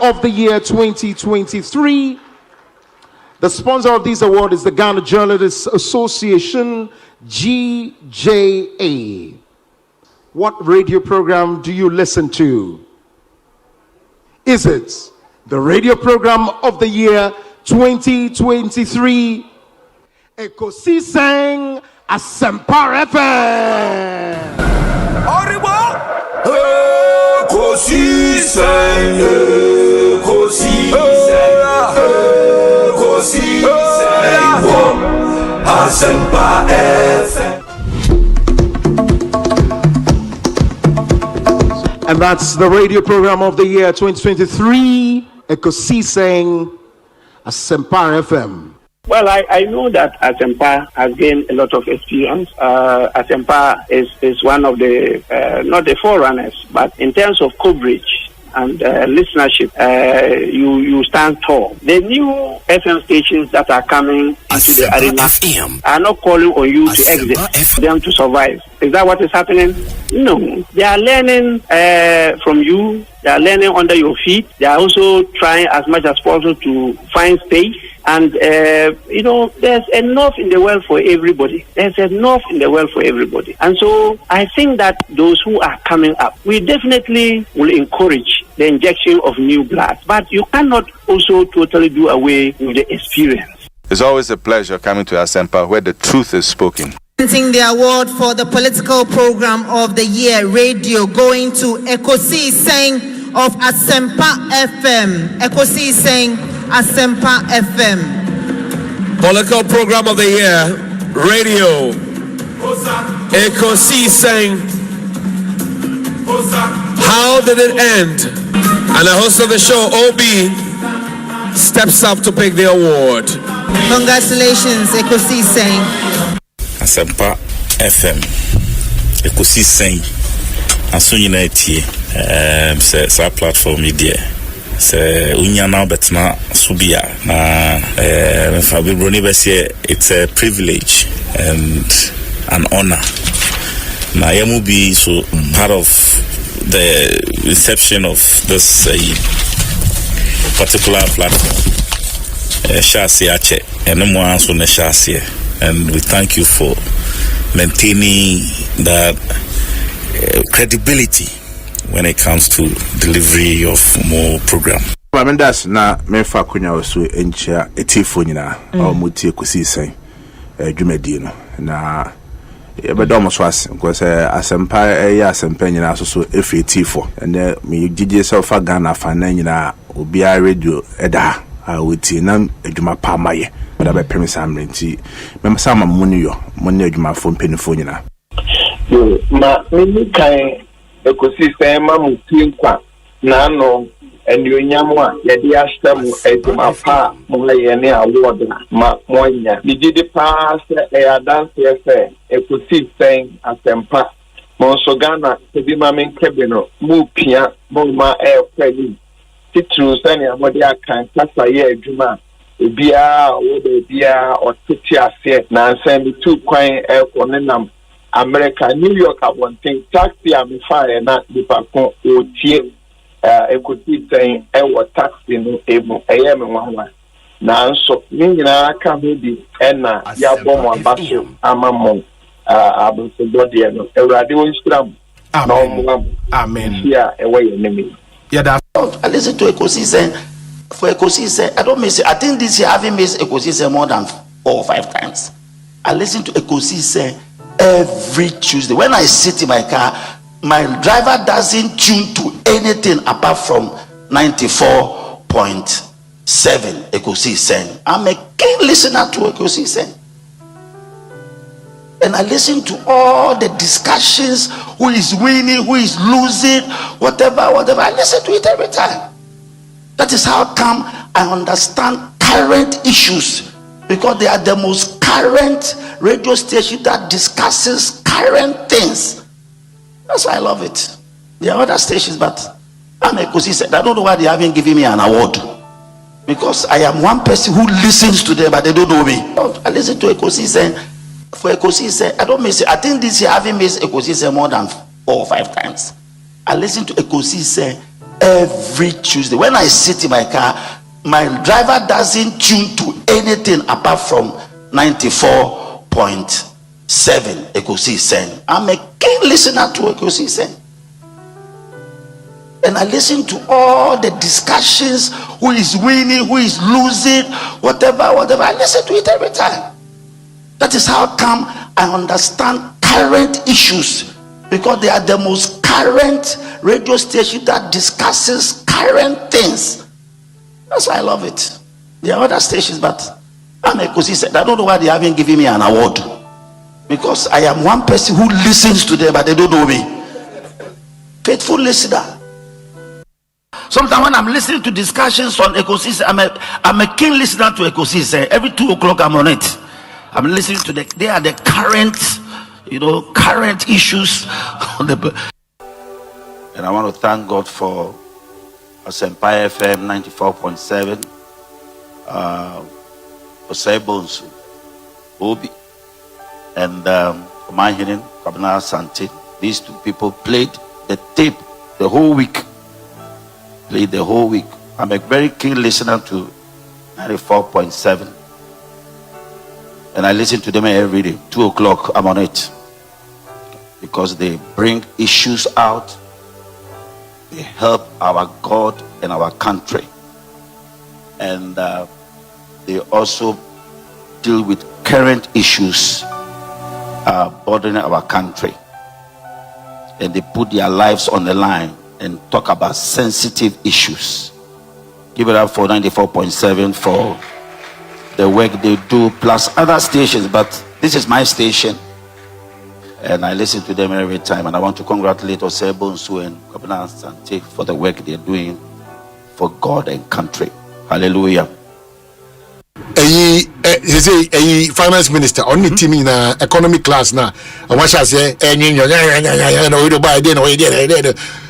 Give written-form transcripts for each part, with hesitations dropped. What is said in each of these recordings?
of the year 2023. The sponsor of this award is the Ghana Journalists Association, GJA. What radio program do you listen to? Is it the radio program of the year 2023? Ekosiisen Asempa FM. Asempa FM. And that's the radio program of the year 2023, Ekosiisen Asempa FM. Well, I know that Asempa has gained a lot of experience. Asempa is one of the, not the forerunners, but in terms of coverage and listenership, you stand tall. The new FM stations that are coming into the arena are not calling on you to exit, them to survive. Is that what is happening? No. They are learning from you. They are learning under your feet. They are also trying as much as possible to find space. And, there's enough in the world for everybody. There's enough in the world for everybody. And so I think that those who are coming up, we definitely will encourage the injection of new blood. But you cannot also totally do away with the experience. It's always a pleasure coming to Asempa where the truth is spoken. Presenting the award for the political program of the year, radio, going to Ekosiisen of Asempa FM. Ekosiisen Asempa FM. Political program of the year, radio, Ekosiisen. How did it end? And the host of the show, OB, steps up to pick the award. Congratulations, Ekosiisen. Asempa FM, Ekosiisen, Asunyinetie, sa platform media. Se unya now betna subia na it's a privilege and an honor. Na yamu be so part of the reception of this particular platform. And we thank you for maintaining that credibility when it comes to delivery of more program. That's na mefa kunya osu encha etifo nyina mutie Ekosiisen dwumadi na ebedomo so as because Asempa Asempa nyina so efi etifo and me gigi self Ghana fa na nyina obi a radio eda a wuti na adwuma pa maye but abe premise amrenti mem sama munyo adwuma fo mpenifo nyina ma me kai Ekosiisen mamuti nkwa na no enyonyam a yede ahtem eduma pa mo ye ne award ma monya digidi pa se adanse se Ekosiisen Asempa mo so Ghana ebi ma men kebeno mu pia mo ma kwali titru se ne amode akan kasa ye aduma ebia wo de bia otiti ase na nsem tu kwan ekonenam America, New York, I want to taxi and fire not the Paco or Tie Ekosiisen or taxi no able AM 1. Now, so meaning I can't be and Yiadom and Basho, Amamon, Abusabody and a radio scrum. Amen. Yeah, away enemy. Yeah, I listen to Ekosiisen for Ekosiisen. I don't miss it. I think this year I haven't missed Ekosiisen more than 4 or 5 times. I listen to Ekosiisen every Tuesday. When I sit in my car, my driver doesn't tune to anything apart from 94.7 Ekosiisen. I'm a keen listener to Ekosiisen. And I listen to all the discussions, who is winning, who is losing, whatever. I listen to it every time. That is how come I understand current issues, because they are the most current radio station that discusses current things. That's why I love it. There are other stations, but I'm Ekosiisen. I don't know why they haven't given me an award, because I am one person who listens to them, but they don't know me. I listen to Ekosiisen for Ekosiisen. I don't miss it. I think this year I haven't missed Ekosiisen more than 4 or 5 times. I listen to Ekosiisen every Tuesday. When I sit in my car, my driver doesn't tune to anything apart from 94.7 Ekosiisen. I'm a keen listener to Ekosiisen. And I listen to all the discussions, who is winning, who is losing, whatever. I listen to it every time. That is how come I understand current issues, because they are the most current radio station that discusses current things. That's why I love it. There are other stations, but I'm Ekosiisen. I don't know why they haven't given me an award, because I am one person who listens to them, but they don't know me. Faithful listener. Sometimes when I'm listening to discussions on Ekosiisen, I'm a keen listener to Ekosiisen. Every 2 o'clock I'm on it. I'm listening to they are the current, current issues on the. And I want to thank God for Asempa FM 94.7, Osebonsu, Obi, and my hidden Kabana Sante. These two people played the tape the whole week. I'm a very keen listener to 94.7, and I listen to them every day. 2 o'clock I'm on it, because they bring issues out. They help our God and our country, and they also deal with current issues bothering our country, and they put their lives on the line and talk about sensitive issues. Give it up for 94.7 for the work they do, plus other stations, but this is my station and I listen to them every time. And I want to congratulate Osebonsu and Kabana Sante for the work they're doing for God and country. Hallelujah. A finance minister only team in economic class now. And what shall I say?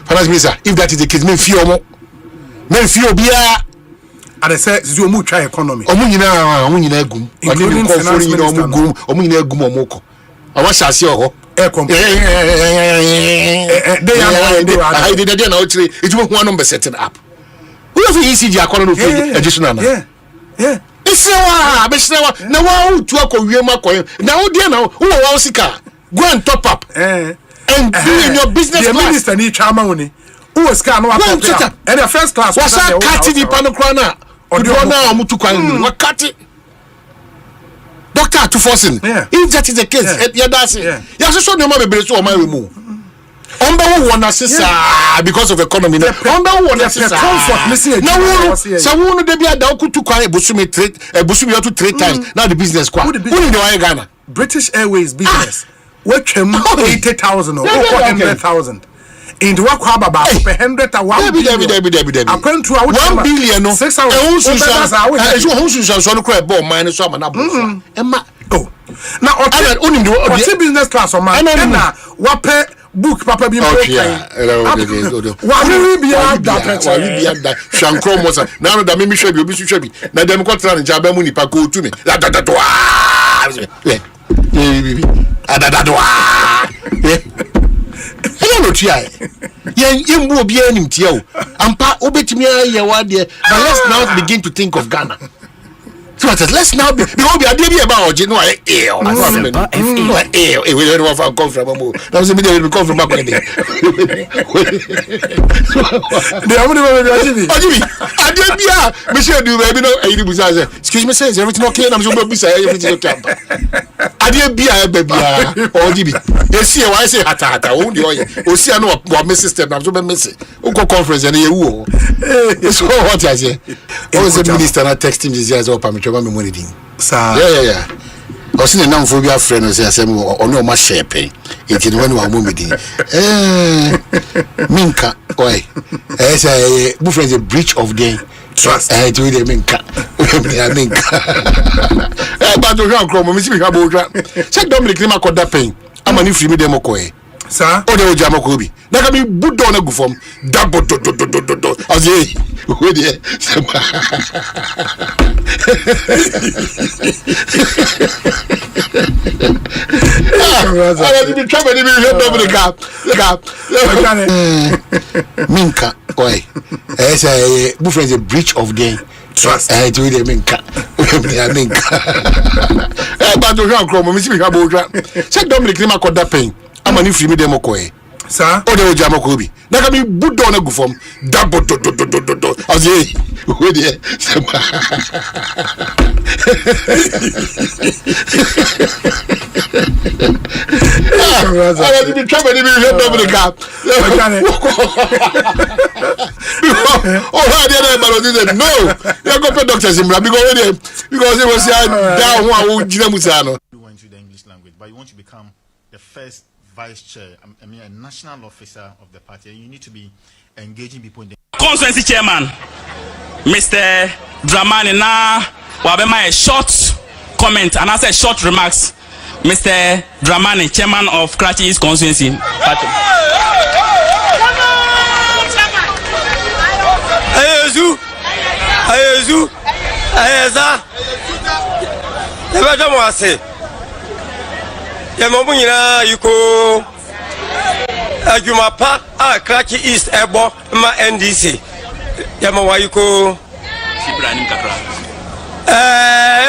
Finance minister, if that is the case, men fear beer. And I said, you move try economy. Omuna gum. Including finance minister. Omuna gum omoko. And what shall I say? Air company. I did again. It was one number setting up. We have ECG economy additional. Yeah. Now now who go and top up and do in your business the class. Minister need chamani who was can no and the first class was that cut the panocrana or the honor mutu kwan what cut it doctor to forcing if that is the case that's it so no more be so my remove because of economy comfort listen now so who dey be ada okutu kwan ebusumi 3 times now the business kwa who in the Ghana British Airways business which 80,000 or 100,000 in the work about 100 to 1 billion. According to 1 billion, no 6 hours. Now, business class or man, what book papa be now that me should be now them contract jaba mu nipa go to me I don't know try yen mbu obi anim tie o ampa obetimi aye wa de but let's now begin to think of Ghana. So let's now be because we are there about oje no we don't want to come from mo that was me dey come from back there they have no ojibi adebia me say do baby no ayi busa say excuse me say is everything okay na me so busa everything okay adebia baby ojibi you see why say hata o ndi oye o see no o system na so be miss o go conference na ye wu o so what I say o was the minister na text him this year so me money din yeah o sin na mfo bi afre no say asem ono ma shepe enti no wa mo medin minka oi say bu friends a breach of the trust to the minka but do jan kromo mi si mi ka bo twa say Dominic ni makoda pen amani free me dem okoe sir o de o jama ko bi na ka mi budo na gu fom dabo do azie we dey I be trouble in the cap. Minka, why? As a buffet is a breach of the trust. I do the Minka. But the round chrome, Miss Mika, said Dominic Lima called that pain. I'm an infamy democoy. Sir, or the Jamakobi. Now can be put down a go from double. As ye, with ye. I want to be trouble in the cap. Oh, I didn't know. You're going to doctors in because it was down one Musano. You went to the English language, but you want to become the first vice chair, I mean a national officer of the party. You need to be engaging people in the Constituency chairman, Mr. Dramani. Now, we'll have my short comment and I say short remarks. Mr. Dramani, chairman of Krachi's Constituency. Yamunyina yuko Ajumapa Krachi East Ebo ma NDC Yamawa yuko Ibrahim Kakra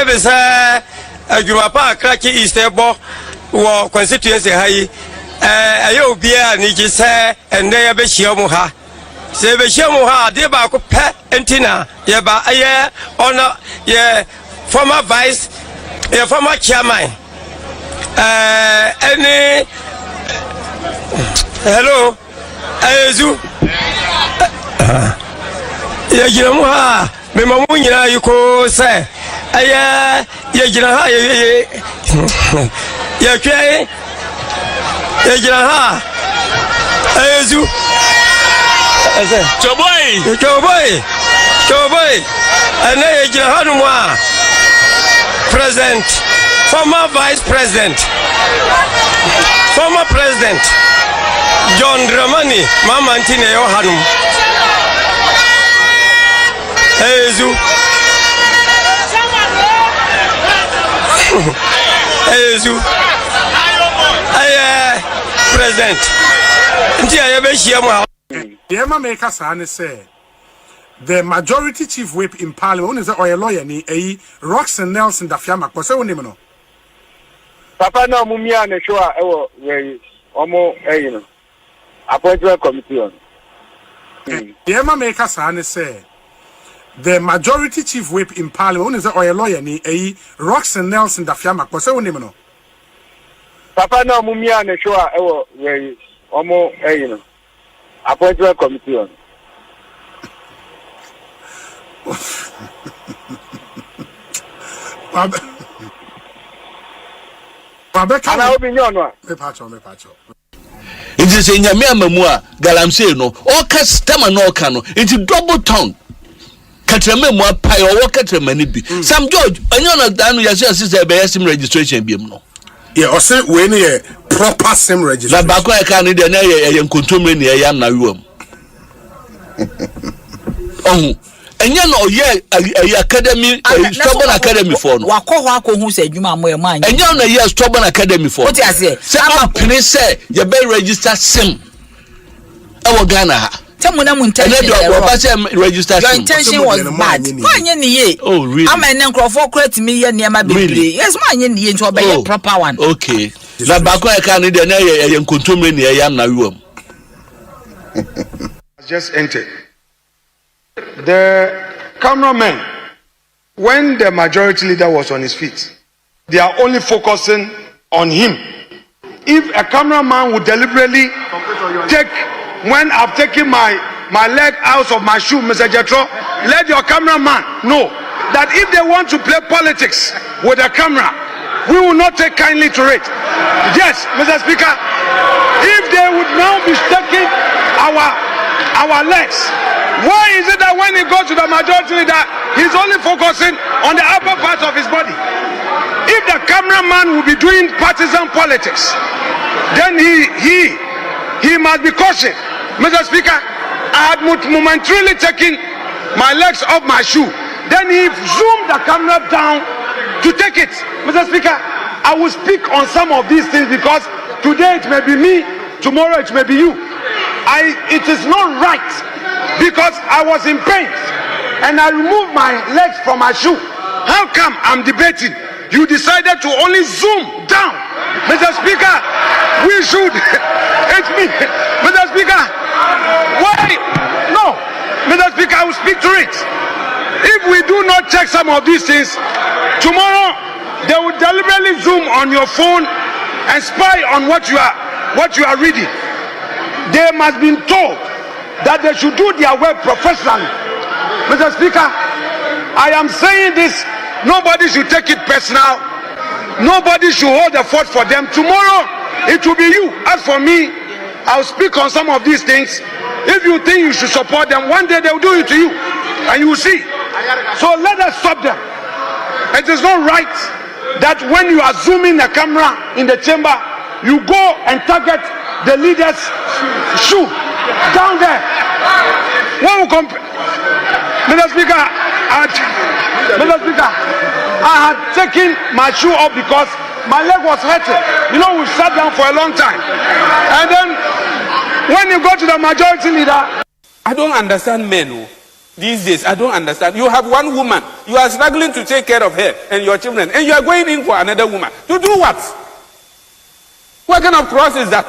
ebesa Ajumapa Krachi East Ebo wo constituency hayi ayo bia ni gise ende ya be hia ha se be hia ha de ba ko pe entina ye ba aye ono ye former vice ye former chairman any hello ayezu ya jira mu ha me mamu nyina yuko se aya ya jira ha ya kwe ya jira ha ayezu choboy ana ya jira ha no mu present former vice president, former president John Dramani, Mama Antine Yohanum. Ezu. Ezu. President. Ntia yabe shiamu. Yema make us say the majority chief whip in Parliament is a lawyer ni Roxanne Nelson da fiama ko se woni no. Papa na mumia ne show ewo we omo no appointment committee on. Yema make us say the majority chief whip in Parliament is a lawyer ni Roxanne Nelson da fiama ko se woni no. Papa na mumia ne show ewo we omo no appointment committee on. It is in Yamia Galamse no, all cast stammer no cano, it's double tongue. Catrememo pie or catremani. Some George, and you're not done with your sister by SIM registration. Bimno. Yeah, or say when a proper SIM registration. Baco I can't need an area and contumely near Yamna room. Oh. And you know, yeah, academy, stubborn academy for no. Wako who said you are more mind. And you know, yes, stubborn academy for what I say. Some police say you better register SIM. Our Ghana. Someone register. Your intention was bad. Oh, really? I'm an uncle for credit me near my baby. Yes, my Indian to obey a proper one. Okay. La Baco I can't need an area and contumely near Yamna room. Just entered. The cameramen, when the majority leader was on his feet, they are only focusing on him. If a cameraman would deliberately take, when I've taken my leg out of my shoe, Mr. Jetro, let your cameraman know that if they want to play politics with a camera, we will not take kindly to it. Yes, Mr. Speaker, if they would now be taking our legs, why is it that when he goes to the majority leader, he's only focusing on the upper part of his body? If the cameraman will be doing partisan politics, then he must be cautious. Mr. Speaker, I had momentarily taken my legs off my shoe. Then he zoomed the camera down to take it. Mr. Speaker, I will speak on some of these things because today it may be me, tomorrow it may be you. It is not right because I was in pain and I removed my legs from my shoe. How come I'm debating? You decided to only zoom down. Mr. Speaker, we should. It's me. Mr. Speaker, why? No. Mr. Speaker, I will speak to it. If we do not check some of these things, tomorrow they will deliberately zoom on your phone and spy on what you are reading. They must be told that they should do their work professionally. Mr. Speaker, I am saying this. Nobody should take it personal. Nobody should hold the fort for them. Tomorrow, it will be you. As for me, I'll speak on some of these things. If you think you should support them, one day they will do it to you. And you will see. So let us stop them. It is not right that when you are zooming the camera in the chamber, you go and target the leader's shoe down there. When we compare, Mr. Speaker, I had taken my shoe off because my leg was hurting. You know, we sat down for a long time. And then when you go to the majority leader, I don't understand men these days. I don't understand. You have one woman, you are struggling to take care of her and your children, and you are going in for another woman. To do what? What kind of cross is that?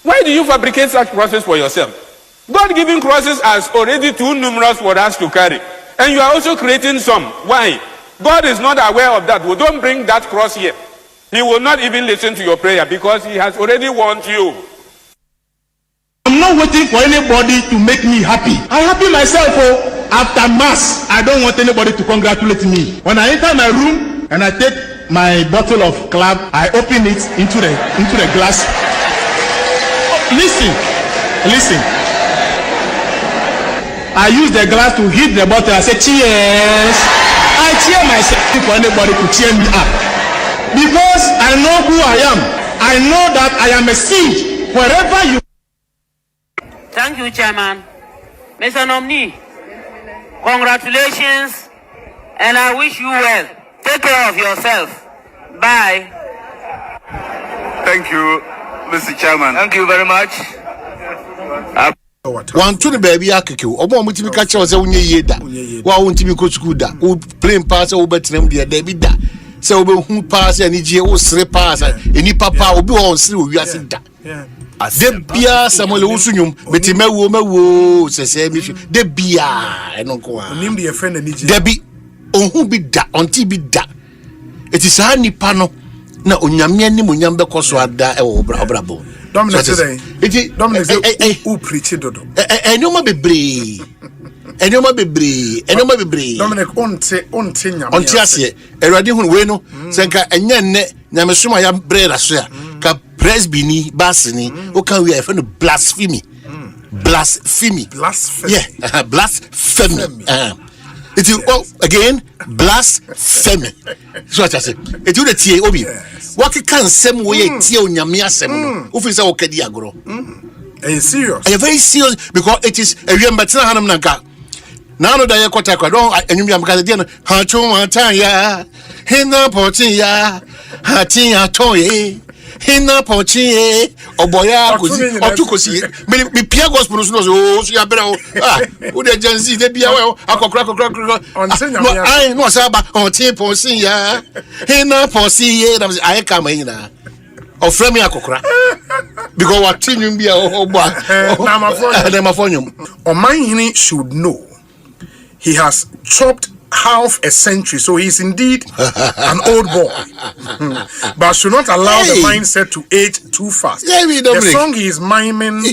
Why do you fabricate such crosses for yourself? God-given crosses are already too numerous for us to carry. And you are also creating some. Why? God is not aware of that. Well, don't bring that cross here. He will not even listen to your prayer because he has already warned you. I'm not waiting for anybody to make me happy. I'm happy myself. After mass, I don't want anybody to congratulate me. When I enter my room and I take my bottle of club, I open it into the glass. Listen. I use the glass to hit the bottle. I say cheers. I cheer myself for anybody to cheer me up. Because I know who I am. I know that I am a seed. Wherever you. Thank you, Chairman. Mr. Nominee, congratulations and I wish you well. Take care of yourself. Bye. Thank you, Mr. Chairman. Thank you very much. One to the baby akiku obo mo timi ka che o unye ye da wa won timi ko school da o plane pass o betrem dia da bi da se o be hu pass ani je o sre pass eni papa obi o sre o wiase da de bia samuel usunyum beti mawo sese mi de bia eno ko a nim de friend ani je de bi ohun bi da onti bi da eti sa nipa no na onyame ani monyam be koso ada e wo brabo Dominic today. Dominic who preach dodo. Enoma bebre. Dominic onte nyame. Onte ase. Erade hu we no. Senka enya nne nyamesoma ya brera so ya. Ka presbini basini. O kan we afa no blasphemy. Blasphemy. Yeah, blasphemy. It is again blasphemy. So what I say. It will tie obi. What can sem we tie onyame asem no. Ofi say okadi agoro. Are you serious? Are you very serious? Because it is a real better hanam nanka. Now no da ye kwata kwa don enyum ya mkaze dia no ha chu watan ya hina potin ya ha tin ya toye hina potin ye oboya kosi otukosi me pia gospel no so ya bere o o de jansi de bia we akokra no saba on tin posin ya hina posin ye na I come ina o frame akokra because what tin bia o gba na mafonyum Omanhini should know he has chopped half a century, so he's indeed an old boy. But should not allow the mindset to age too fast. The song he is miming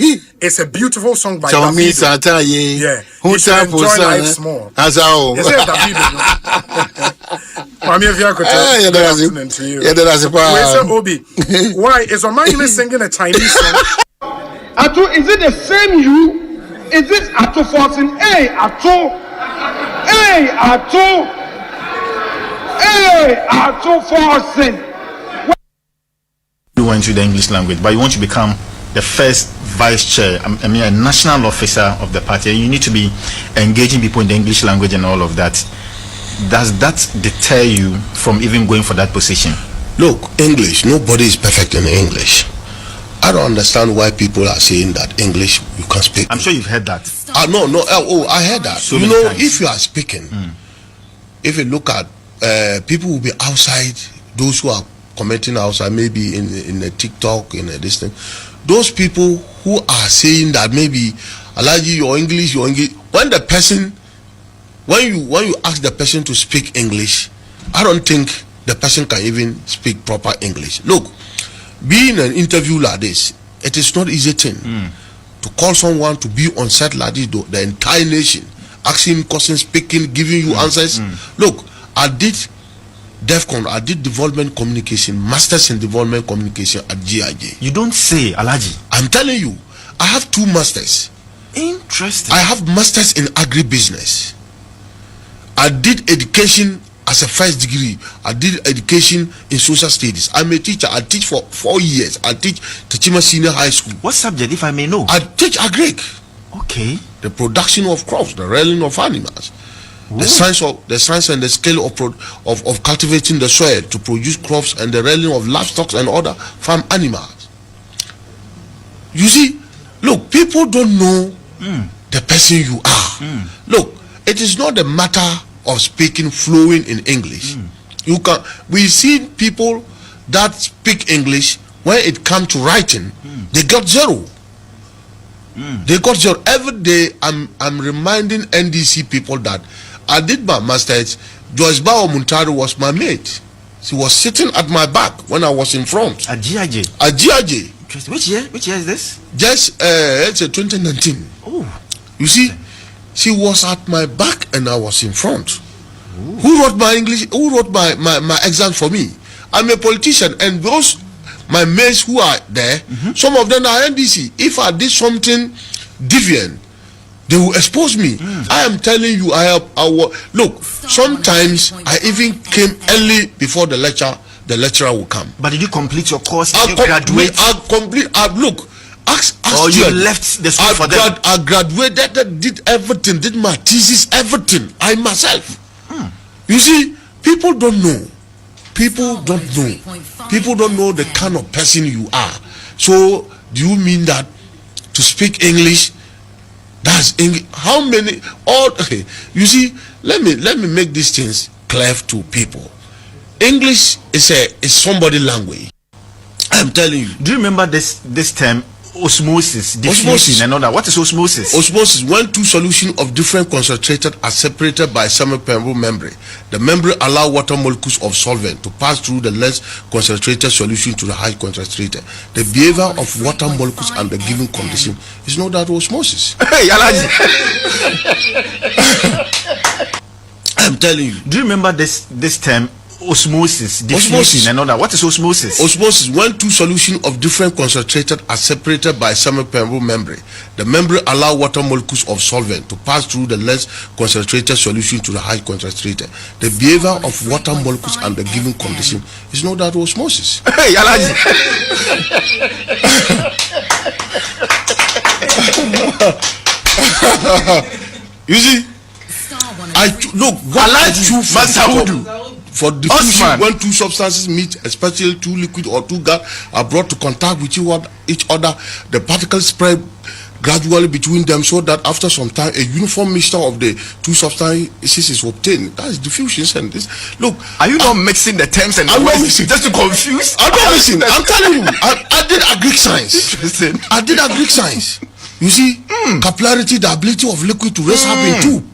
is a beautiful song by Davido. Yeah, you should enjoy life more. Is it Davido? Obi, why is Omanhini singing a Chinese song? Ato, is it the same you? Is it Ato 14? Hey, Ato. Hey, Ato forcing. You went to the English language, but you want to become the first vice chair, a national officer of the party. You need to be engaging people in the English language and all of that. Does that deter you from even going for that position? Look, English, nobody is perfect in English. I don't understand why people are saying that English you can speak. I'm sure you've heard that. No, I heard that. So you know, times. if you are speaking, if you look at people will be outside, those who are commenting outside, maybe in a TikTok, in a this thing, those people who are saying that maybe Alaji, your English, when the person, when you ask the person to speak English, I don't think the person can even speak proper English. Look, being an interview like this, it is not easy thing to call someone to be on set like this, the entire nation, asking questions, speaking, giving you answers. Look, I did DEFCON, I did development communication, masters in development communication at GIJ. You don't say, Alaji. I'm telling you, I have 2 masters. Interesting. I have masters in agribusiness. I did education as a first degree. I did education in social studies. I'm a teacher. I teach for 4 years. I teach Techima Senior High School. What subject, if I may know? I teach agric. Okay. The production of crops, the rearing of animals. The science and the scale of cultivating the soil to produce crops, and the rearing of livestock and other farm animals. You see, look, people don't know the person you are. Look, it is not a matter of speaking flowing in English. We see people that speak English, when it comes to writing, they got 0. They got 0. Every day I'm reminding NDC people that I did my master's. Joyce Bao Muntari was my mate. She was sitting at my back when I was in front. At GIJ? At GIJ. Which year? Which year is this? Just it's 2019. Oh. You see, she was at my back and I was in front. Ooh. Who wrote my English? Who wrote my exam for me? I'm a politician, and those my mates who are there, some of them are NDC. If I did something deviant, they will expose me. I am telling you, look, sometimes I even came early before the lecturer will come. But did you complete your course? Did you graduate? Look, ask or you left the school for them? I graduated, did everything, did my thesis, everything, I myself. You see, people don't know. People don't know. People don't know the kind of person you are. So, do you mean that to speak English, that's English? How many? You see, let me make these things clear to people. English is somebody language. I'm telling you. Do you remember this term? Osmosis, diffusion, and all that. What is osmosis? Osmosis, when 2 solutions of different concentrated are separated by a semi-permeable membrane. The membrane allows water molecules of solvent to pass through the less concentrated solution to the high concentrated. The behavior of water molecules under given condition is known as osmosis. Hey, Alaji. I'm telling you. Do you remember this term? Osmosis, diffusion, and all that. What is osmosis? Osmosis, when 2 solutions of different concentrated are separated by a semi-permeable membrane. The membrane allows water molecules of solvent to pass through the less concentrated solution to the high concentrated. The behavior of water molecules under given condition is known as osmosis. Hey, Alaji. You see, look, what I do for diffusion, when 2 substances meet, especially 2 liquid or 2 gas, are brought to contact with each other, the particles spread gradually between them, so that after some time a uniform mixture of the 2 substances is obtained. That is diffusion. And this, look, are you not mixing the terms and the words just to confuse? I'm not mixing. I'm telling you, I did agric science. Interesting. I did agric science. You see, capillarity, the ability of liquid to raise up in tube.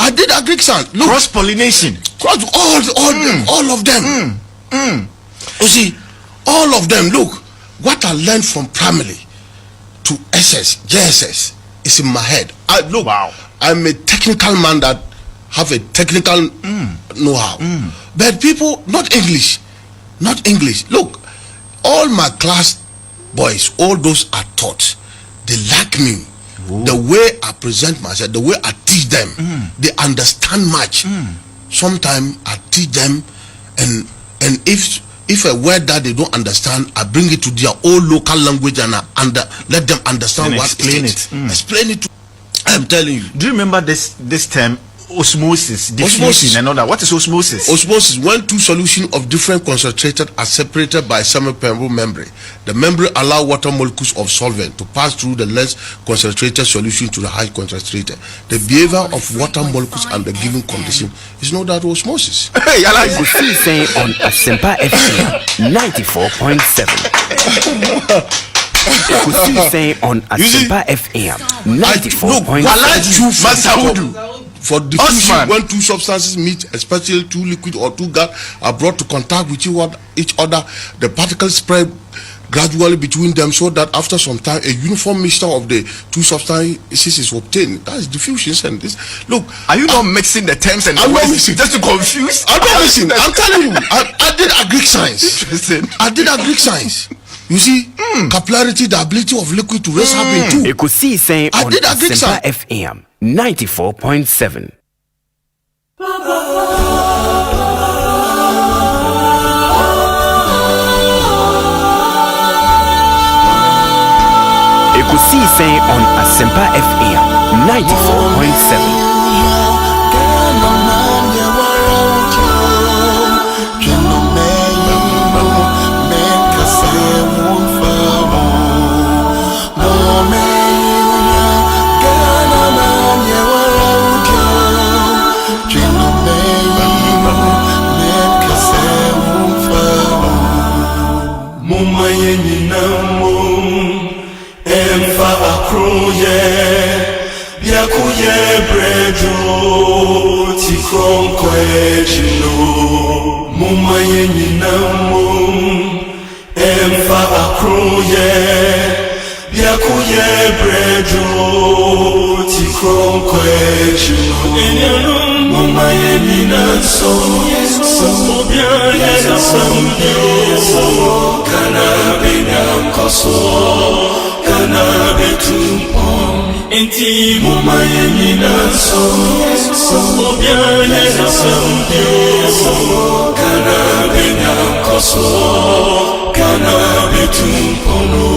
I did agric science. Look, cross pollination. All of them. You see, all of them. Look, what I learned from primary to JSS is in my head. Wow. I'm a technical man that have a technical know-how. But people, not English. Look, all my class boys, all those are taught. They like me. Ooh. The way I present myself, the way I teach them, they understand much. Sometimes I teach them, and if a word that they don't understand, I bring it to their own local language and let them understand and what explain it is. Explain it to. I'm telling you. Do you remember this term? osmosis, diffusion, and all that. What is osmosis? Osmosis, when two solutions of different concentrated are separated by a semi-permeable membrane. The membrane allows water molecules of solvent to pass through the less concentrated solution to the high concentrated. The behavior of water molecules under given condition is known as osmosis. Hey, I like Ekosiisen on Asempa FM 94.7. Ekosiisen on Asempa FM 94.7. For diffusion, when two substances meet, especially two liquid or two gas, are brought to contact with each other, the particles spread gradually between them, so that after some time a uniform mixture of the two substances is obtained. That is diffusion. And this, look, are you not mixing the terms and the words just to confuse? I'm not mixing. I'm telling you, I did agric science. Interesting. I did agric science. You see, capillarity, the ability of liquid to raise happen too. Ekosiisen on Asempa FM 94.7. Ekosiisen on Asempa FM 94.7. Inti muma yenina so obiane so kana benya koso kana betumpono.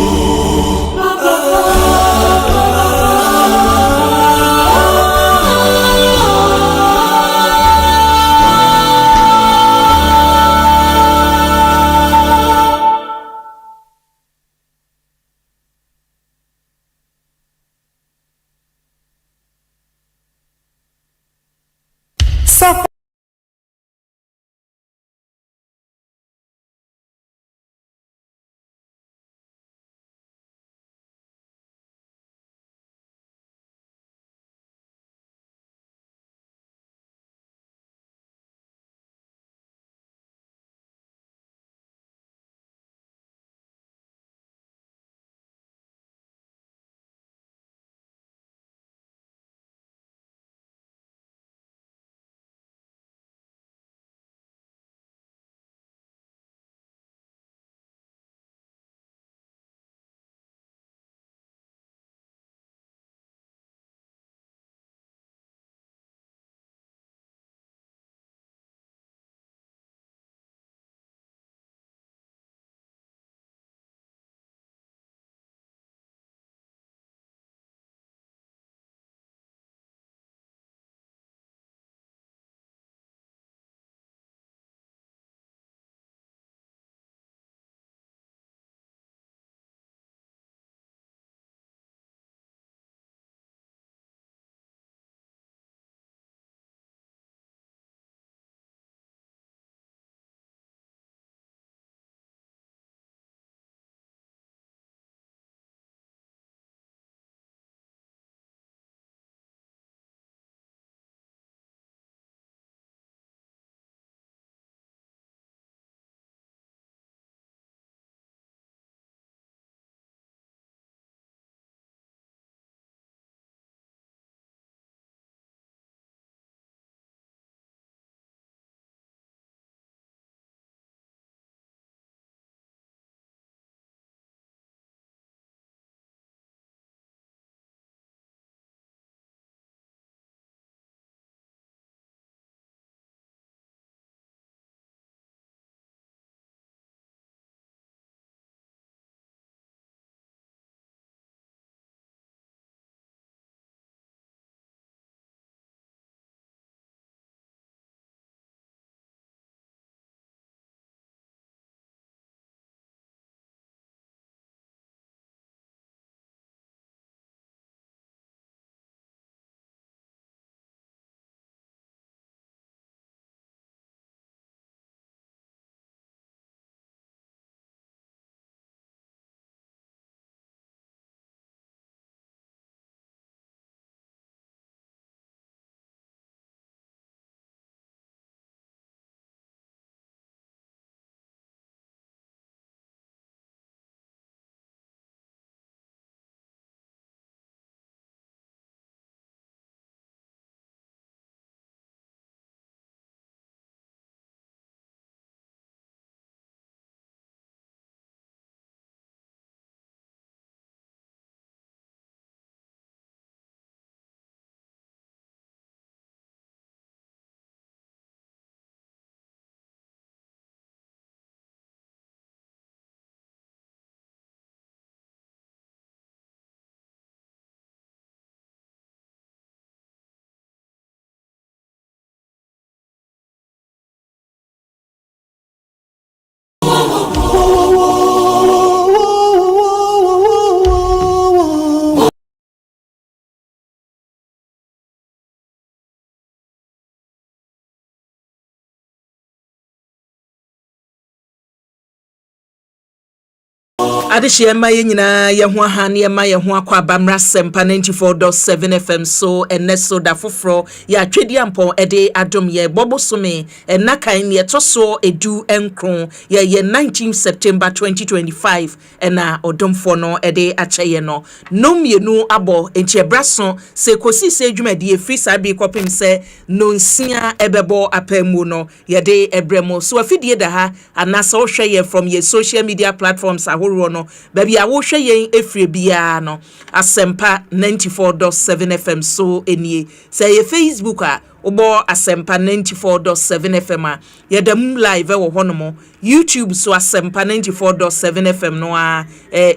Adishia maye nyina ye ho ha ne ma ye ho akwa bamra Asempa 94.7 FM so eneso da foforo ya twedi ampo ede adom ye bobosome enakan ne toso edu enkron ye 19 September 2025 ena odomfo no ede acheye no nomienu abo enchebraso se kosi se adwumadi efri sabi kopim se nonsia ebebo apemu no ye de ebremo so afidie da ha anasa wo hweye from ye social media platforms ahoro no baby a wo hwe yen efre bia no Asempa 94.7 FM so enie say ye Facebook a obo Asempa 94.7 FM a yedam live wo hono YouTube so Asempa 94.7 FM no a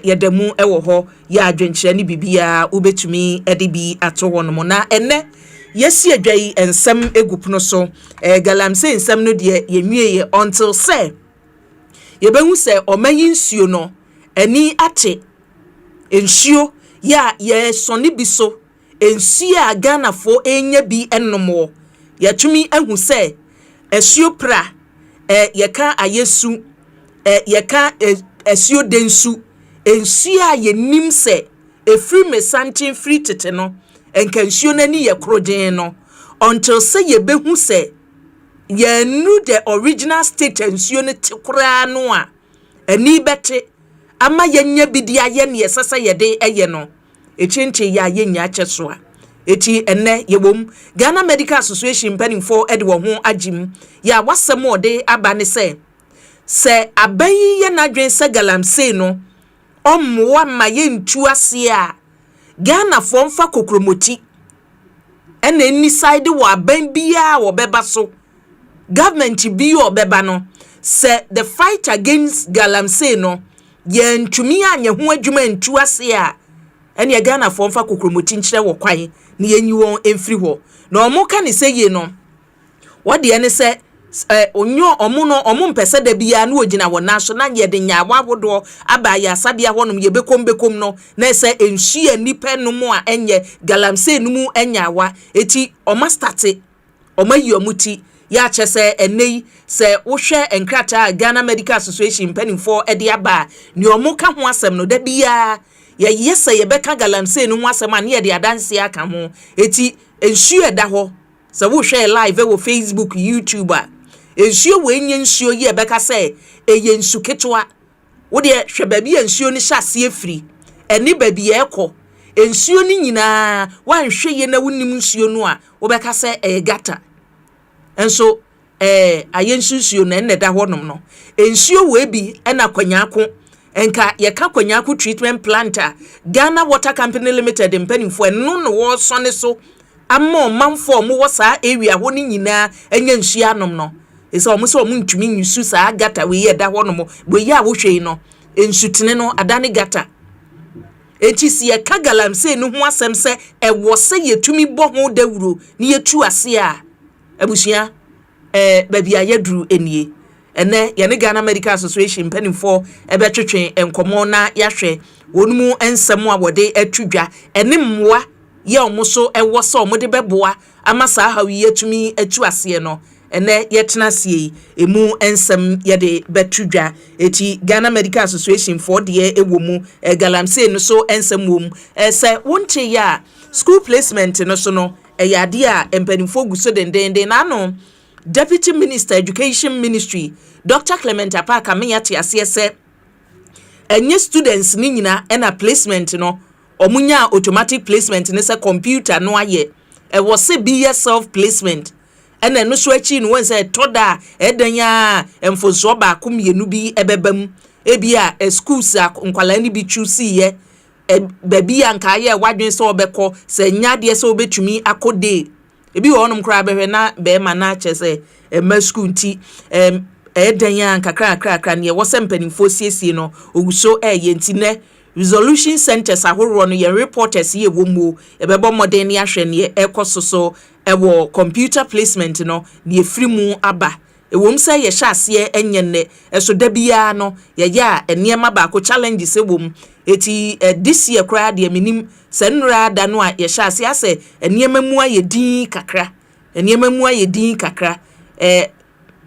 yedamu wo ho ya adwenkyere ni bibia ubetumi edibi ato hono na enne yesi adwai ensem egupuno so galamse ensem no de yenwie until say yebehu say omayi nsuo no ani ate ensuo ya ye soni biso ensuo a Ghana fo enya bi ennomo yatumi ehu say esuo pra yeka ayesu yeka esuo densu ensuo a yenim say efri mesantin free tete no enkansuo nani ye kroden no until say yebehu say ye knew the original state ensuo ne tekura no a ani bete ama yenya bidia ye ne yesasa yede eye no echinche ya yenya cheso a eti enne yebom Ghana Medical Association panimfo ede wo ho agim ya wasem ode aba ne se abayi ye na dwen se galamse no omwa ma ye ntu ase a Ghana fo mfa kokromoti ene ni side wo aban bia wo beba so government bi yo beba no se the fight against galamse no ye ntumi anya ho adwuma ntu ase a ene Ghana fo mfa kokromoti nkyere wo kwan ne yenyi won emfiri ho na omo ka ne se ye no wode ene se onyo omo no omo mpese da bia na ogina wo national ye de nya wawodo aba ya sabia honom ye bekom no na se enhia nipa no mu a enye galamse no mu enyawa eti oma starte oma yi omuti ya chese enei se wo hwe enkrata Ghana Medical Association panimfo ede aba ni omo ka ho asem no da bia ye yese ye beka galamse no ho asem a ne ye de adanse aka ho eti enhia da ho se wo hwe live wo Facebook YouTube a ensuo we nye nsuo ye beka se eye nsu ketwa wo de hwe ba bia nsuo ni hyase efiri eni ba bia ekọ ensuo ni nyina wan hwe ye na wonim nsuo no a wo beka se gata enso ayensuo na enne da honom no ensuo we bi ena kwanyako enka ye ka kwanyako treatment plant a Ghana Water Company Limited mpanimfo eno no wo so ne so amma manfo mo wo saa area ho ni nyina enya nsuo anom no esa omo se omo ntumi nyusu saa gata we ye da honom bo ye a wo hwei no ensutene no adane gata enti si ye ka galamse no ho asem se ewo se yetumi bo ho dawuro ni yetu ase a abusua babia yadru enie ene ye ne Ghana Medical Association panimfo ebetwetwe enkomo na yahwe wonumu ensem a wode atudwa ene mmoa ye omo so ewo so omo de beboa ama saa hawi yetumi atu ase no ene yetena sie emu ensem ye de betudwa eti Ghana Medical Association for de ewomu galamse no so ensem wom se wonte ya school placement no so no eyade a empanimfo guso dendende na no Deputy Minister Education Ministry Dr. Clement Apaka meyate ase enye students ni nyina ena placement no omunya automatic placement ne se computer no aye was se be self placement ena no so achi no say toda edanya emfoso ba komienu bi ebebam ebia schools nkwala ni bi choose ye baby anka ye wadwen so obekọ se nyade se obetumi akode ebi wonom kra behwe na be ma na chese ma school nti edanya nkakra ne wo se mpanimfo siesie no oguso ye nti ne resolution centers ahoro no ye reporters ye womu ebebo modern ya hwe ne ekososo ewo computer placement no ne free mu aba ewom say ye hyase enye ne eso da bia no ye ya enema ba ko challenges ewom eti this year kra de minim senra da no a ye hyase ase enema mu aye din kakra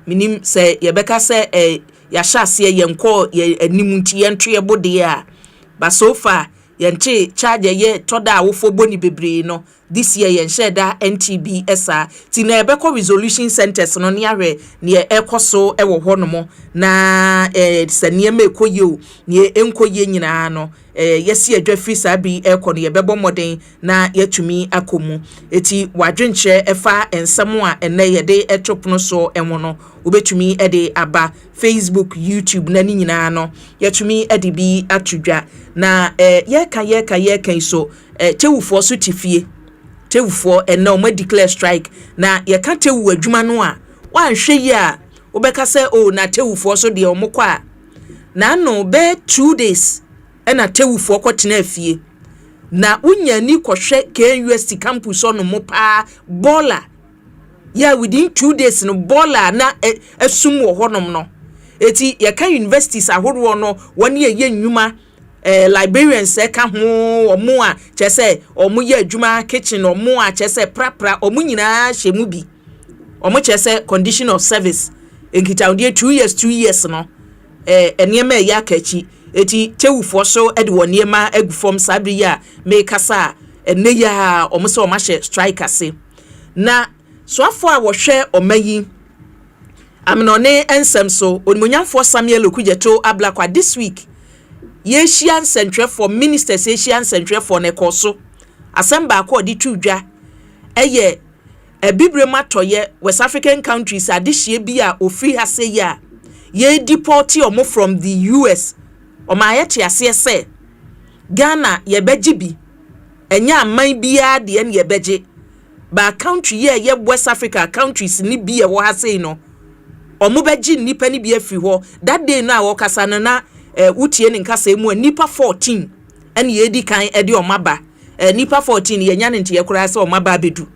minim say ye beka say ya hyase yenko animunti yentwe bode a but so far yenche charge ye toda awofo boni bebre no this year yenche da NTBSA ti na ebeko resolution centers no ne ahwe ne ekoso ewo honomo na saniema ekoye o ne enkoye nyina no yesi adwa free sabi eko ne yebebo moden na yatumi akomu eti wadwenche efa ensem a ene yede etwopono so enwono obetumi ede aba Facebook, YouTube na ni nyina no yatumi ede bi atudwa na yeka so tewufo so tifie tewufo ena o ma declare strike na yeka tewu adwuma no a wanhwe yi a obeka se o na tewufo so de omokwa na no be 2 days ena tewufo kwotena afie na unya ni kohwe KUST campus ono mo pa bola ya within 2 days no bola na asum wo honom no eti yeka universities ahoro no woni ye nnwuma librarians ka ho omo a chese omo ye adwuma kitchen omo a chese prapra omo nyina hyemu bi omo chese condition of service enkita odie 2 years no eniema ya kachi eti tewufo so ede woniema agufom sabri ya me kasa ene ya omo se omo hye strike ase na so afo a wo hwe omayi amnone ensem so onimonyamfo Samuel Okujeto ablakwa this week Asian Central for Ministers Asian Central for Nekoso Asemba Akua di tudwa eye ebibrema toye West African countries adihye bi a ofri hase ya ye deport omo from the US omayete ase se Ghana ye beji bi enya aman bia de ne ye beji ba country ye West Africa countries ni bi e wo hase no omo beji nipa ni bi afri ho that day na wo kasa na utie ni nkasa emu nipa 14 ene yedi kan ede omaba nipa 14 yenya ne ntie kura se omaba bedu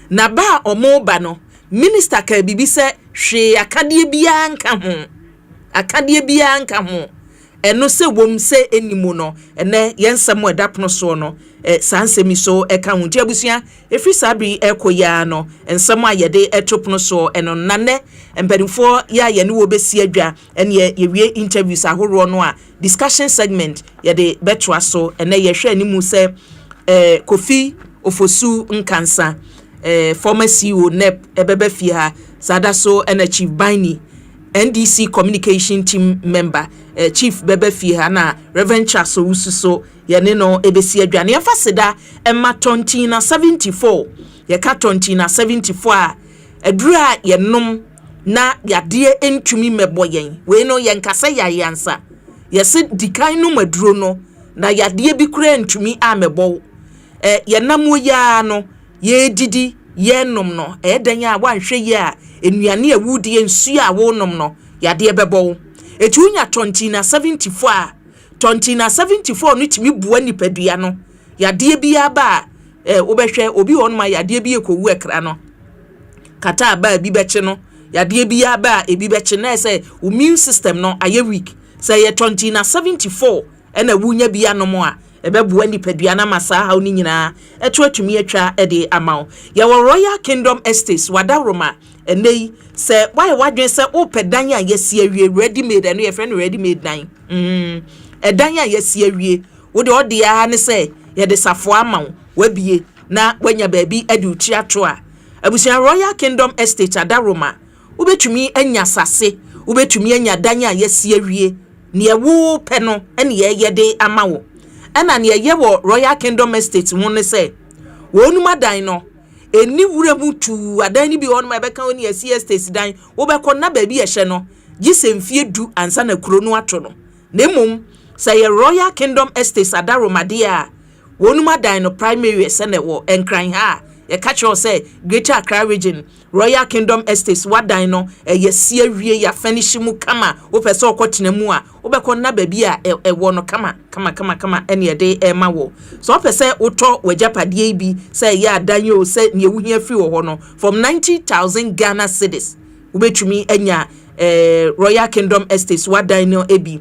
na ba omoba no minister ka bibi se hwe akadie bia nka ho eno se wom se enimu no ene yensem edapno so no sansemi so eka ho ntia busua efri sabri ekoya no ensem ayede etopno so eno nane empedifo ya ye ne wo besi adwa ene ye wie interviews ahoro no a discussion segment yede betwa so ene ye hwe animu se Kofi Ofosu Nkansa former CEO NEP ebebe fie ha sada so ene Chief Baini NDC communication team member Chief bebe fie ha na Reverend Charles Owusu yene no ebesi adwane yefaseda emma 2074 yeka 2074 a edura yenom na yade entumi meboyen we no yenkasa yayansa yese dikan no maduro no na yade bi kura entumi amebo yenam ya no ye didi yenom no edan a wanhwe ye a enuane awudi ensu a wonom no yade bebo etunya 2074 a 2074 no timi bua nipadua no yade bia ba obehwe obi won ma yade bi ekowu ekra no kata ba bi beche no yade bia ba ebi beche na say immune system no aye weak say ye 2074 ena wunya bia no mo a ebebua nipadua na masa ha oni nyina eto atumi atwa ede amaw ye wo Royal Kingdom Estates wadaroma enei se why wadwen se opedan a yesi awie ready made eno ye friend ready made dan edan a yesi awie wo de ode ya ne se ye de safo amaw wabie na wanya baabi ade uti ato a abusia Royal Kingdom Estate adaroma ubetumi anya sase ubetumi anya dan a yesi awie ne ewo pe no ene ye de amawo ena ne ye wo Royal Kingdom Estate mu ne se wonuma dan no eni wure mu tu adan ni bi won ma beka oni asi estate dan wo beko na ba bi ye hye no gisemfie du ansa na kuro no ato no nemum say ye Royal Kingdom Estate adaroma de a wonuma dan no primary se ne wo enkran ha ye catch us say Greater Accra region Royal Kingdom Estates wadan no ye sie wie ya finish mu kama wo pese okotena mu a wo beko na ba bi a wo no kama ene ye de e ma wo so pese uto wajapade bi say ya adanyo say ne wuhia free wo no from 90,000 Ghana cedis wo betumi anya Royal Kingdom Estates wadan no ebi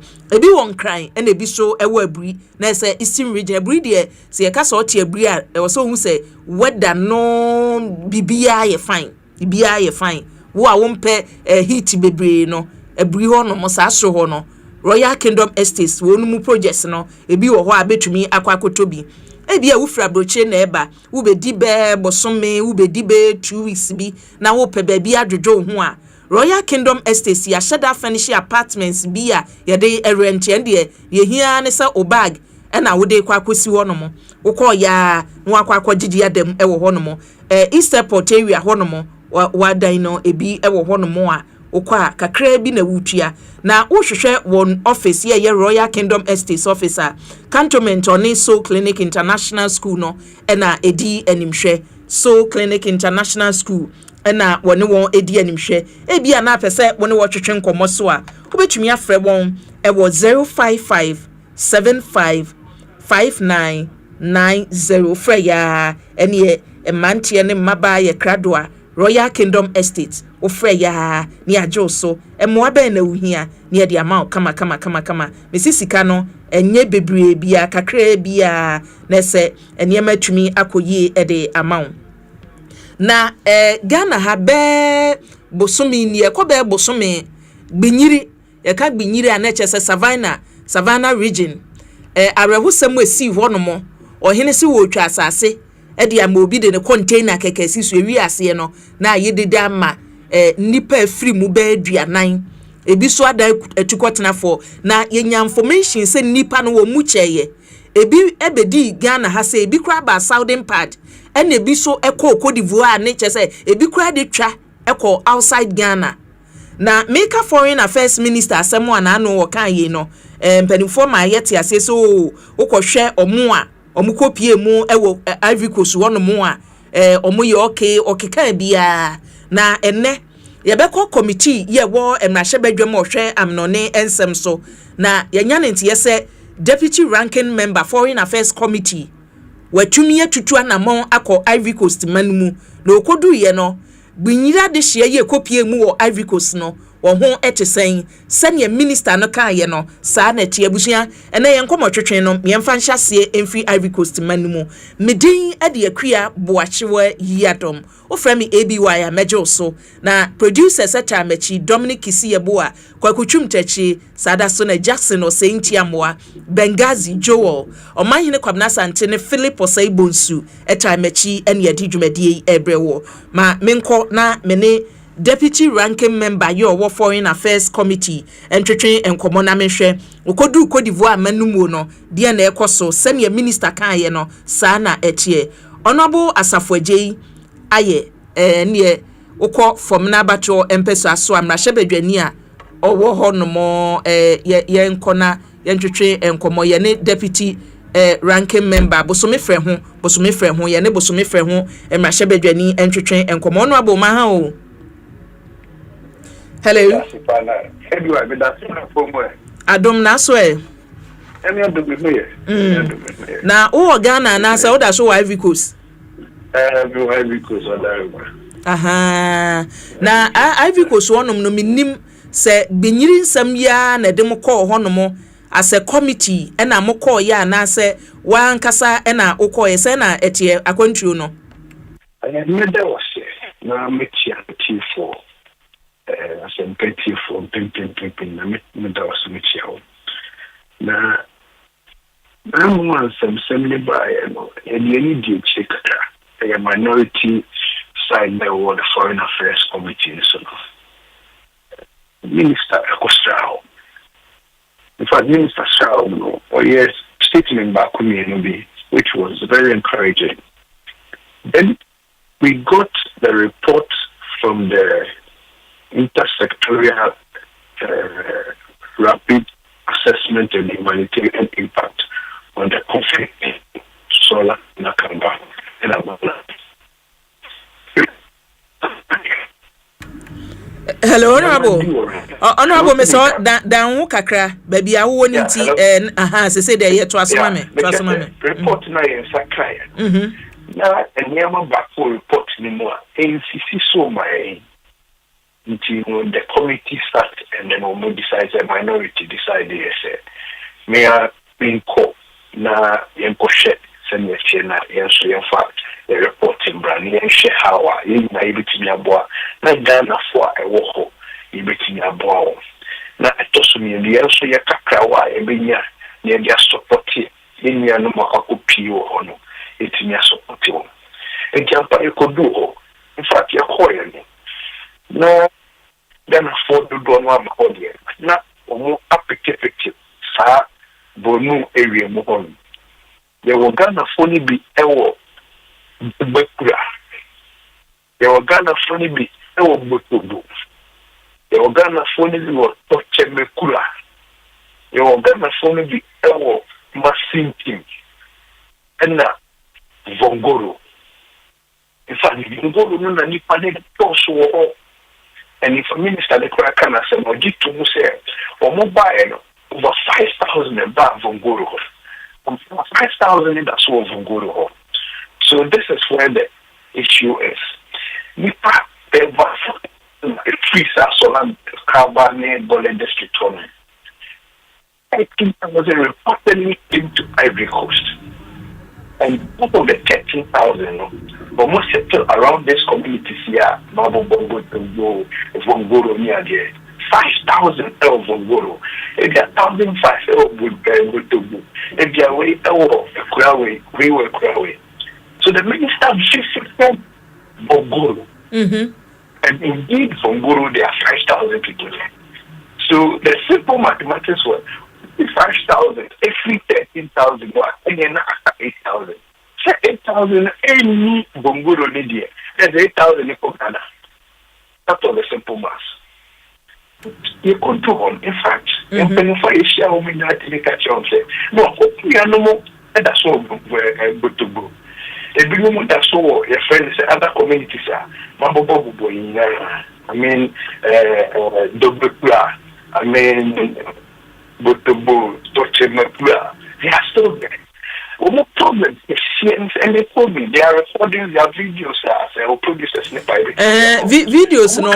won kran ene ebi so ewo aburi na say Eastern region aburi de say kasa oti aburi a e so hu say weather no bibia ye fine wo a won pe heat bebre no ebri ho no mo sa so ho no Royal Kingdom Estates wonu mu projects no ebi wo ho abetumi akwakotobi ebi a wufra broche na eba wo be di be bosome wo be di be 2 weeks bi na wo pe ba bi adwodwo ho a Royal Kingdom Estates ya sheda furnish apartments bi a ye de rent and ye hia ne sa obag na wo de kwakosi ho no mo wo ko ya no akwakogidi Yiadom e wo ho no mo East Airport area ho no mo wa dan no ebi e wo ho no mo a okwa kakra bi na wutua na wohwehwe won office ye Royal Kingdom Estates officer cantonment on Soul Clinic International School no na edi animhwe Soul Clinic International School na woni won edi animhwe ebi ana pese woni wo twetwe nkomo so a obetumi afre won e wo 055755990 frɛ ya ene emantie ne mmaba ye kradoa Royal Kingdom Estate ofre ya ni ajo so emoa ben na uhia ni de ama kama mesisika no enye bebre bia kakra bia na se enye matumi akoyie de ama na Ghana ha be bosome ni ekobe bosome gbinyiri e ka gbinyiri anache se Savannah region arehusem esi ho no mo ohene si wo twa asase edi ama obi de ne container kekesi so ewi ase no na yedida ama nipa free mu be aduanan ebi so ada etukotena for na yenya information se nipa no wo mu cheye ebi ebedi Ghana ha se ebi kra ba southern part ene ebi so ekọ Cote d'Ivoire ne chese ebi kra de twa ekọ outside Ghana na make foreign affairs minister asemo ana no wo kan ye no mpanimfo ma yete ase so ukọhwe omo a omukopie mu ewo Ivory Coast wono mu a omoye okeka bia na enne yebekọ committee ye wo emrahye badwam ohwe amnone ensem so na yenya nti yese deputy ranking member foreign affairs committee watumi atutu anamon akọ Ivory Coast manmu na okodu ye no gbinyira de hye ye kopie mu wo Ivory Coast no wo ho etesen sene minister no kan ye no saa na tie abusua ene ye nkomo twetwen no yemfa nhyasie emfi Ivory Coast manmu medin ade akua Boakyewaa Yiadom ofra mi ABY amejo so na producer seta machi Dominic Kisiyeboa kwakutwum tachi sada so na Jackson Osenti Amoa Bengazi Joel omahene kwabna sante ne Philip Osaibonsu eta machi ene yadi dwumadie ebrewo ma menko na mene deputy ranking member your foreign affairs committee entwetwe enkomo na menhwe okodu Cote d'Ivoire manumu no de na ekoso senior minister kan ye no saa na etie honorable Asafuagye aye ne ukọ from na bacho empeso aso amrahye badwani a owo ho no mo ye nkona ye ntwetwe enkomo ye ne deputy ranking member bosome frɛ ho ye ne bosome frɛ ho amrahye badwani entwetwe enkomo no abo ma ha o. Hello. Adom na so na o Ghana na sa o da so Ivory Coast. Ivory Coast aha na Ivory Coast wonom no minim se benyiri nsam ya na de mo call honom as a committee na mo call ya na se wan kasa na o call se na etie akwantuo no. Me da was na me tia for Asempa for pim na me da was me tia na mo ansem ne ba no e ni di check a minority side by the Foreign Affairs Committee. So, Minister Ekosiisen, in fact, Minister Shao, yes, statement back which was very encouraging. Then we got the report from the Intersectorial Rapid Assessment and Humanitarian Impact on the conflict in Sola, Nakamba, and Amala. Hello, Honorable Mr. Dan kakra baby awo nti aha se say dey to asoma me report na yen sakai na enyama back for report ni mo NCC so my until the committee start and then we decide the minority decide yes me a in court na yen ko share send me na yen so in fact the reporting brand yen share how yen na ibitimi aboa na Ghana for e wo ho ibitimi aboa na etosumi ndia so ye kakra wa ebenya ne dia support ni anu makakopi wo hono etinya support wo ejampa ekodu in fact ya koya ni na then for the do no amkodi na omo apeke sa bonu area mo hono ye wo Ghana foni bi ewo Bakura ye wo Ghana foni bi ewo Botobo ye wo Ghana foni bi wo Tochemekura ye wo Ghana foni bi ewo Masinti ena Vongoro in fact Vongoro no na nipa ne toso wo and if a minister the Kana say mo gitu mu say o mo buy no over 5,000 and back Vongoro 5,000 in that so Vongoro. So this is where the issue is. Nipa ever free Sasolan Kabane Bole district home. 18,000 reportedly into Ivory Coast. And out of the 13,000, almost settled around this communities here, Babo Bongo to Vongoro near there. 5,000 of Vongoro. If you are 1,500 would go to if you are way we were Krawe. So the minister visited Vongoro. And indeed, Vongoro, there are 5,000 people there. So the simple mathematics was 5,000, every 13,000, and then 8,000. So 8,000, any Vongoro Lydia, there's 8,000 in Ghana. That was the simple math. You could do on, in fact, and for a share of midnight in the catch on, say, no, we are no more, and that's all where I go to go. A big moment that saw your friends, other communities are Mambo Boy, I mean, Dobukla, I mean, Botobo, Tochemekula, they are still there. No problem. And they told me they are recording their videos as producers. Videos no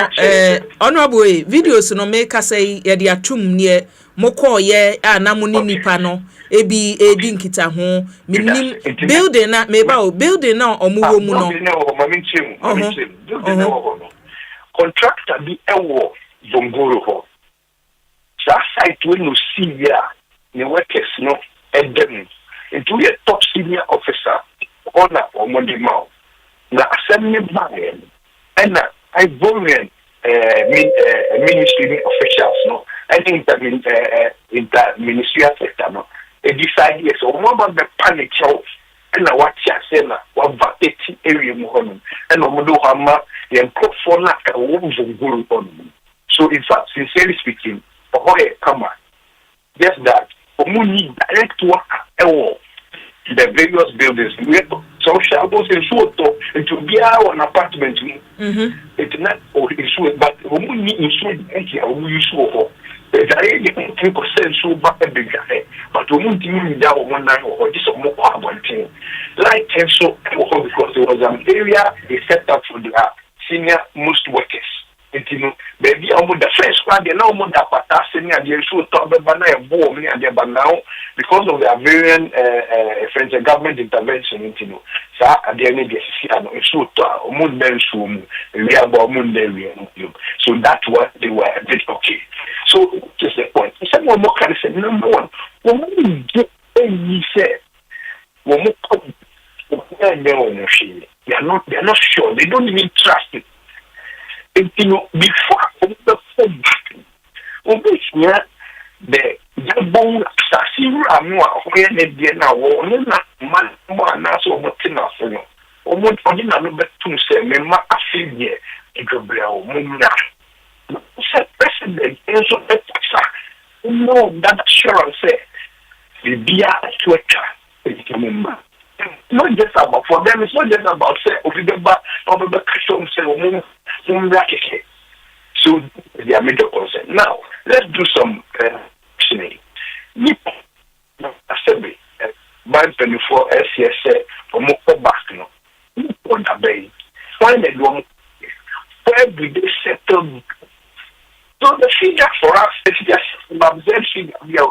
honorable videos no make us say ya dia tum near moko ye anamuni nipa no ebi edi nkita ho minim building na meba o building na omuwo mu no contractor bi ewo Vongoro ho sa site we no see ya ne workers no edem into a top senior officer honor or money mouth. Now, assembly man and Ivorian ministry officials, no, I think that in that ministry sector, no, they decide yes, or one of the panic show and what Chasena, what Vateti area Mohon, and Omodo Hama, the employed for lack of wounds of Guru on. So, in fact, sincerely speaking, come on, just that. Need direct work the various buildings. We have social goes in photo to be our apartment. It's not or issue, but we need insured we use for the 10% so back a big guy, but we won't even down 1 night or just a more one thing. Like so because there was an area they set up for the senior most workers. Baby, I'm the first one. They now more that passing and they should talk about now because of the variant French government intervention. So at the end of the year, it should talk. So that's what they were a bit okay. So just the point. Someone more can say number one. When we get any say, when they are not sure. They don't even trust it. Before the phone back, the bone assassin, where they now won't man, so much enough. Almost for dinner, but to say, Mamma, I feel here, Gabriel, Muna. Said President, and so no, that assurance, the beer sweater, not just about for them, it's not just about say over Christian say so they are major concern. Now let's do some questioning. Assembly by 24 SCSA for more back no. On the bay. Find a one where do they settle? So the figure for us is just observe figure we are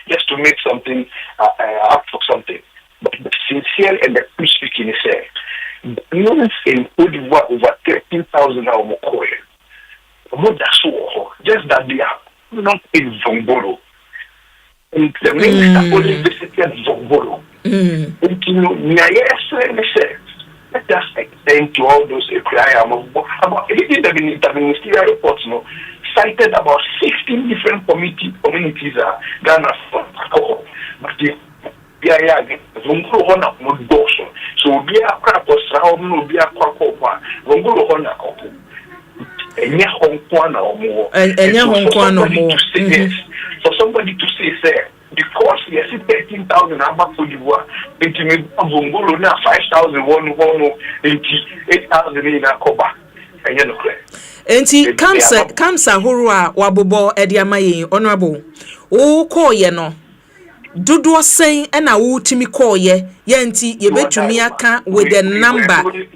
just to make something up for something. But the sincere and the true speaking is no in Cote d'Ivoire over 13,000 more coin. Just just that they are not in Zongoro. And the minister only visited Zongoro. And you know, let us extend to all those about even the ministerial reports, cited about 16 different communities are Ghana for alcohol. But the Zongoro Hona would do so. So be a crap or sound, no be a crap or one. Zongoro Hona couple. And yeah, Hong Kong or more. And Hong Kong or more. For somebody to say, sir, because we are 13,000 about for you are making Zongoro now 5,000 one 8,000 in a coba. And you know, Enti kamsa huru a wabobo ediamaye honorable o call ye no dodo sen na wo timi call ye enti ye betumi aka with the number we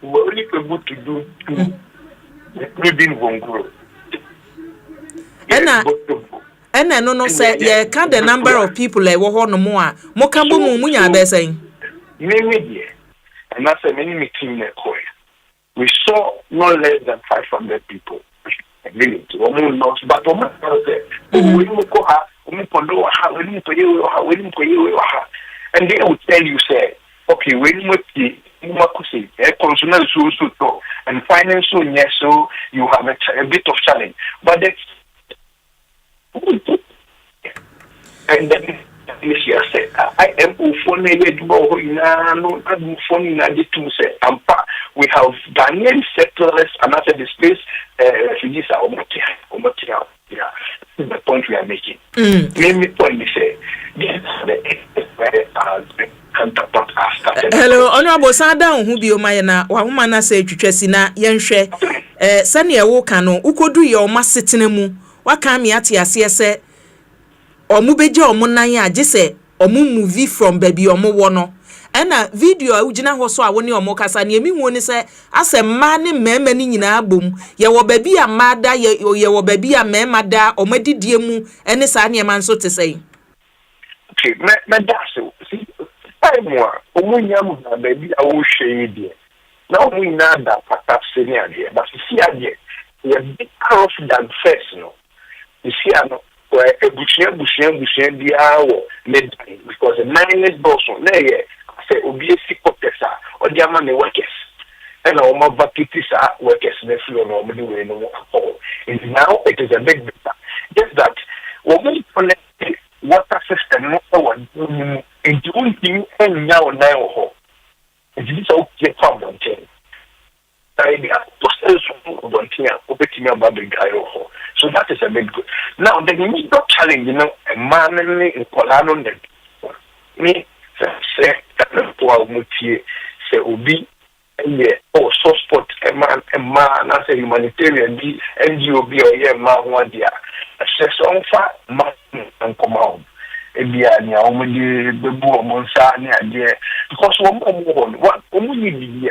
only able to do reading Zongoro ena no say ye can the number of people e wo ho no mo a mo kan bo mu nya be sen me die and I say many meeting na call. We saw no less than 500 people. Really, but we and they would tell you, say, okay, and financial, yes, so you have a bit of challenge. But that's and then this year said, I am funny, we have Ghanaian settlers and after the space refugees are almost here. This is the point we are making. Mainly point we say, this is the counterpart after. Hello, Honorable Sada who be Omayana, Wahumana say Twesina, Yenhwe, Sania Wokano, Ukodu your massitinemu, Wakami ati asiese, or Mubeja or Munaya, Jesse, or movie from baby or Mowono. Ena video a ugina ho so a woni omokasa na emi woni se asema ne mema ni nyina bom ye wo baby amada ye wo baby amema da omadidie mu ene sa ne man so te sei okay me da so see time wa omunya mu na baby a wo hwe die na omunya da patapse ni ade but see ade ye big off than first no you see ano where ebushia dia wo medai because the minus boson na ye obviously protector or the amount workers and our more vacancies are workers in the floor normally we know all. And now it is a big better. Just that when we connect water system not one and doing things and now it is okay problem change. So that is a big good. Now the need not challenge, a man in Colano me say obi or soft spot a man as a humanitarian be NGO be or yeah man one dia says on far man and come out ebia nya omudi bebu omonsa ni ade because one omuni bi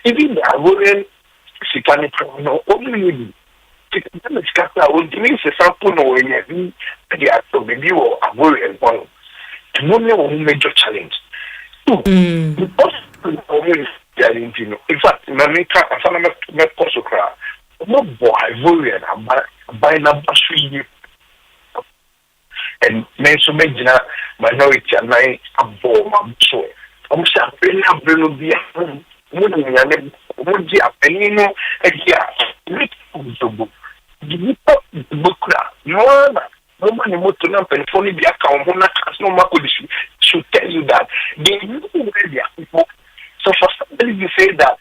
even the avoren sikani no omuni sikani sikata o dimi se sample no enya bi dey ato bebi o avoren one no major challenge. Because in fact, America, I'm also cry. No boy, Ivorian, by number 3 and men so many minority and I am born, I'm sure. I'm saying, I'm going to be a woman, Penino, and here, no money more to number and phone be account, no Makodishi should tell you that they know where they are people. So for somebody to say that,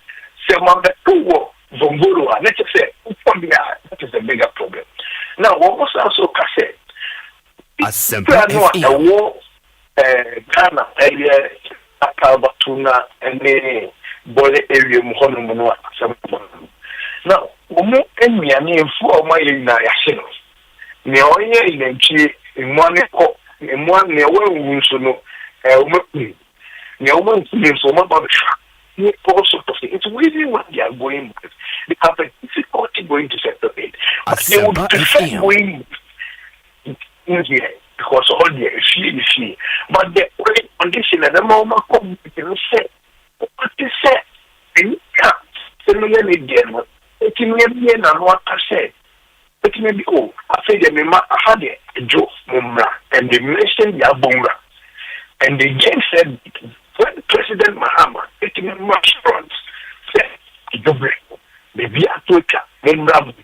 say, Mother, Zongoro, let's just say, that is a bigger problem. Now, what was also say, Asempa FM. Ghana, area, Akabatuna, and the Bole area, Muhono, now, me and me for my Yashino. Ne oye inenchi imwane ko imwane we wunso no umapni ne umanti so mababa ne also to say it's really what they are going with. They have a difficulty going to settle it, but they would prefer going in here because all the issue but the only condition that the mama come to say what they say and yeah so no any again what it may be and what I say. But maybe I say I had a joke Mumra and they mentioned Yabonga. And the gang said when President Mahama taking a restaurant said maybe I took Mumra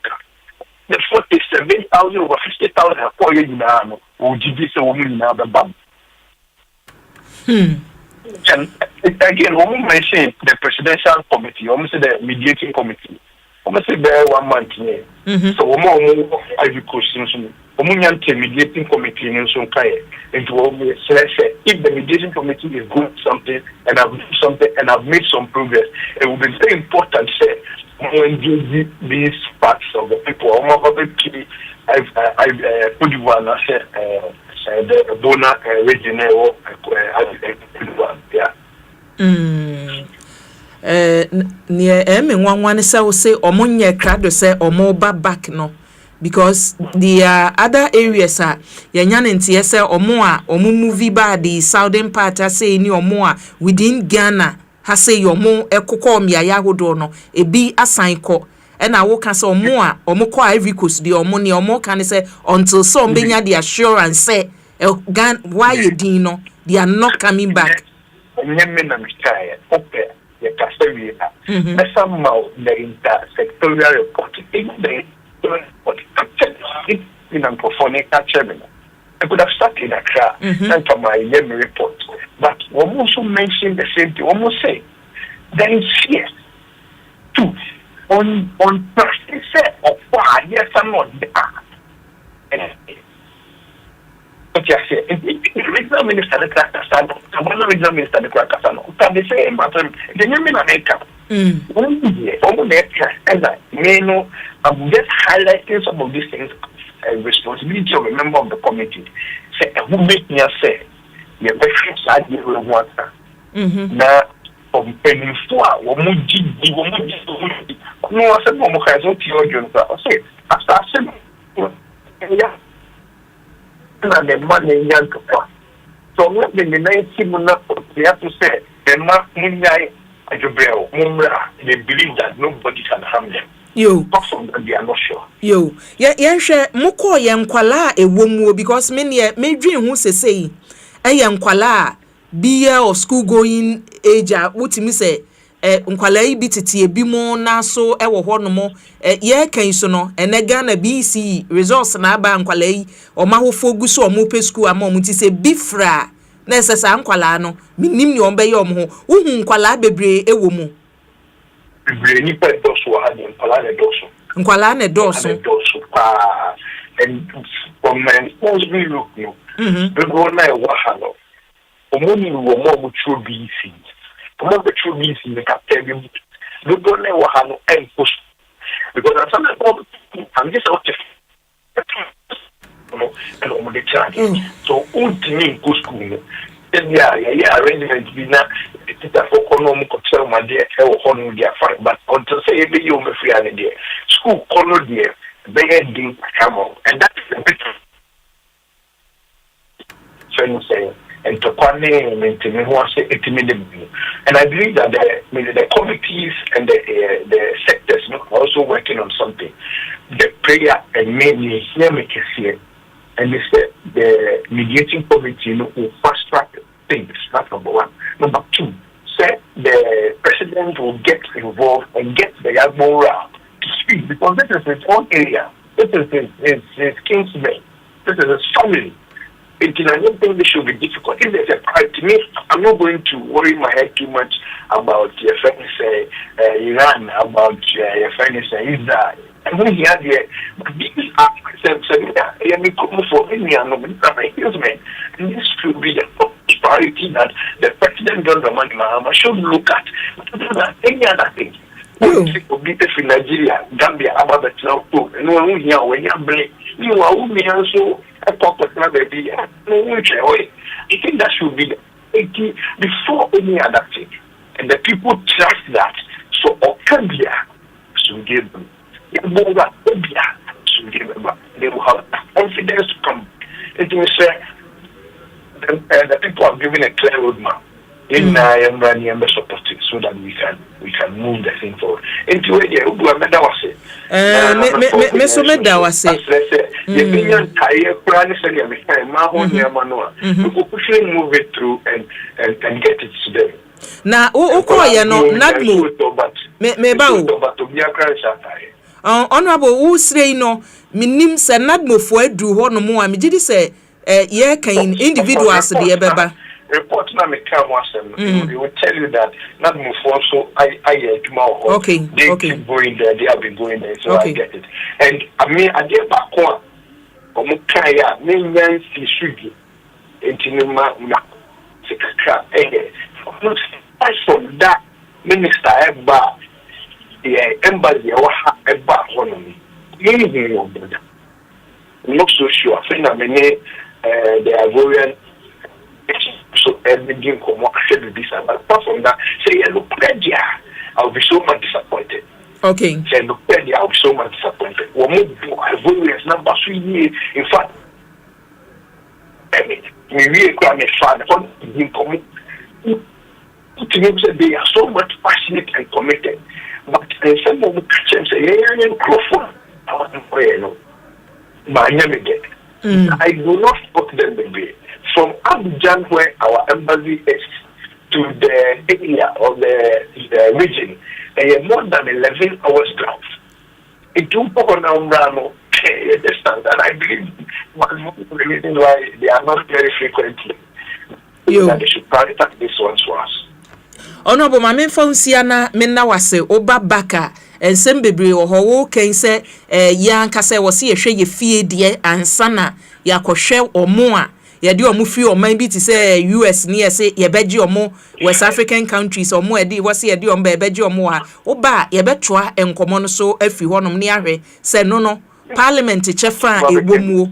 the 47,000 over 50,000 for you now or GB so woman now the bum. And again, when we say the presidential committee, almost the mediating committee, almost there 1 month here. So more Ivy Coast, mediating committee in Sunkai, and to say if the mediation committee is doing something and I've done something and I've made some progress, it will be very important say when these parts of the people, I've put you one, I said. The Bona regional near one say omunye crowd say omo back no because the other areas are yanyanti say omo movie ba the southern part say ni omo within Ghana ha say omo ekoko omia yahodo no ebi asan ko and I walk as omo Ivory Coast the omo ni omo can say until some benya the assurance say why you dino they are not coming back. Somehow the intersectorial report I could have started in Accra and from my report, but we also mentioned the same thing. Almost say there is fear too on practice of why yes I'm not there. But yes, the regional minister the Crackasano, the regional minister the Crackasano, the same matter. The new minister, and I may know I'm just highlighting some of these things. Responsibility of a member of the committee. Say who make me say the very side you will want. Now, from penny for Womuji, no, I said, Momokazo, Tio, say, after I said, yeah. And the money young to so what the name Simona, they have to say, the Mark Munai, Ajobel, Mumra, they believe that nobody can harm them. You they are not sure. You share Moko Yankwala a woman because many may dream who say a Yankwala be or school going age, what me say. Nkwalai bititi ebimo na so ewo ho no mo ye kan so no enega na BC results na aba nkwalai o ma ho foguso o mo pe school ama o muti se bifra na esesa nkwala no minim ni o be ye o mo ho hu nkwala bebre ewo mu bebre ni pe doso ha ni nkwala ne doso pa and from my most we look you the go na e wa ha no o mo ni wo mo mu tro BC the true means in the captain, you don't know how to end push because I'm just out of the charge. So, ultimately, go school. Then, yeah, arrangement be not for economic control, my dear, on their fight, but until say, you may free an idea. School, color, dear, they had been come on, and that's a bit. So, you say. And to maintain and I believe that the committees and the sectors are also working on something. The prayer and mainly here make us here, and the mediating committee will fast track things. That's number one. Number two, say the president will get involved and get the Yagmora to speak because this is his own area. This is his kinsman. This is his family. I don't think this should be difficult. If there's a pride to me, I'm not going to worry my head too much about your friends Iran, about your friends Israel. And when he had here, these are for any and this should be the priority that the President John Dramani Mahama should look at. Any other thing. In Nigeria, Gambia, about the cloud too. And when you are when you are also a popular baby. I think that should be before any other thing. And the people trust that. So Okabia should give them. They will have confidence to come. It will say the people are giving a clear roadmap. In I'm running and supporting so that we can move the thing forward. Into it, me so me da wase ye binya taye plan say me say ma ho nyama no we go push move it through and get it to them. Na o ko ye no nadmo me ba o but to be a crash atai honorable wo srei no minim se nadmo fo adu ho no mo a me gidi se ye kan individuals de beba report na me come wasem they will tell you that nadmo fo so I aduma okay keep going there, they have been going there, so I get it. And I mean I get back on omukaya me nyan si sugi entinuma na sekaka from that minister eba embassy wa eba honomi meaning of that I'm not so sure I think the Ivorian so everything come up should be this but apart from that say look I'll be so much disappointed. Okay. Say look I'll be so much disappointed. Ivorians number 3 in fact we really quite fan on they are so much passionate and committed. But some of the Christians say, I do not support them the from Abidjan, where our embassy is, to the area of the region, they are more than 11 hours drive. It took Poconambrano distance, and I believe one of the reasons why they are not very frequently. That they should prioritize this one to us. Honorable Mamin Fonsiana Minna wase oba baka ensem bebre wo ken se ya nkase wo se yehwe ye fie de ansana ya kohwe omo a ye de omo fie oman bi ti se US ni ye se ye beji omo West African countries omo e de wo se ye de omo beji omo a oba ye betoa enkomo no so afi honom ne ahwe se no parliament chefa ebomuo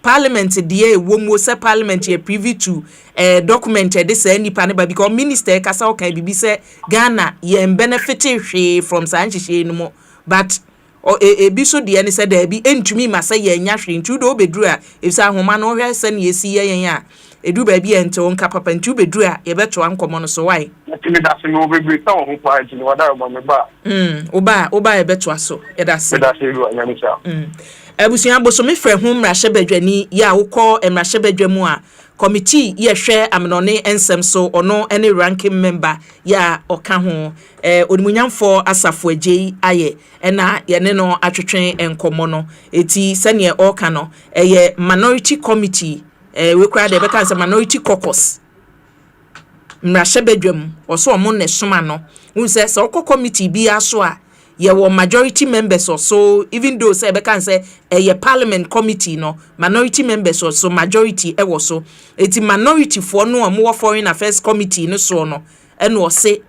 Parliament dear womo se parliament ye privy to documented this nipa ne ba because minister kasa o kan bibi se Ghana ye benefit from sanchiche no mo but ebi so de ne se da bi entumi ma se ye nya hwe ntu do beduru a efisa ahoma no hwe se ne yesi ye yen a edu ba bi ente on kapa ntu beduru a ye beto ankomo no so why natimi da se no bebre ta ho pa nti no wada mo me ba oba ye beto aso ye da se ru anyame cha Abusuan boso me frɛ ho mmrahye badwani ya wokɔ mmrahye badwamu a committee ye hwɛ amnone ensem so ono any ranking member ya ɔka ho onimunyamfo asafo agye aye ɛna ye ne no atwetwen enkomo no eti sɛne ɔka no ɛyɛ minority committee we kra de bɛka sɛ minority caucus mmrahye badwam ɔso ɔmo ne soma no hu sɛ sɛ ɔkɔ committee bi aso a ye were majority members or so even though say can say a parliament committee no minority members or so majority was so it's minority for no more foreign affairs committee no so no and was say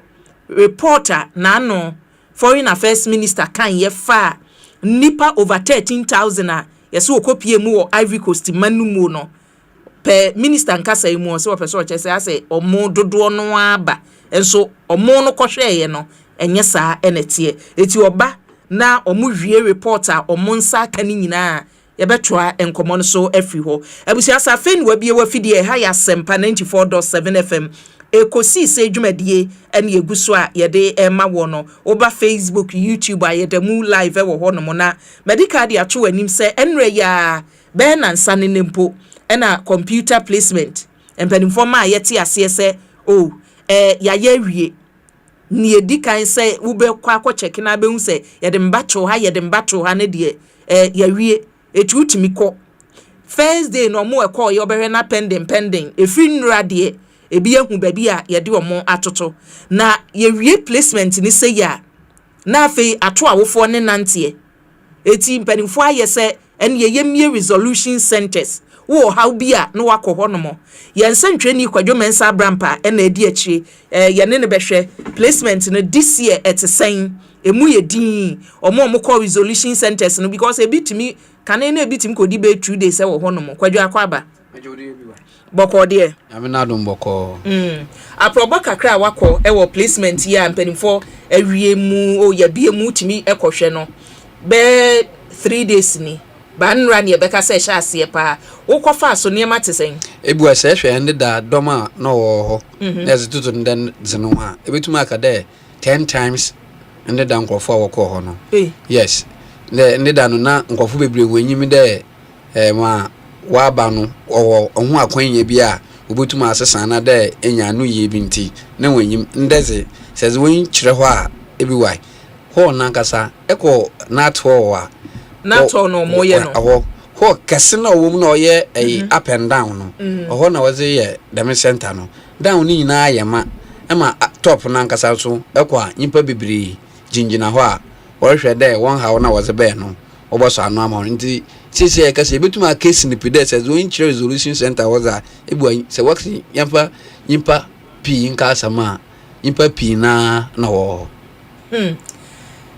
reporter na no foreign affairs minister kan ye fa nipa over 13,000 a yes wo kopie mu o Ivory Coast manu mu no per minister nkasa yi mu so person che say omo dodo no aba enso omo no kohwe ye no enye saa enetie eti oba na omuhwie reporter omonsa kani nyina ye betoa enkomo no so afri ho abusia sa feni wabie wafidie ha ya Asempa 94.7 FM Ekosiise dwumadie ene eguso a ye de ema wo no oba Facebook YouTube a ye de mu live wo ho no mo na medical de ato anim se enre ya be na nsane nempo ena computer placement empanimfo ma ye te ase se ya ye wie ni edi kan se wo be kwa check na be hu se ye de mbato ha ne de ya wie etu utimi kɔ first day no mo ekɔ ye obehwe na pending efi nura de ebi ehu baby a ye de omo atoto na ye wie placement ni se ya na afei ato awofo ne nante eti mpanimfo aye se ene ye mie resolution centers wo how bia no wakɔ hɔ no mo ye nsantweni kwadwomensa brampa ena edi akire ye ne behwe placement no this year etsen emu ye din omo call resolution centers no because e bitimi kane na e bitimi kodi be 2 days e wo hɔ no mo kwadwo akwaba boko de amina dum boko aproba kakra wakɔ e wo placement ya mpanimfo awie mu o ya bie mu timi ekɔhwɛ no be 3 days ni ban ran ye beka se sha ase pa wo kofa so niema tesen ebu ase hwe ende da doma no wo ho na zetutu den zeno ha ebetuma aka de 10 times ende da nkrofo wo ko ho no yes ne da no na nkofo bebre wanyim de ma waba no oho akwanya bi a obotuma asesa na de enya no ye bi nti na wanyim ndeze says when kyerɛ hɔ a ebi wai ho na nkasa eko na to wa na to no mo ye no ho kese na wo mu na oye up and down no oho na waze ye dem center no down ni na ayema ema top na nkasa so eko a nyimpa bebre jingina hɔ a wɔhwɛ dɛ wɔn ha na waze be no oboso anu ama nti sisi e kase betuma case ni pide says when kyerɛ resolution center was a ebu se works yampa nyimpa pi nka sama nyimpa pi na wo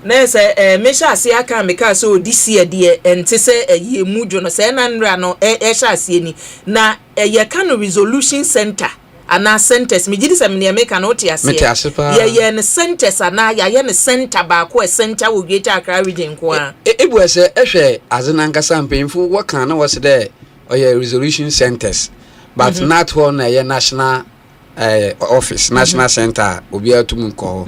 na se mesha ase aka meka so this year de ente se ye mujo no se na nra no sha ase ni na ye ka no resolution center ana centers me gidi se me meka no te ase ye ne centers ana ye ne center ba ko center wo Greater Accra region ko a ebu ese ehwe azena nkasa mpemfu wo kan na wo se de oye resolution centers but not one ye national office national center obi atum ko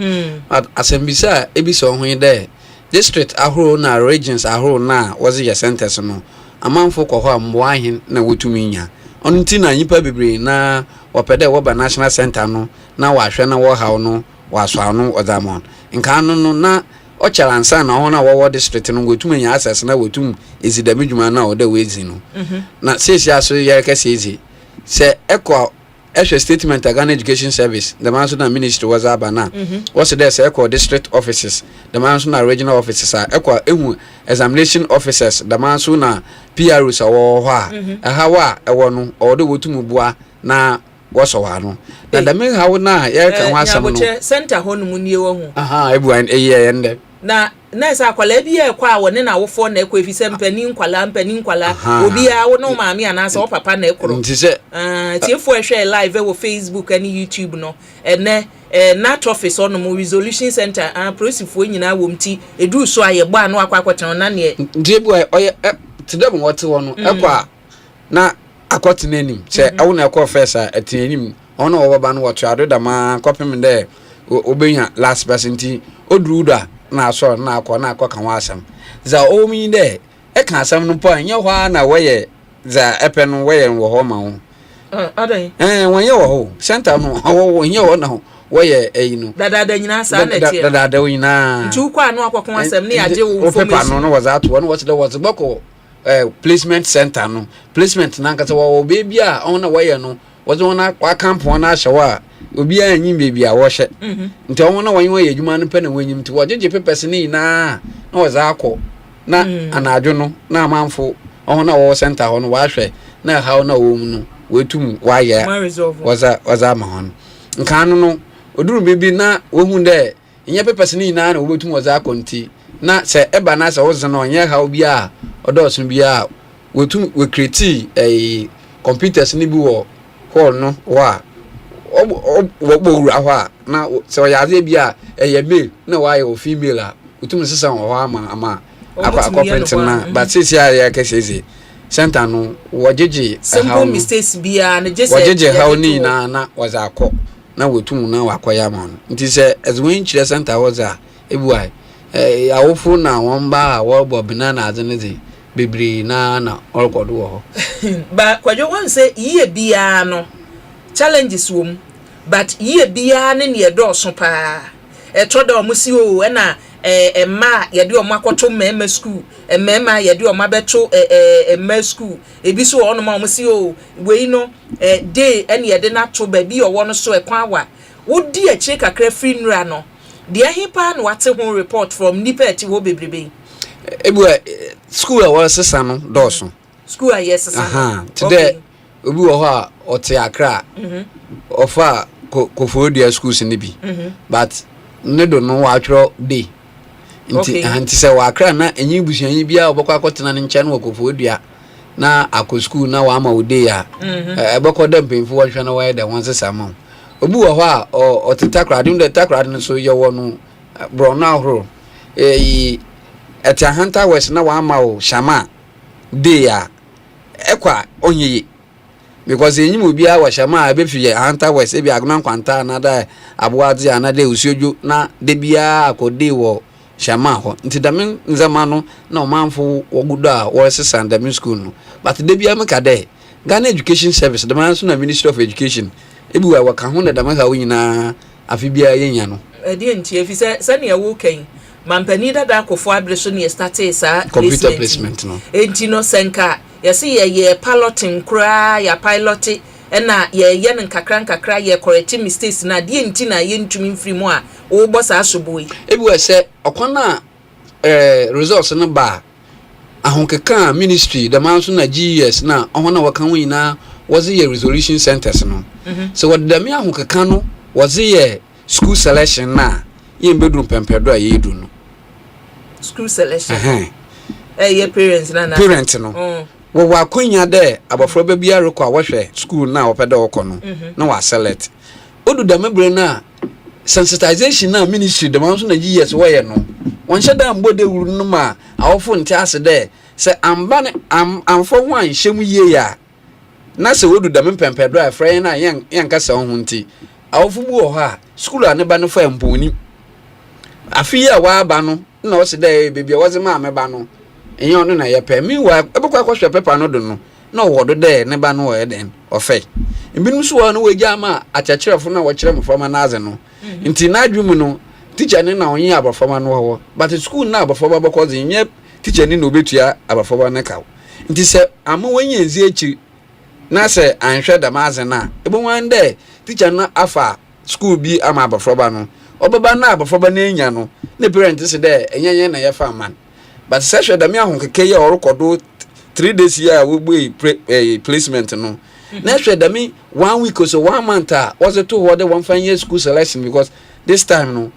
asembisa ebiso ho de district ahoro na regions ahoro na was your centers no amanfo ko ho ambo ahin na wotumi nya onti na nyipa bebre na wopede wo ba national center no na wahwe na wo hawo no waso anu odamon nka no na o charansa na ho na wo district no wotumi nya access na wotum ezidamedwuma na o de wezi no na sesi aso ye kase ezi se eko Eshe statement Ghana Education Service, the Manson Ministry was abana. What's there? Say equal district offices, the Manson regional offices are equal examination officers, the Manson PRUs or a hawa a one or the Wutumubua na was a one. And the main how na Erka Center Honmunio. Aha, everyone a year and na sa kwala bia kwa woni na wofo na ekwa efise mpanin kwala obi a wo no maami anasa wo papa na ekro ntise tiefo ehwe live wo Facebook and YouTube no ene nat office on mo resolution center prosifo nyina wo mti edu so ayegbo anu akwakwete na ne ndiebu oye tidem wote wo no ekwa na akwotene nim se awo na ekwa officer atenim ono wo baba no wo tuado da ma kopem de obenya last person ti odruda na so na akwa kan wasam za o mi de e kan asam no po anya hwa na woye za epe no woye wo ho ma ho adan woye wo ho center no wo nya wo na ho woye no dada nyina sa na tie dada nyina ntu kwa no akwa kan wasam ni age wo information no was that one what there was boko placement center no placement na nkata wo baby a on na woye no was one akwa camp one a shawa obi anyi bebi a wo hye nti won na wanyi ye adwuma no pe na wanyim ti wojeje papers ni na waza akọ na anadwo no na amanfo won na wo center ho no wa hwe na ha na wo mu no wetum wa ye waza ma ho nka no oduru bebi na wo hu de nya papers ni na na wo betum waza akọ nti na se eba na se wo zena onye ha obi a odosun bi a wetum we create computers ni bi wo hall no wa wo ahwa na so yaze bia eye mail na wa ye female a utum sesa wo ama akwa print na but sisi ya kesezi center no wojeje simple mistakes bia na just wojeje how ni na waza akọ na wotum na wakoya ma no nti se as when chire center was a ebuai awofu na womba wo bobina na azenezi bebre na orkodo wo ba kwajo won say iye bia no challenges wom but ye bia ne ne edoso pa etoda omusi o na ma ye de omakoto mema school mema ye de omabeto emma school ebiso ono ma omusi o we no day ene ye de na to ba bi owo no so ekwan wa wodi achi kakra funeral no de ahipa no wate ho report from nipa ati wo bebrebe ebu school a wo sesa no doso school a yes sesa today obi wo ho a ote Accra ofa Kofodia schools ni bi but ne do no wa atro day nti se wa Accra na enyi busuanyi bia obokọ akotena ne nche no Kofodia na akọ school na wa ama ode ya ebokọ dem pemfo wo hwe na wa de won sesa ma obi wo ho a otetakra de takra de so ye wo no bro na horo etia hunter west na wa ama o shama day ya ekwa onye because enyim obi a wa shama abefi hunter west e bi aguna kwanta na da aboadi ana de usiojo na de bia akode wo shama ho nti dame nzama no na omanfo wogudo a wo sesa dame school no but de bia meka de Ghana Education Service the man so na Ministry of Education ebi wa waka ho na dame ha wo nyina afi bia yenya no de nti efi se na wo kan mampani dada akofo abreso ne start sa computer placement no enti no senka yesi ye piloting kra ya pilot na ye nkakra ye correct mistakes na de nti na ye ntumi mfiri mu a wo boss asoboi ebi wa se okona results no ba ahonkeka ministry the man so na GS na ohona waka ho nyina was ye resolution centers no so what the me ahonkeka no was ye school selection na ye bedroom pempedo a ye du no school selection ye parents na no wo wa konya de abofro ba bia rekọ a wohwe school na opede okọ no na wa select odu da mebre na sensitization na ministry the man so na GS wo ye no won sheda mbode wuru no ma awofo nti ase de se amba ne amfo ho anhyem yie ya na se odu da mempempedo a frɛ na yanka se ho nti awofo bu ho a school a ne ba no fa mponi afi ya wa ba no na wo se de bebia wo ze ma me ba no enye ono na ye pe mi wa ebekwa kwahwe pepa no do no na wodo de ne ba no wo den ofe mbinu so wo no wagya ma akyakyrefo na wo kyerɛ mfama na aze no nti na adwumu no teacher ne na onye abafama no ho but school na abafama because nye teacher ne no betua abafama ne ka nti se ama wanye nzi echi na se anhwe da maze na ebo wan de teacher na afa school bi ama abafama no obeba na abafama na enya no ne parent se de enyenye na ye fa man but se da me ahonkeke ye orokodo 3 days ya we gbe placement no na hwe da me 1 week or so 1 month was it to what the 1 year school selection because this time no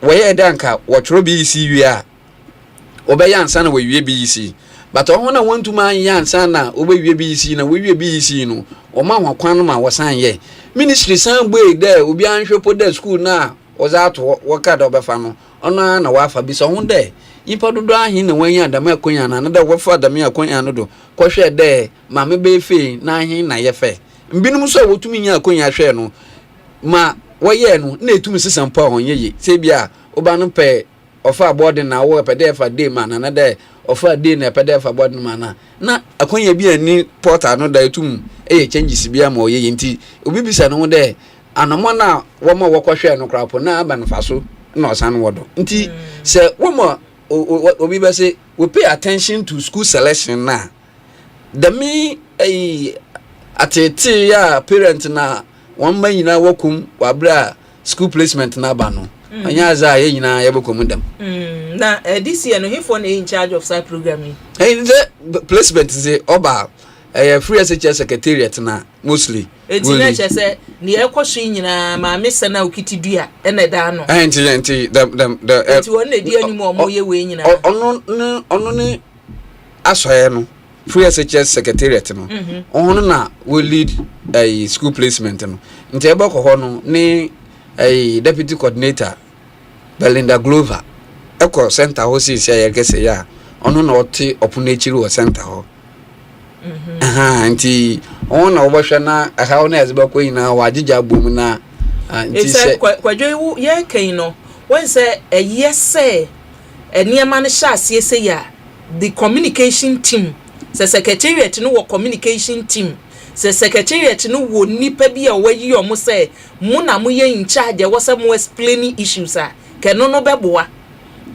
where danka watro BEC wi a obeya ansa na we BEC but ohona want to man ya ansa na obewie BEC na we BEC no o ma hwakwan ma wosan ye ministry san gbe de obi anhwepo de school na oza to worka da obefa no ona na wafa bi so hunde ipa dodo ahin na wanya da ma konya na da wofa da ma konya no do ko hwe de ma me be fe na ahin na ye fe mbinum so wotumi nya konya hwe no ma woye no na etumi sesampa honye ye se bia oba no pe ofa board na wo pe de fa day man na de ofa day na pe de fa board man na akonya bi ani portal no da etum changes bia ma oye nti obi bisa no de anamo na wo ma wo kohwe no krapo na aba no faso na osan wodo nti se wo ma obi be say we pay attention to school selection na the me atete ya parent na one man yina wakum wabra school placement na ba no anya za ye yina ye bokom dem na this year no he for in charge of site programming the placement is oba free SHS secretariat na mostly etina chese ni ekwoso nyina ma mesa na okitidua ene da no enti the won na di anim omo ye we nyina ono ne asoye no free SHS secretariat no ono na we lead a school placement no nti ebe ko ho no ni a deputy coordinator Belinda Glover eko center ho si ya kese ya ono na oti opuna echiru o center ho nti ona obahwe na aha na ezeba ko ina wagija bom na nti se kwadwe ye kan no won se yese eniema ne sha ase ya the communication team se secretariat no wo communication team se secretariat no wo nipa bi a wayi omo se mu na mu ye in charge wo se mu explaining issues a keno no beboa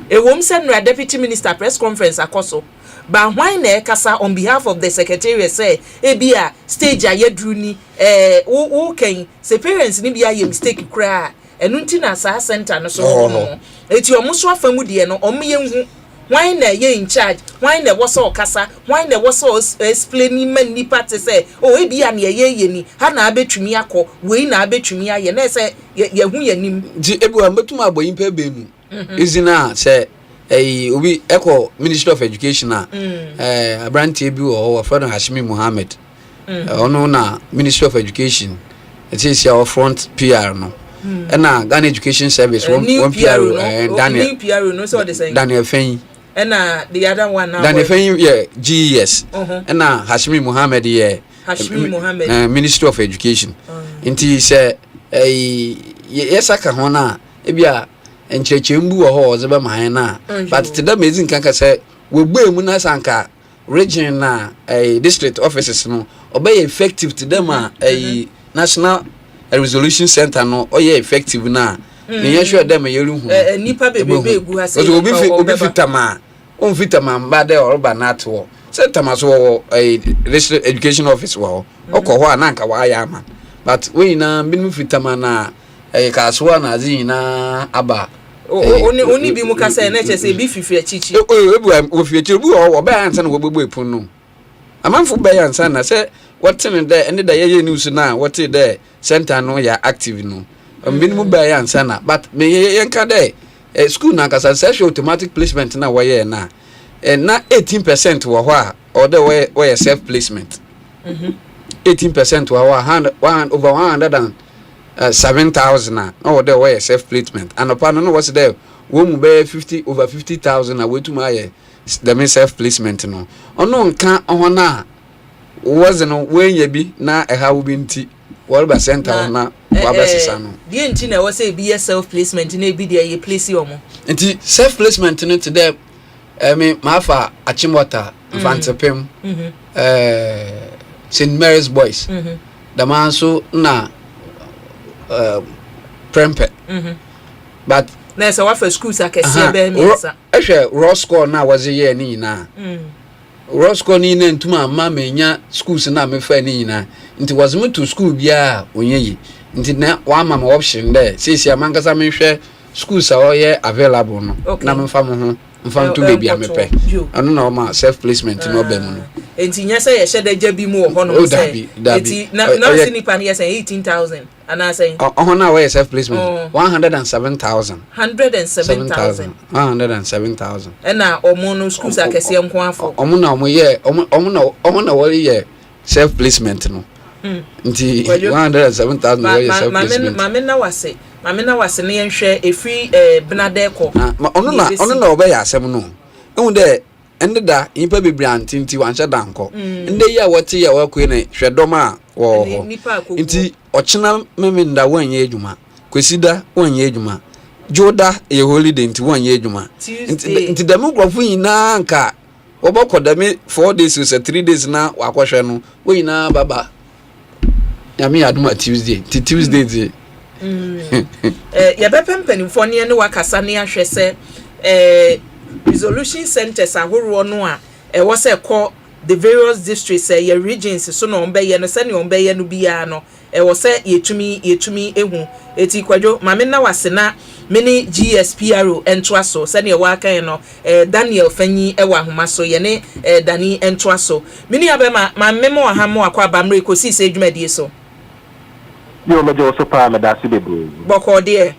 ewom se no deputy minister press conference akoso ba hwan na ekasa on behalf of the secretariat say ebia stage ayedru ni wo kan se parents ni bia ye mistake kra enu nti na sa center no so no eti omo so afamu de no omo ye hu why na ye in charge why na was okasa why na was explaining man ni party say oh ebia na ye ni ha na abetwumi akọ we na abetwumi aye na say ye hu yanim di ebu ametum aboyin pe be mu izina say obi eko Ministry of Education abranti bi o Fred Hashimi Mohammed ono na Ministry of Education it is our front PR no na Ghana Education Service one PR Daniel no so the same Daniel Fein the other one now Daniel Fein GES na Hashimi Mohammed Ministry of Education nti say yesaka ho na ebia enchechembu wo ho ozeba man na but today amazing kan say we gbe mu na sanka region na district offices no obey effective to them national resolution center no oye effective na me sure them yelu hu nipa bebe egu ha say obi fitama on fitama mbade oroba na to center maso district education office wo okọ ho ananka wa ya ama but we na binu fitama na kaswa na zi na aba oni bi mu ka say na chese bi fifi achichi ebu ofi achichi bu oba ansa na wobegbo epun no amanfo be ansa na say what in there and the ye news na what there center no ya active no minimum be ansa na but me yenka there school na kasa say automatic placement na wa ye na na 18% wo ho a or the way self placement 18% wa 100 over 107,000 na or the way self placement and upon no was there wo mu be 50 over 50,000 na wetu aye the self placement no ono nka ohona was no when ye bi na eha wo bi nti wo ba center na wa ba sesa no die nti na wo say bi self placement na bi dey place omo nti self placement no today me mafa achimota Vantepem St Mary's Boys the man so na prempe but na say wa for school sa kese be me sa ehwe Roscoe na was ye ni na Roscoe ni na ntuma ma menya schools na me fa ni na nti was me to school bia onyeyi nti na wa ma option there say amankasa me hwe schools are ye available no na me fa mo ho mfa to baby amepe ano na ma self placement no be mu no enti nya say ye hye da bi mu ho no say enti na sini pan ye say 18,000 ana say oh na we self placement 107,000 107,000 na omo no schools akese nko afọ omo na we ye self placement no nti 107,000 we self placement mame na wase ne yenhwe efri benadeko ono na obe ya asem no ehun de ende da impa bebranti nti wanhye danko ende ya wote ya wakwe ne hwedom a wo nti ochina meminda wanye adwuma kwesida wanye adwuma joda ye holiday nti wanye adwuma nti demography nyina nka obokoda me 4 days or 3 days na wakohwe no wo nyina baba yami aduma Tuesday dey ya bepempen mfoni ne wakasa ne ahwe se resolution centers ahoro no a wo se ko the various districts your regions so no mbe ye no se ne mbe ye no bia no wo se yetumi ehu eti kwadwo mame na wasena mini GSPRO entwaso se ne wa kan no Daniel Fanyi ewa ahoma so ye ne Dani entwaso mini abema mame mo ha mo akwa bamre Ekosiise adwumadie so yo me jo so pa me da si bebre boko de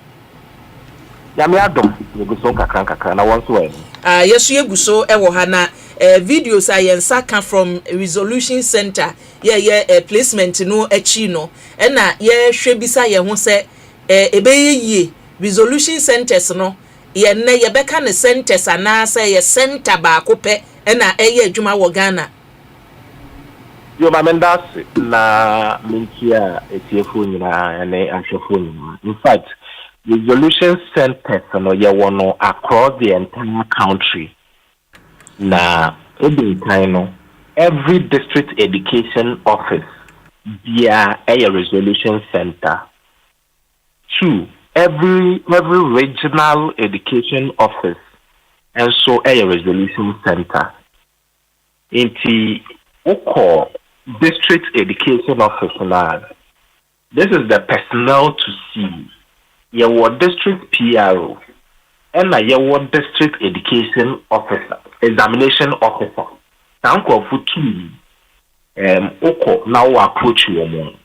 ya me adom ye go so kakran na won so e yesu eguso ewo ha na videos ayensa ka from resolution center ye placement no achi no na ye hwebisa ye ho se ebeyeye resolution centers no ye na ye beka ne centers ana se ye center ba ko pe na eye adwuma wo Ghana yo mamendas na minkia etiefo nyina ene ahwefo nyina in fact resolution centers no ye wono across the entire country na every district education office via a resolution center. 2, every regional education office and so a resolution center. Inti oko district education office now. This is the personnel to see your district PRO and your district education officer, examination officer. Thank you for 2. Oko now approach you.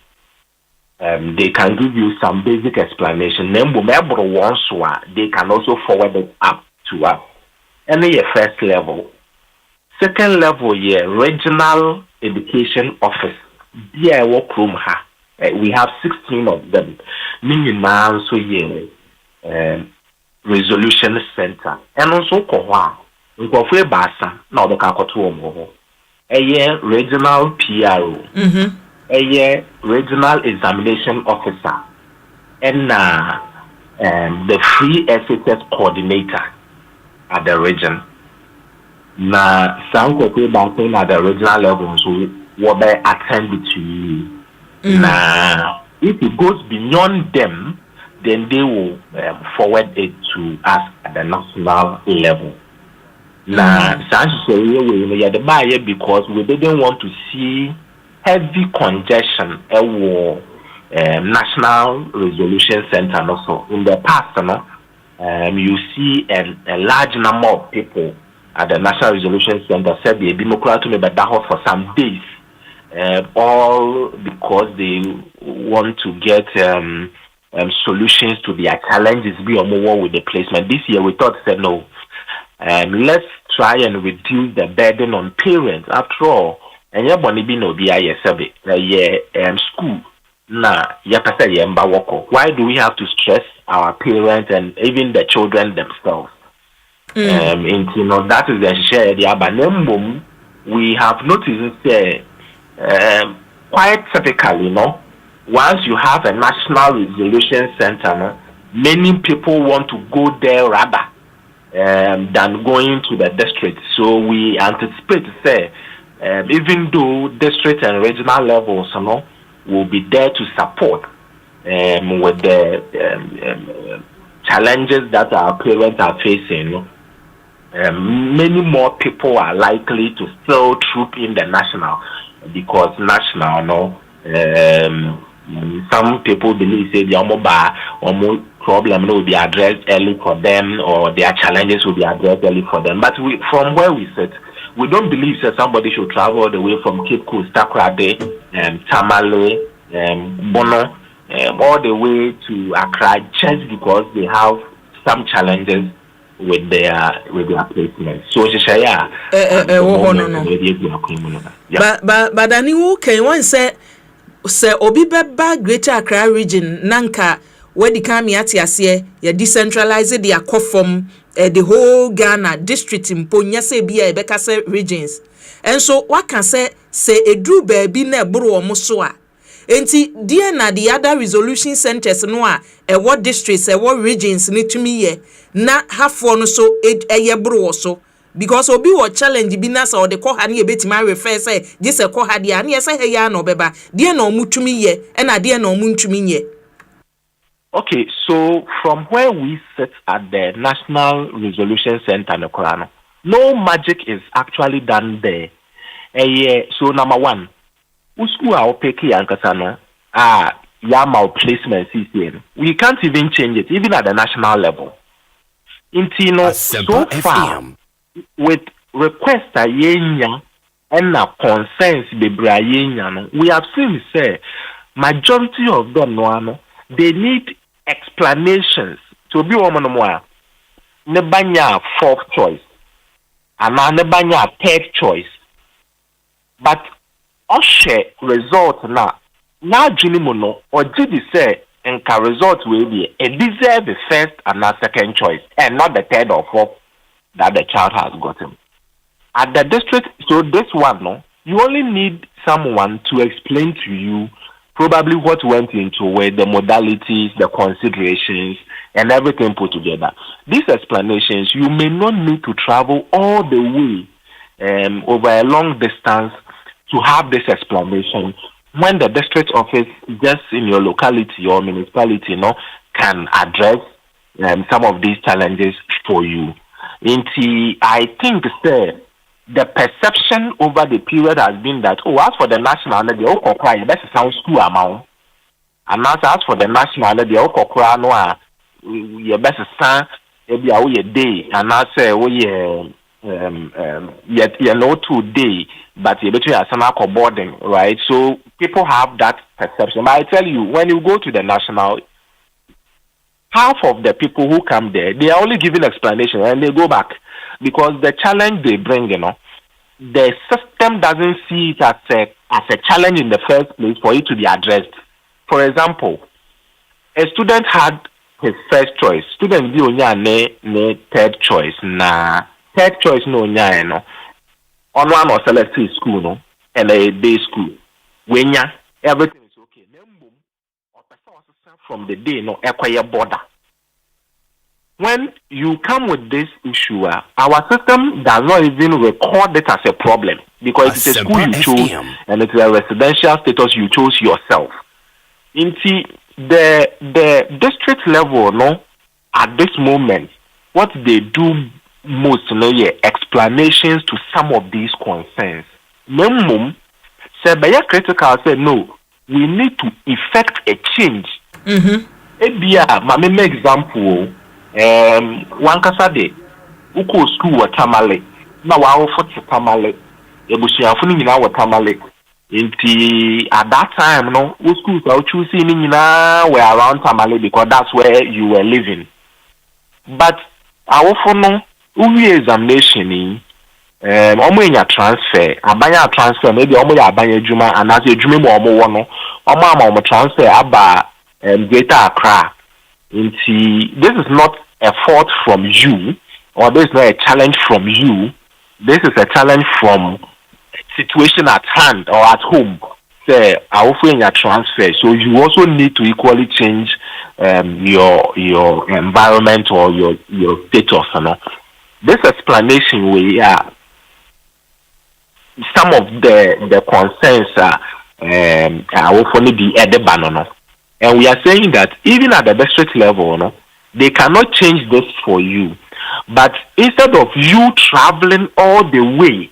They can give you some basic explanation. They can also forward it up to us. And your first level. Second level, regional education office. We have 16 of them. Meaning now, so resolution center. And also, now the regional PRO. A regional examination officer and the free SHS coordinator at the region. Now, some people at the regional level, so what they attend to you. Now, if it goes beyond them, then they will forward it to us at the national level. Now, we are the buyer because we didn't want to see heavy congestion at National Resolution Center. And also, in the past, you see a large number of people at the National Resolution Center said they be for some days, all because they want to get solutions to their challenges be more with the placement. This year we thought said no, let's try and reduce the burden on parents. After all, and your money be no school. Why do we have to stress our parents and even the children themselves? That is the share the abanemum. We have noticed quite typically, once you have a national resolution center, many people want to go there rather than going to the district. So we anticipate even though district and regional levels will be there to support with the challenges that our parents are facing, many more people are likely to still troop in the national, because national, some people believe the problem will be addressed early for them, or their challenges will be addressed early for them. But from where we sit, we don't believe that somebody should travel all the way from Cape Coast, Takoradi, Tamale, Bono, all the way to Accra just because they have some challenges with their placement. So but aniwo can one say obi beba Greater Accra region nanka where the ati ase ya decentralize the akofom the whole Ghana district in Ponya se bia ebeka se regions. And so what can say edru baby na buru omo so a enti dear na the other resolution centers no a what districts what regions need to me ye na hafo no so eye buru so because obi wo challenge bi na sa o de ko ha na ebetima refer say just e ko ha dia na yesa he ya na obeba dear na omutumi ye e na dear na omuntumi ye. Okay, so from where we sit at the National Resolution Center, no magic is actually done there. So number one, usku a opeki yankasano yama placement CCN. We can't even change it, even at the national level. Intino so far with request a yenya and a consensus bebra yenya, we have seen say majority of them they need explanations to be woman more. Nebanya fourth choice, and nebanya third choice. But Oshe result now Junimono or did he say enka result will be a deserve the first and not second choice, and not the third or fourth that the child has gotten. At the district, so this one you only need someone to explain to you probably what went into the modalities, the considerations, and everything put together. These explanations, you may not need to travel all the way over a long distance to have this explanation when the district office just in your locality or municipality can address some of these challenges for you. I think the perception over the period has been that, as for the national, that's sound school amount. And as for the national, your best son, maybe a day, and I say, yet 2 days, but you between a boarding, right? So people have that perception. But I tell you, when you go to the national, half of the people who come there, they are only giving explanation and they go back. Because the challenge they bring, the system doesn't see it as a challenge in the first place for it to be addressed. For example, a student had his first choice. Student be only third choice. Third choice on one or selected school, and a day school. When everything is okay. From the day acquire border. when you come with this issue, our system does not even record it as a problem because it is a school you chose and it is a residential status you chose yourself. Into the district level, no, at this moment, what they do most, explanations to some of these concerns. Minimum, say by critical, say no, we need to effect a change. My example. One kasade uko school wa tamale na wa ofo tamale ebusuafo ni nyina wa tamale inti at that time no schools are choosing ni nyina were around tamale because that's where you were living, but our no we examination ni omo enya transfer abanya transfer maybe omo ya abanya adwuma and as adwuma mo omo wo no omo transfer aba Greater Accra. This is not a fault from you, or this is not a challenge from you. This is a challenge from situation at hand or at home. Say, I offer your transfer, so you also need to equally change your environment or your status. You know? This explanation we some of the concerns are often the edebanono. And we are saying that even at the district level, no, they cannot change this for you. But instead of you traveling all the way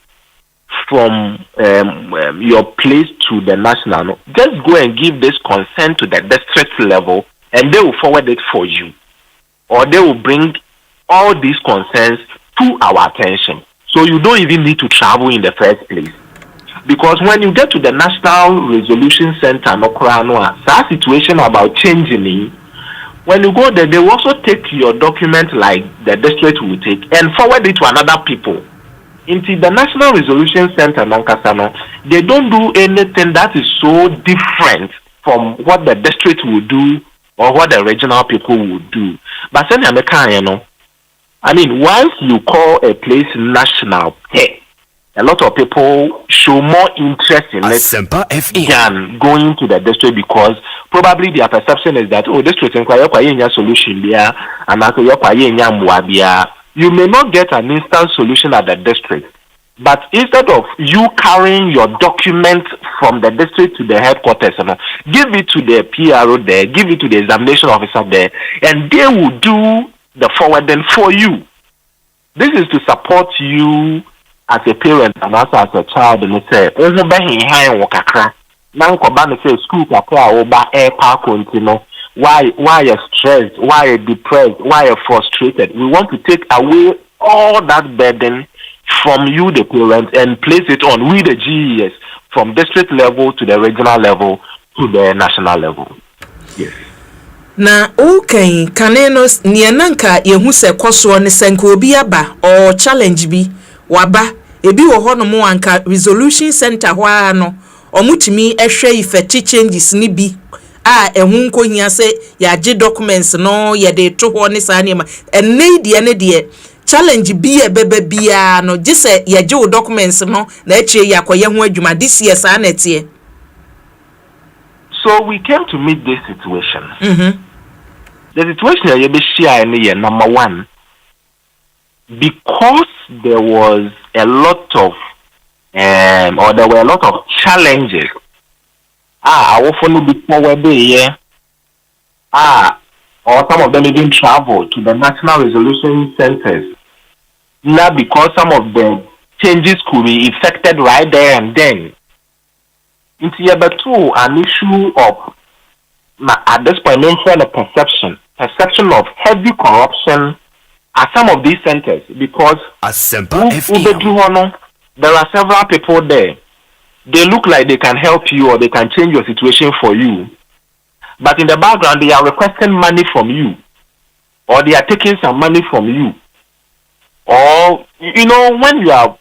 from your place to the national, no, just go and give this consent to the district level and they will forward it for you. Or they will bring all these concerns to our attention. So you don't even need to travel in the first place. Because when you get to the National Resolution Center, that situation about changing, when you go there, they will also take your document like the district will take and forward it to another people. Into the National Resolution Center, they don't do anything that is so different from what the district will do or what the regional people will do. But I mean, once you call a place national, a lot of people show more interest in it than going to the district because probably their perception is that, district solution there, and you may not get an instant solution at the district. But instead of you carrying your document from the district to the headquarters, give it to the PRO there, give it to the examination officer there, and they will do the forwarding for you. This is to support you as a parent and also as a child, and say, why you're stressed, why you're depressed, why you're frustrated. We want to take away all that burden from you, the parent, and place it on we, the GES, from district level to the regional level to the national level. Yes. Na okay, kanenos nienanka yehu se kwaso ne senko obi aba or challenge bi waba ebi wo hono mo anka resolution center ho ano omutimi ehwe ife changes ni bi ehun nkohia se ya ge documents no ye de to ho ne sa ne ma enne de challenge bi bebe bia no gise ye ge wo documents no na eche yakoye ho adwuma this year sa na tie. So we came to meet this situation. The situation you be share number one, because there was a lot of or there were a lot of challenges. I often be forward here. Or some of them even travel to the national resolution centers. Not because some of the changes could be effected right there and then. Into number two, an issue of at this point mention a perception of heavy corruption at some of these centers because Asempa FM. There are several people there. They look like they can help you or they can change your situation for you. But in the background, they are requesting money from you. Or they are taking some money from you. Or, when you are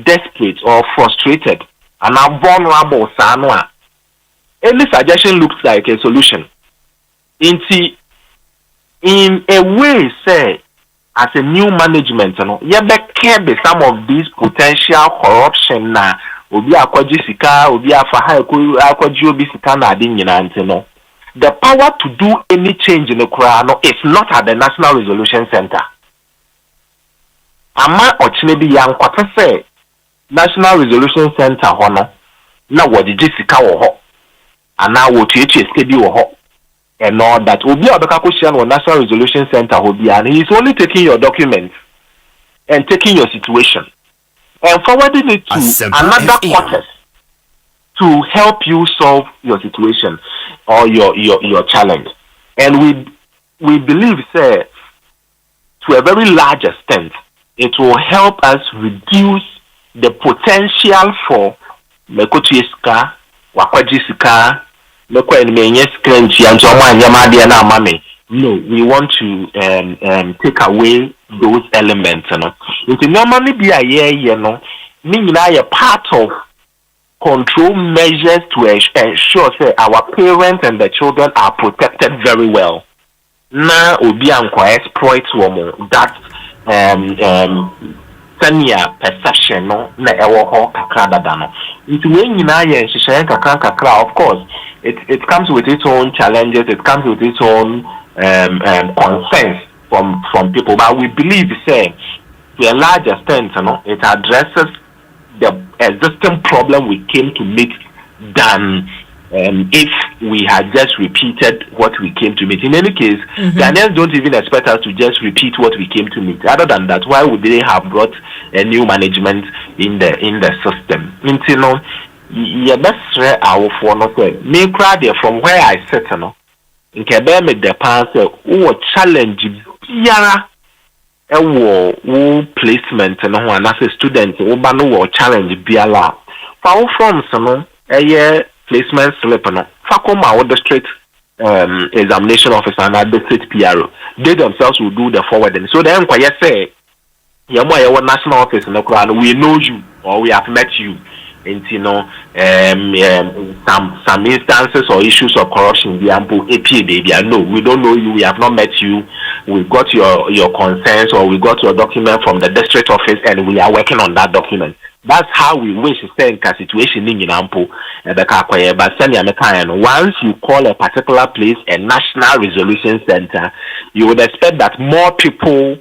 desperate or frustrated and are vulnerable, any suggestion looks like a solution. In a way, say, as a new management, you be some of these potential corruption na obi akwaji sika obi afa ha akwaji obi sika na adi nyina ntino the power to do any change in the Quran is not at the National Resolution Center. Ama ochnebi yankwata say National Resolution Center hono na wodi jisika wo ho ana wo tuetu steady wo ho and all that. Obi obeka question on National Resolution Center hobi and he is only taking your documents and taking your situation and forwarding it to another quarters to help you solve your situation or your challenge. And we believe, say, to a very large extent, it will help us reduce the potential for mekotiska, wakwajisika, no, we want to take away those elements. It normally be a year, meaning a part of control measures to ensure that our parents and the children are protected very well. Now, we exploit that senior perception na ewo ho kakra dano. Into when you na ye kakra, of course, it comes with its own challenges. It comes with its own concerns from people. But we believe, say, to a large extent, it addresses the existing problem we came to meet than if we had just repeated what we came to meet. In any case, Ghanaians don't even expect us to just repeat what we came to meet. Other than that, why would they have brought a new management in the system? You best our for no say. Me crowd from where I sit, in Quebec, me the past, challenge biara. Wo placement and one as a student wo ba no challenge biala fa from some placement slip no fa come our district examination officer and district PRO they themselves will do the forwarding. So then kwa say your national office no we know you or we have met you. And some instances or issues of corruption, the ample APA baby. No, we don't know you, we have not met you, we got your concerns or we got your document from the district office and we are working on that document. That's how we wish to stay in a situation in ample. But once you call a particular place a National Resolution Center, you would expect that more people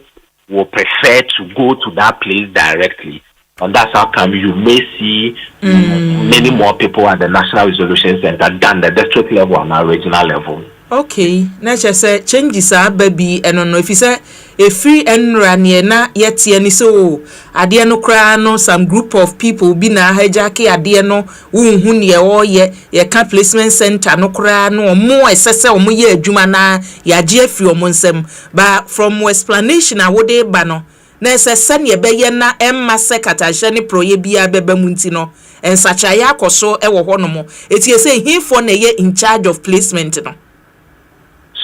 will prefer to go to that place directly. And that's how come you may see many more people at the National Resolution Center than the district level and our regional level. Okay, nature say changes are baby and no if you say a free and raniena yet any so adiano crano some group of people be na hijacking adiano who ye can placement center no crano or more assessor or more jumana ya jeffrey or monsem but from explanation I would bano. Na se sene beye na emma sekatahye ne proye bia beba munti no ensacha ya akoso e wo hono mo etie say himfo na ye in charge of placement no.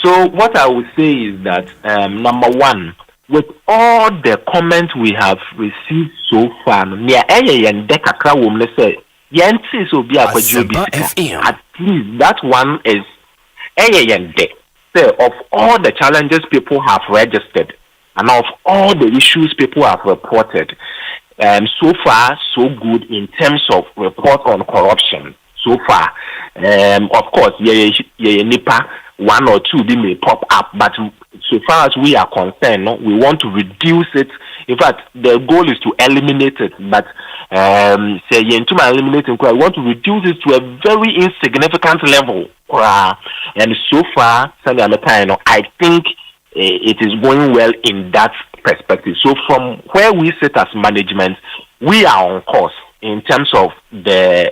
So what I would say is that number one, with all the comments we have received so far, near yen dekakra wom le say yenti so bia akwajubi at least that one is yen de say of all the challenges people have registered and of all the issues people have reported, so far, so good in terms of report on corruption. So far, of course, nipa one or two they may pop up, but so far as we are concerned, we want to reduce it. In fact, the goal is to eliminate it. But say eliminating, we want to reduce it to a very insignificant level. And so far, I think. It is going well in that perspective. So from where we sit as management, we are on course in terms of the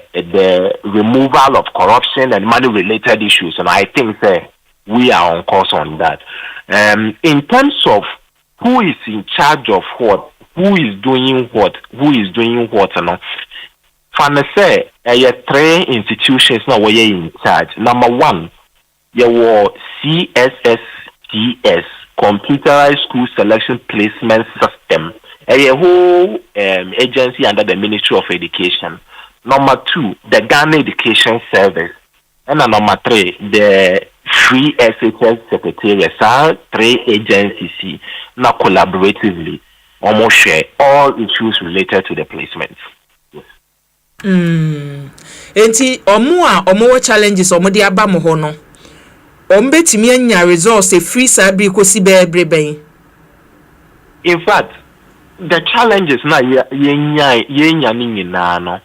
removal of corruption and money-related issues. And I think we are on course on that. In terms of who is in charge of what, who is doing what, say, there are three institutions now where you're in charge. Number one, you were CSSTS, Computerized School Selection Placement System, a whole agency under the Ministry of Education. Number two, the Ghana Education Service. And number three, the Free SHS Secretariat. So three agencies now collaboratively almost share all issues related to the placements. Enti omo challenges omo di aba mo ho no. ombetimi anya results e free sabri kosi bebreben. In fact, the challenges na yenya nyina no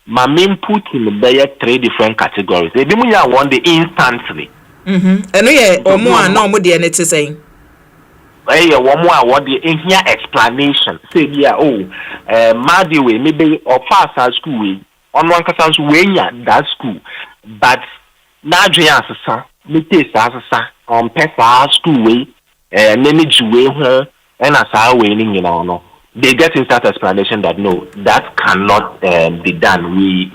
my main put in the 3 different categories. Ebi mu ya one day instantly. Eno ye omo a na omo de ene te say. Ye omo a what the here explanation. Say yeah madi we maybe or pass our school we on one kasa so we nya that school. But na adwe asesa, me taste asesa on pesa school we manage we ho and as our we ni nyina no. They get instant explanation that no, that cannot be done. We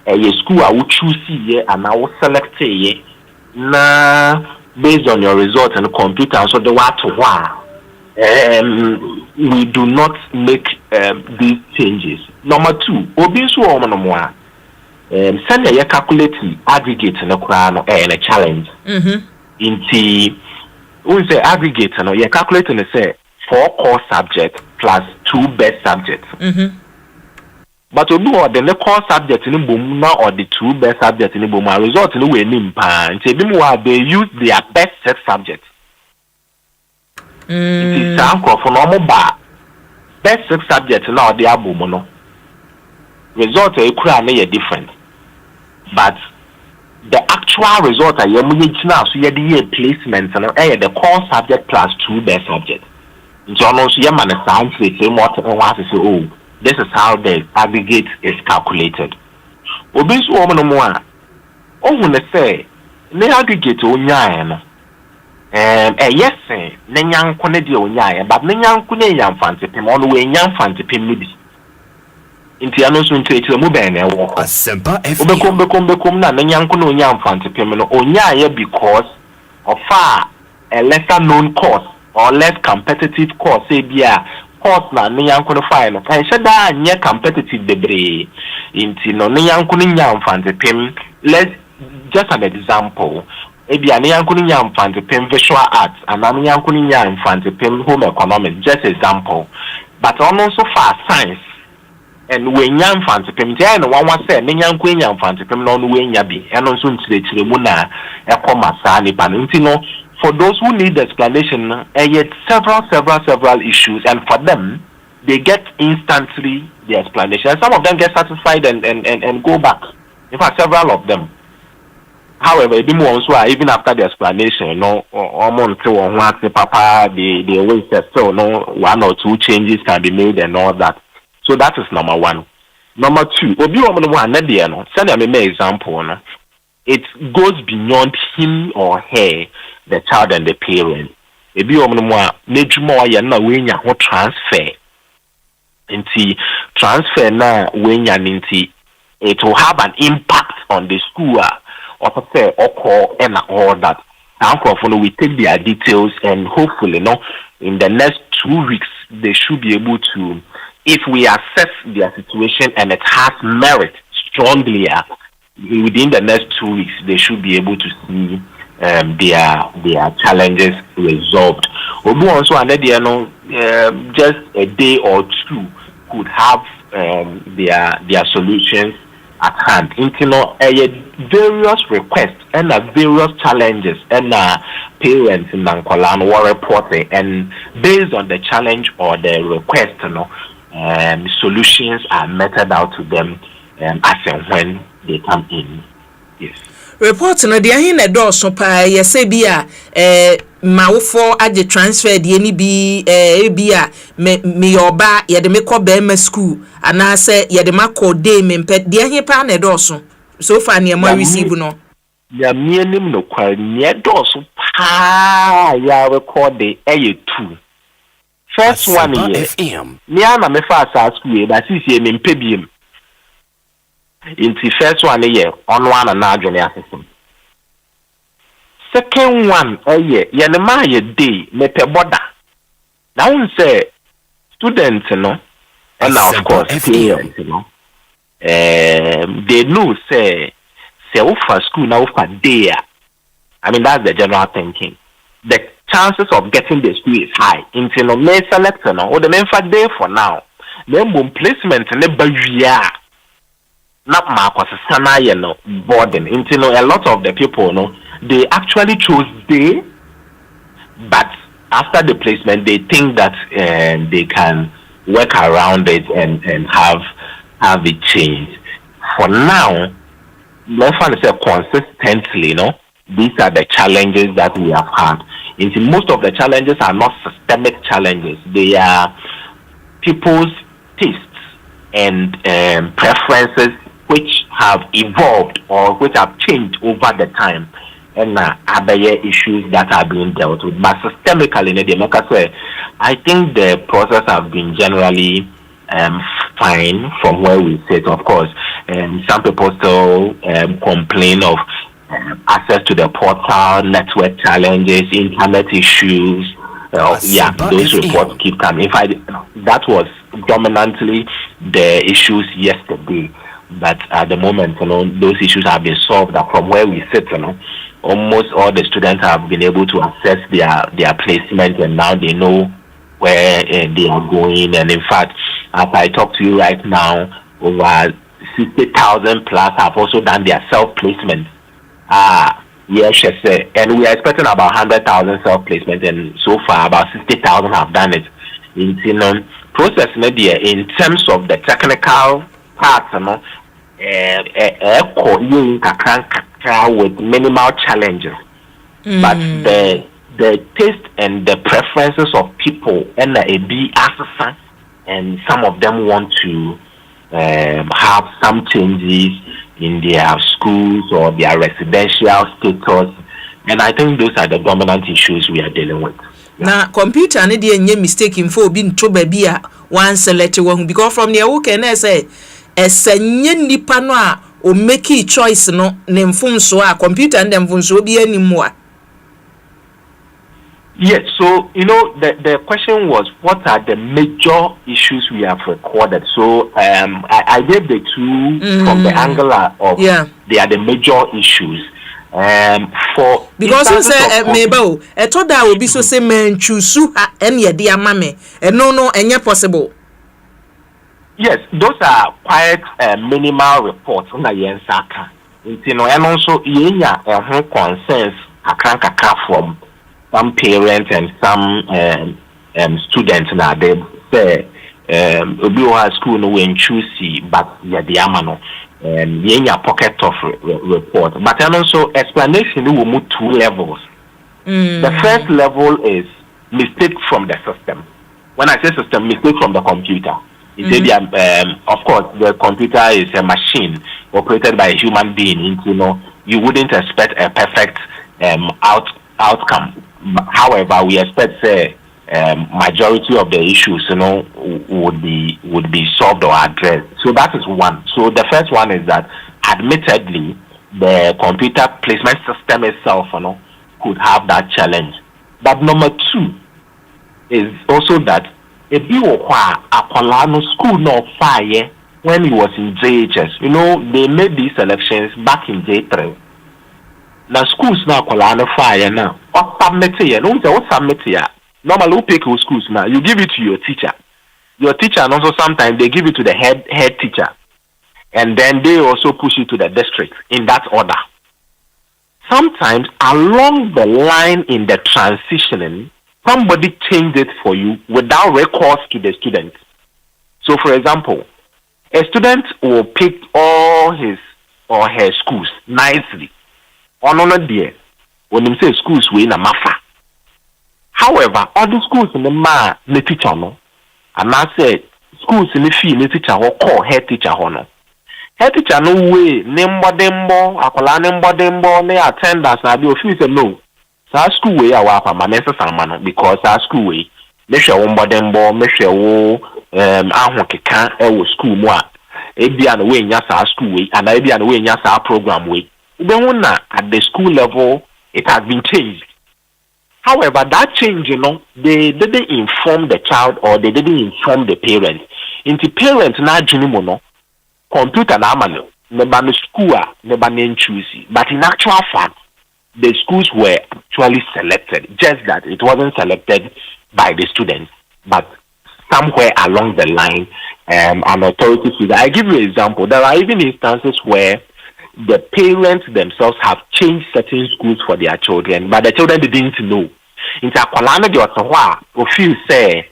a school I will choose here and I will select here. Na based on your results and computer, so the what to what. We do not make these changes. Number 2, obisu o monomoa. Send you calculate aggregate no kra no a challenge. Inti we say aggregate no you calculate and say 4 core subjects plus 2 best subjects. But we do the core subject in boom now or the 2 best subjects in boom result in we nim pan. They use their best set subjects. It is sample for normal bar. Best set subjects now they are boom no. Result are different. But the actual result are now so the placement and the core subject plus 2 best subjects. This is how the aggregate is calculated. Obis woman more. Oh, when they say, ne aggregate onya yes, Nenyan Konedi onya, but Nenyan Kuneyan fancy pim on way young fancy pim maybe. Intianos into a mobile Asempa FM. Obekom na Nenyan Kunoyan fancy pim onya because of far a lesser known course. Or less competitive course, say course na Nenyan Kuno fine. I said that near competitive degree. Into no Nenyan Kunyam fancy pim. Let's just an example. Maybe a Nenyan Kunyam fancy pim visual arts and a Nenyan Kunyam fancy pim home economics. Just example. But also far science. And when yam fancy pim, and one was said Nenyan Kunyam fancy pim no way yabi. And also to the Chimuna Ecomasani Panintino. For those who need the explanation, yet several issues, and for them, they get instantly the explanation. And some of them get satisfied and go back. In fact, several of them. However, even after the explanation, papa, the way still, 1 or 2 changes can be made and all that. So that is number 1. Number 2, send me an example. It goes beyond him or her, the child and the parent. Ebi omno nejuma ya na wenya ho transfer. Nti transfer na wenya nti it will have an impact on the school or say or and all that. Now we take their details and hopefully in the next 2 weeks they should be able to, if we assess their situation and it has merit strongly within the next 2 weeks they should be able to see their challenges resolved. Obu also just a day or 2 could have their solutions at hand. Various requests and various challenges and parents in Nankolan were reporting, and based on the challenge or the request, solutions are meted out to them as and when they come in. Yes. Report no de ahin na do so pa ye se bia mawofo age transfer de ni bi bia me yoba ye de me ko be ma school ana se ye de makọ day me pet de ahin pa na do so far ne ma receive no ya mienim no kwa ne do so pa ya record the 2 first one FM me ana me fa sa school ba sisi me mpebiem. In the first one on one and adwene asesem. Second one ye ma ye day me pe border. Now we say students and of course parents they know say for school now for day. I mean that's the general thinking. The chances of getting the school is high. Until may select or the men for day for now. Then placement and not Marcos Sana boarding into a lot of the people they actually chose day, but after the placement, they think that they can work around it and have it changed. For now, let's say consistently, these are the challenges that we have had. Most of the challenges are not systemic challenges. They are people's tastes and preferences which have evolved or which have changed over the time, and other issues that are being dealt with. But systemically, I think the process has been generally fine from where we sit. Of course, some people still complain of access to the portal, network challenges, internet issues. Those reports keep coming. In fact, that was dominantly the issues yesterday. But at the moment, those issues have been solved. From where we sit, almost all the students have been able to access their placement, and now they know where they are going. And in fact, as I talk to you right now, over 60,000 plus have also done their self-placement. Yes, and we are expecting about 100,000 self-placement, and so far about 60,000 have done it. In process media, in terms of the technical parts, with minimal challenges, but the taste and the preferences of people and and some of them want to have some changes in their schools or their residential status, and I think those are the dominant issues we are dealing with. Now, computer need any mistake in for being to baby one select one, because from the who can say a senyen nipa no or make a choice no name phone so a computer and them phones will be anymore. Yes, so the question was, what are the major issues we have recorded? So I gave the two from the angle of they are the major issues. For because you say maybe I thought that would be so say men choose any dear mammy and no and possible. Yes, those are quite minimal reports on the Yensaka. And also concerns from some parents and some students now. They say we school no when choosy, but the amano and pocket of report. But then also explanation will move 2 levels. The first level is mistake from the system. When I say system, mistake from the computer. Of course, the computer is a machine operated by a human being. You wouldn't expect a perfect outcome. However, we expect majority of the issues, would be solved or addressed. So that is one. So the first one is that, admittedly, the computer placement system itself, could have that challenge. But number 2 is also that if you were school no fire when he was in JHS, they made these elections back in J3. Now schools now fire now. What submit here? No, what submit here? Normally, you pick schools now. You give it to your teacher. Your teacher, and also sometimes they give it to the head teacher, and then they also push it to the district in that order. Sometimes along the line in the transitioning, somebody changed it for you without recourse to the student. So, for example, a student will pick all his or her schools nicely. On there, when you say schools, we in a mafa. However, other schools in the teacher no, and I say schools in the fee, the teacher or call head teacher no. Head teacher no way, nembo dembo, akola nembo dembo, ne attendance na be office no. So school way our permanent samano because our school way. Make sure one dembo, make sure wo keka wo school mo a. Ebi an way nya sa school way, and ebi an way nya sa program way. At the school level, it has been changed. However, that change, they didn't inform the child or they didn't inform the parents. Into parents na junimono, computer na amano, neba no school, neba no choosy. But in actual fact, the schools were actually selected. Just that it wasn't selected by the students, but somewhere along the line, an authority. I give you an example. There are even instances where the parents themselves have changed certain schools for their children, but the children didn't know. In Takwalana, they were feel say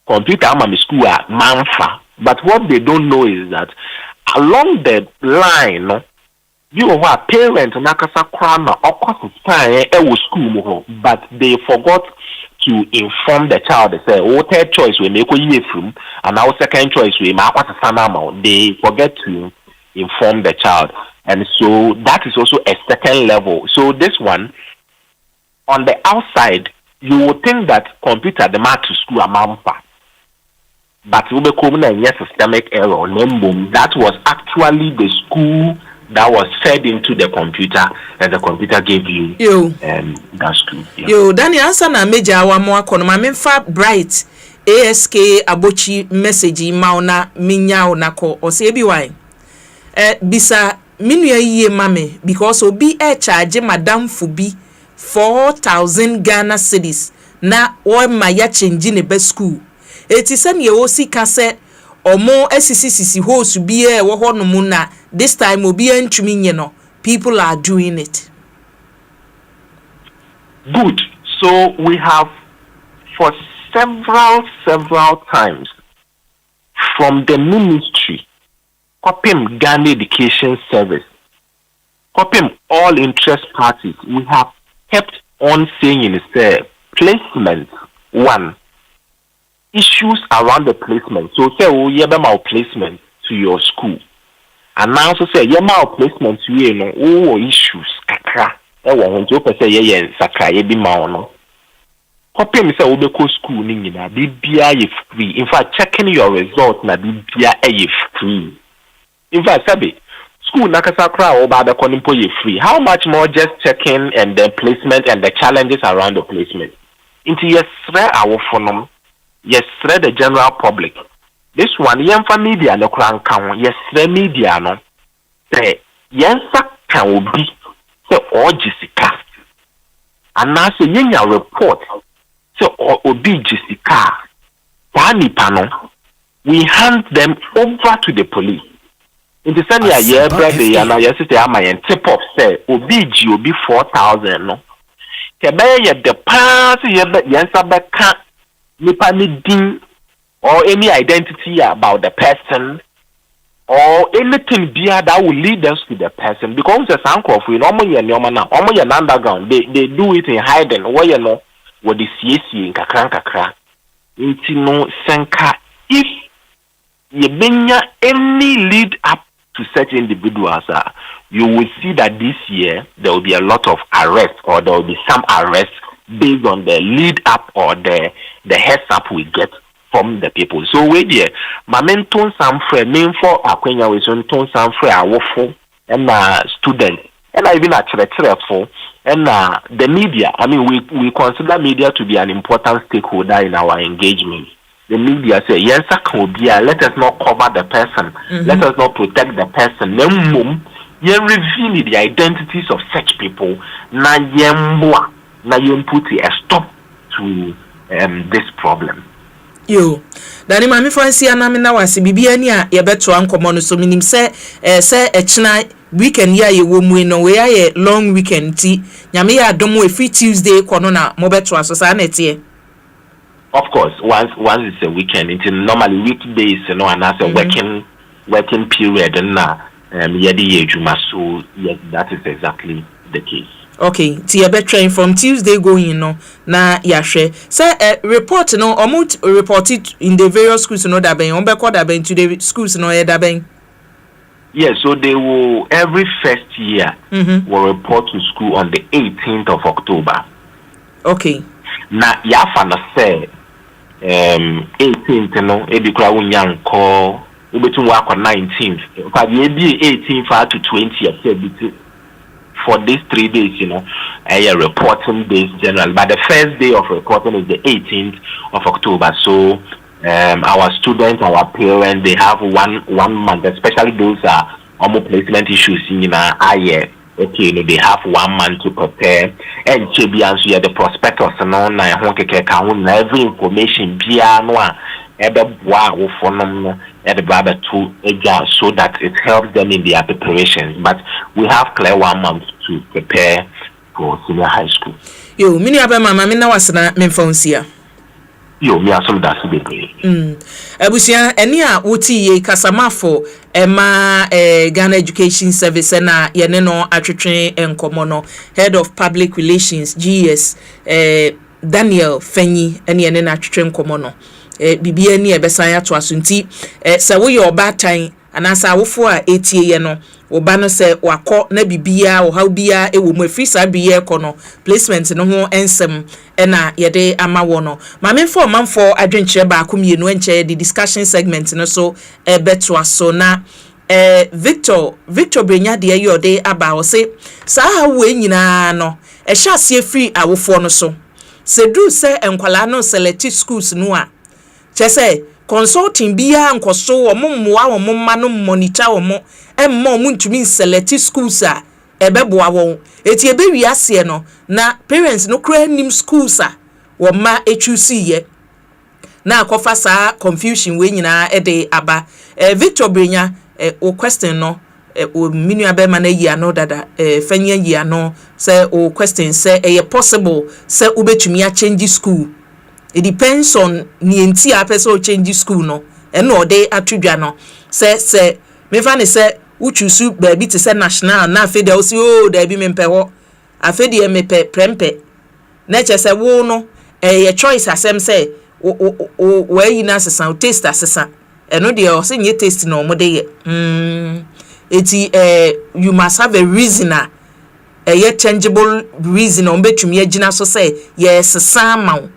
computer amami school at manfa. But what they don't know is that along the line, you know what parents nakasa krana or course school, but they forgot to inform the child. They say, "Oh, third choice we make from, and our second choice we make what they forget to inform the child, and so that is also a second level. So this one, on the outside, you would think that computer the math to school a mampa. But we become a systemic error. That was actually the school that was fed into the computer, and the computer gave you that school. Yeah. Yo, Danny answer na major wa mo akono ma memfa bright ASK abochi message mauna minya onako o se bi why bisa minua yiye mame because obi charge madam fubi 4,000 Ghana cedis na o ma ya change ne be school. Eti se ne o sika se omo SCCC host bi e wo hono mu na this time obi antumi nye no, people are doing it. Good. So we have for several times from the ministry, copying Ghana Education Service, copying all interest parties, we have kept on saying in the placement one. Issues around the placement. So say you have a placement to your school. And now so say you have placement to you know oh issues kakra. E won to say ye sakra ye bi ma ono. Copy me say obeko school ni nyina bibia ye free. In fact, checking your results na bibia ye free. In fact, sabi school nakasa kra o ba be konimpo ye free. How much more just checking and the placement and the challenges around the placement. Into yes our phonom. Yes, the general public. This one, yemfa media no kran kan. Yes, media no. Say yensa kan obi say Jessica. And now say yenya report say obi Jessica. Tani pano. We hand them over to the police. In the same year, brother, and I say am I tip up say obi 4,000 no. Kebe ye the pass ye yensa be kan. Or any identity about the person or anything that will lead us to the person because the uncle we normally underground they do it in hiding where you know what the CAC in kakra no senka if you benya any lead up to such individuals you will see that this year there will be a lot of arrests or there will be some arrests based on the lead up or the heads up we get from the people. So we there, my mentor some friend, main for Akwenya we son ton some friend awful and student and even a for and the media. I mean we consider media to be an important stakeholder in our engagement. The media say yes, let us not cover the person, let us not protect the person. You reveal the identities of such people. Na you put a stop to this problem. Yo, Danny Mammy Fancy and Amina was a Bibiania, ye bet to Uncle Mono, so meaning say a china weekend ya ye woman no way a long weekend tea. Yamia domo a free Tuesday, Corona, Mobetro Society. Of course, once it's a weekend, it's normally weekdays, you know, and as a working period, and yedi yejuma, so yes, that is exactly the case. Okay, ti train from Tuesday going no na yahwe say report no omut reported in the various schools no da ben on be call da ben to the schools no da ben. Yes, so they will every first year will report to school on the 18th of October. Okay. Na yafa na say 18th no e bi kra wonyanko obetu wa kwa 19th. Kwa bi 18th to 20th for these 3 days, you know, a reporting days general. But the first day of reporting is the 18th of October. So our students, our parents, they have one month, especially those almost placement issues in okay, you know, they have 1 month to prepare. And answer the prospectus and on every information so that it helps them in their preparations. But we have clear 1 month to prepare for senior high school. Yo, mini aba mama me na wasana memfonsia. Yo, me aso da se bebre. Abusia eni a woti ye kasamafo ema Ghana Education Service na ye ne no atwetwe enkomo no Head of Public Relations GS Daniel Fenyi ene ne na atwetwe enkomo no bibia ni ebesan ya to asunti se wo ye obatan anasa awofo a etie ye no oba no se wakọ na bibia o haw bia ewo mu afri sa biye kọ no placement no ho ensem na yede ama wo no mamemfo manfo adwenkyere ba akomienu enche the discussion segment no so beto aso na Victor Brenya de yode aba o se sa ha wo nyina no ehya se free awofo no so se du se enkwala no select schools no a chese consulting bia nkoso wo mmoa wo mma no monitor wo mo emmo muntumi select schools a ebeboa wo eti ebewi ase no na parents no kra nim schools a wo ma echusi ye na akofa saa confusion we nyina ede aba Victor Brenya o question no o minu abema na yi ano dada fanya yi ano say o question say possible say ubetumi a change school. It depends on ni enti a person change school no eno de atudwa no say me fa ne say uchusu baby te say national na afi de o si o da bi mempe ho afi de mepe prempe na che say wo no ye choice asem say we yi na asesa o taste asesa eno de o say nye taste no mo de ye eti you must have a reason a tangible reason on betumi agina so say yes sama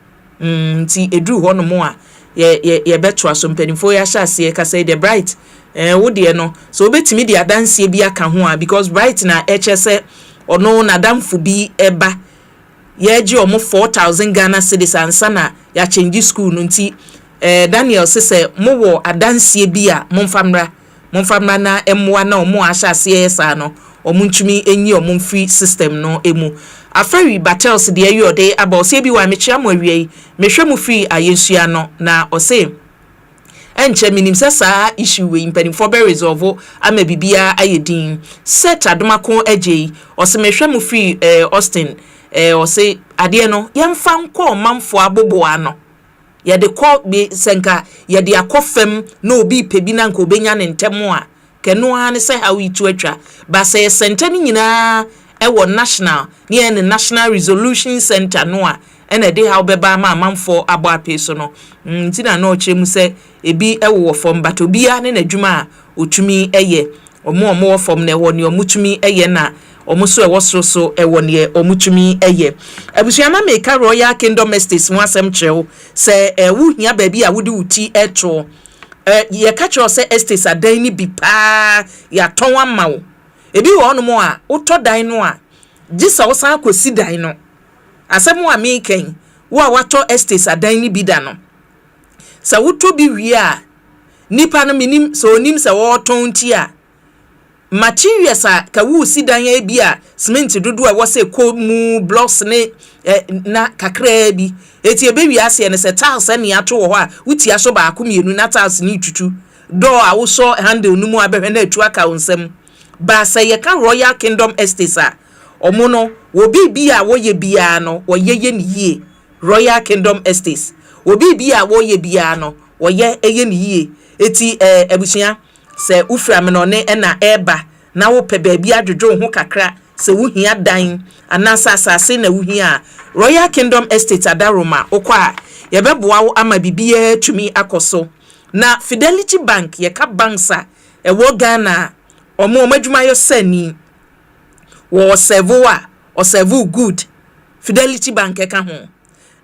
ti edru ho no mo a ye beto aso mpanimfo ya hyase ka say the bright wo de no so obetimi de adanse bi aka ho a because bright na hse ono na damfo bi eba ye gi omo 4,000 Ghana cedis ansa na ya change school no nti Daniel se mo wo adanse bi a momfamra na emwa na omo ahyase yesa no omuntumi enyi omumfree system no emu afari battles de ayode aba ose bi wa mechia mo awie mehwe mu free ayensua no na ose enche minim sasa issue we mpanimfo be resolve ama bibia ayedin set adomako agei ose mehwe mu free Austin ose ade no yemfa nko manfo abobo ano ye de ko be senka ye de akofem na obi pebi na nko benya ne ntemo a kenu ane se how itu atwa ba se sentani nyina ewo national near the National Resolution Center no a ene de how beba ma manfo abo apeso no ntina na ochemu se ebi ewo fom but obia ne nadwuma a otumi eye omo fom na ewo ne omutumi eye na omuso ewo so ewo ne omutumi eye abusuama meka Royal Kingdom Estates mo asem kyerɛw se wu hia ba bi a wudi uti eto ye catch us say estates adan ni bi pa ya ton ama wo ebi wo no mo a utọ dan no a gisa wo san akosi dan no asem wa me ken wo a wato estates adan ni bi da no sa wuto bi wi a nipa no minim so onim se wo ton ti a materials a ka wu si dan ya bi a cement dodo a wo se ko mu blocks ne na kakra bi eti ebe wi ase ne se tiles ne ato wo a wuti aso ba akomienu na tiles ni tutu door a wo so handle no mu abehwe na atu aka onsem ba se ye ka Royal Kingdom Estates a omo no wo bi a wo ye bia no wo ye ni yie Royal Kingdom Estates wo bi a wo ye bia no wo ye ni yie eti abusia se ufra me no ne na eba na wo pe ba bia dwodwo ho kakra se wo hia dan anasa asase na wo hia Royal Kingdom Estate adaroma okwa ye beboa wo ama bibia tumi akoso na Fidelity Bank ye ka bansa wo Ghana omo madwuma yo sani wo serve good Fidelity Bank ka ho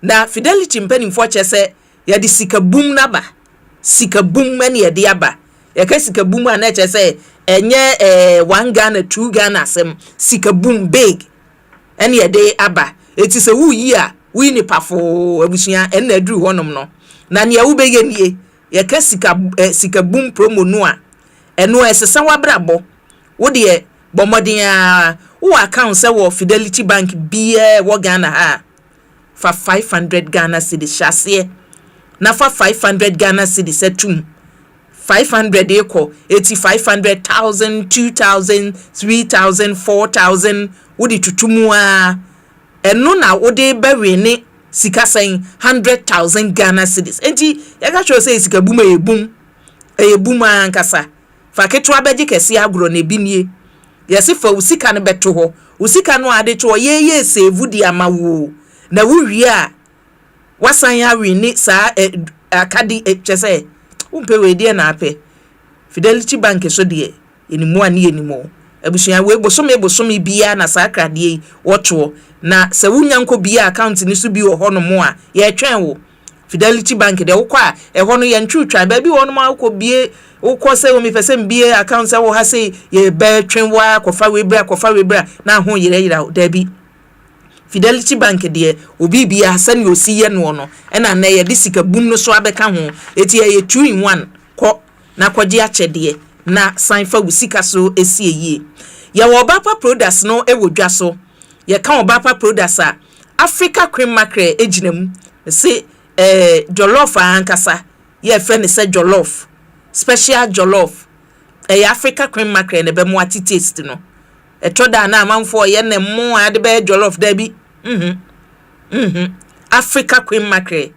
na Fidelity mpanimfo chese ye de sika boom na ba sika boom mani ye de aba ye ka sika boom na chese enye 1 Ghana 2 Ghana asem sika boom big ene ye de aba eti se wu yi a wi ni pafo abusua ene aduru honom no na ne wu bege nie ye ka sika boom promo no a eno esesa wabrabo wo de bomodin a wo account se wo Fidelity Bank bia wo Ghana ha fa 500 Ghana cedis shase na fa 500 Ghana cedis setum 500 equal 500,000 2,000 3,000 4,000 wodi tutumua eno na wodi bewene sika sen 100,000 Ghana cedis enti yaga cho say sika buma ebum ankasa fa keto abeji kese agro na binie yesi fa usika ne beto ho usika no ade to ye save di amawo na wuwie a wasan ya wini sa akadi chese umpe we die na ape Fidelity Bank so de enimu ani enimo abusua we bosom bia na sakrade woto na se wunyanko bia account ni so bi wo hono mo a ye twen wo Fidelity Bank de wo kwa e hono ye ntwutwa ba bi wono ma ko bie wo ko se wo mi pese bie account se wo ha se ye be twen wa kofa we bra na ho yire da bi Fidelity Bank de obi bia sane osiye no no na na ye de sika bum no so abeka ho eti ye 2 in 1 ko na kwaji achede na sanfa wusika so esieyi ya wo bapa products no e wodwa so ye kan wo bapa products a Africa cream mackerel ejinam se jollof ankasa ye fe ne se jollof special jollof Africa cream mackerel ne be mo ati taste no etoda na amanfo ye ne mo ade be jollof da bi Africa cream mackerel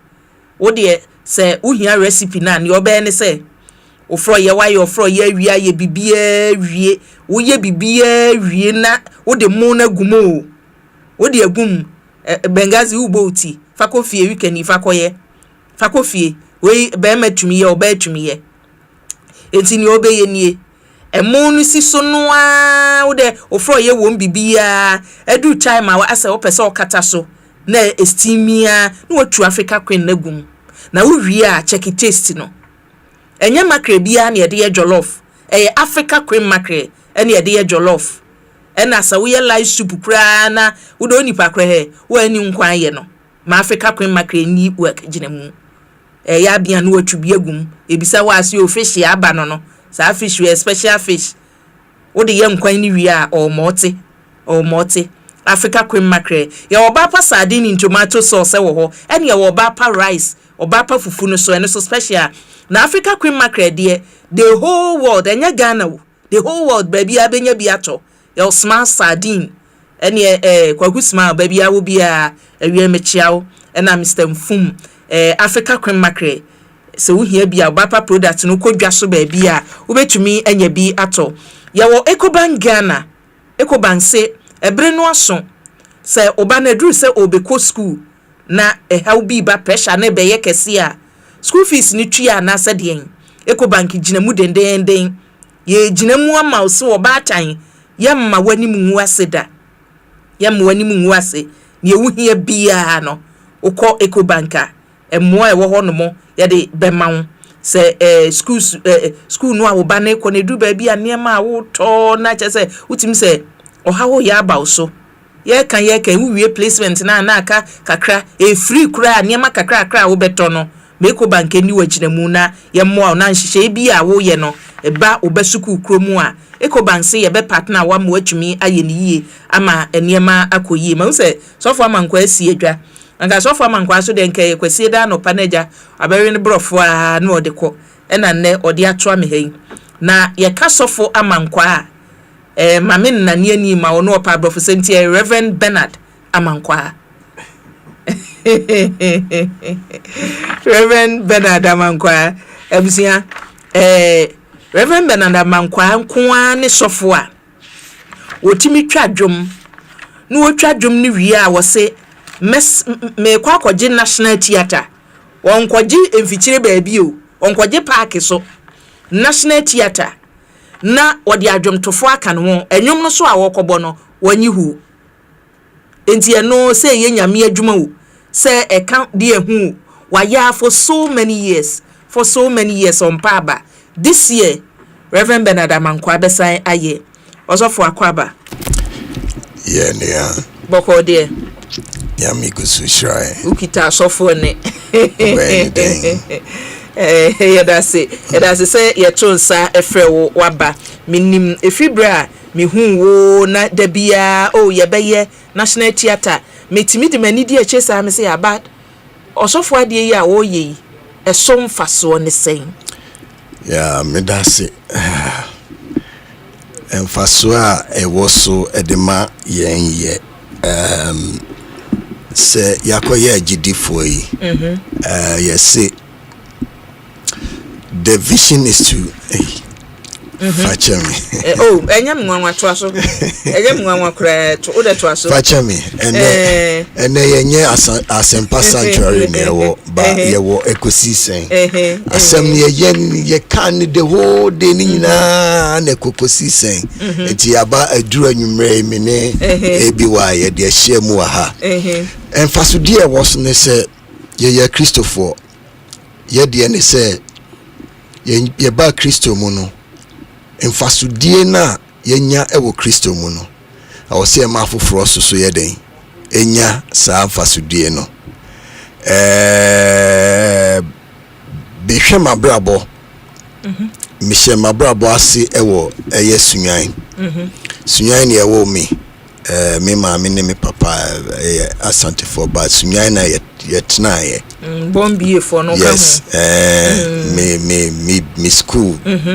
wo de se uhia recipe na ne obe ne se ofro ye wa ye ofro ye awia ye bibia wie wo ye bibia wie na wo de mo na gumo wo de agum bengazi uboti fakofie weekend fakofie we be matumi ye oba atumi ye enti ni obe ye nie emo no si so no a wo de ofro ye wo bibia edu time a asa wo pese okata so na estimia na watu Africa queen na gum na wo wie a check it taste no enye mackerel bia na ye de jollof Africa cream mackerel ene ye de jollof ena sa wo ye live soup kra na wo do nipa kra he wo ani nkwan ye no ma Africa cream mackerel ni work ginemu ya bia no watu bia gum ebisa wa ase o fish ya aba no sa fish we special fish wo de ye nkwan ni wi a o mote Africa cream mackerel ya obapa sardine in tomato sauce wo ho ene ya obapa rice obapa fufu no so ene so special na Africa cream mackerel de the whole world enya Ghana the whole world baby abenya biato ya small sardine ene kwagu small baby awo bia awie mechiawo ena Mr Mfum Africa cream mackerel se wo hia bia obapa product no kodwa so baby a wo betumi enya bi ato ya wo Ecobank Ghana Ecobank se ebre no aso se oba na dru se obeko school na how bi ba pressure na be ye kese a school fees ni twa na se de Ecobank ginamu denden ye ginamu ama so oba atan yamma wani mu ase da yamma wani mu ase ne ewu hia bia no ukọ Ecobank a emmoa ewo ho no mo ye de bema se school no a wo ba na ekọ na du ba bia ne ma wo to na che se utim se ohawo ya ba so ye kan wie placement na aka kakra free kura ne ma kakra wo beto no Ecobank ni waginamu na ye mmoa na nhihye bia wo ye no eba obesuku kromu a Ecobank se ye be partner wa mo atumi aye ni yie ama eniema akoyie ma se sofo amankwa asi adwa anga sofo amankwa so de nke kwesi da no paneja abere ne brofo a na odekọ ena ne ode ato amehei na ye ka sofo amankwa mame na ne ni ma ono opa brofo senti Reverend Bernard amankwa Reverend Bernard amankwa abusia Reverend Bernard amankwa nkoa ne sofo a wotimi twadwom no wotwadwom ni wie a wo se me kwa kwaje National Theatre won kwaje emfikyire baabi o won kwaje park so National Theatre na wodi adwomtofo aka no ho enwom no so a wokọbọ no wanyi hu enti eno se ye nyame adwuma o se eka de ehu waya for so many years on paba this year Reverend Bernard amankwa besan aye osofo akwaba yeah boko de nyame kusushrai ukita sofo ne yedase se yetonsa efrewo waba minim efibra mihu wo na dabia yebeye National Theatre metimi de mani di echesa me se abad osofo ade yi a wo yi esom faso ne sen Yeah, me that's it. And for so it was so edema ye say yakoye GD for yi. Yes, the vision is to Facha me. Oh, enyam nwanwa to aso. Enyam nwanwa kra to ode to aso. Facha me. Ene yenye Asempa Sanctuary na ewo ba yewo Ekosiisen. Asem ye kan the whole day ni nyina na Ekosiisen. Enti aba aduru anwumre me ne ebiwa ye de ahia mu ha. Enfasode e wo so ne se ye Christopher. Ye de ne se ye ba Christo mu no. Mfasudie na yenya ewo Kristo mu no awose ma afoforo soso ye den enya saa mfasudie no behwe mabrabo mishe mabrabo ase ewo eye sunyan sunyan ne ewo me ma me ne me papa asante for but sunyan na ye tena ye bombie for no yes me school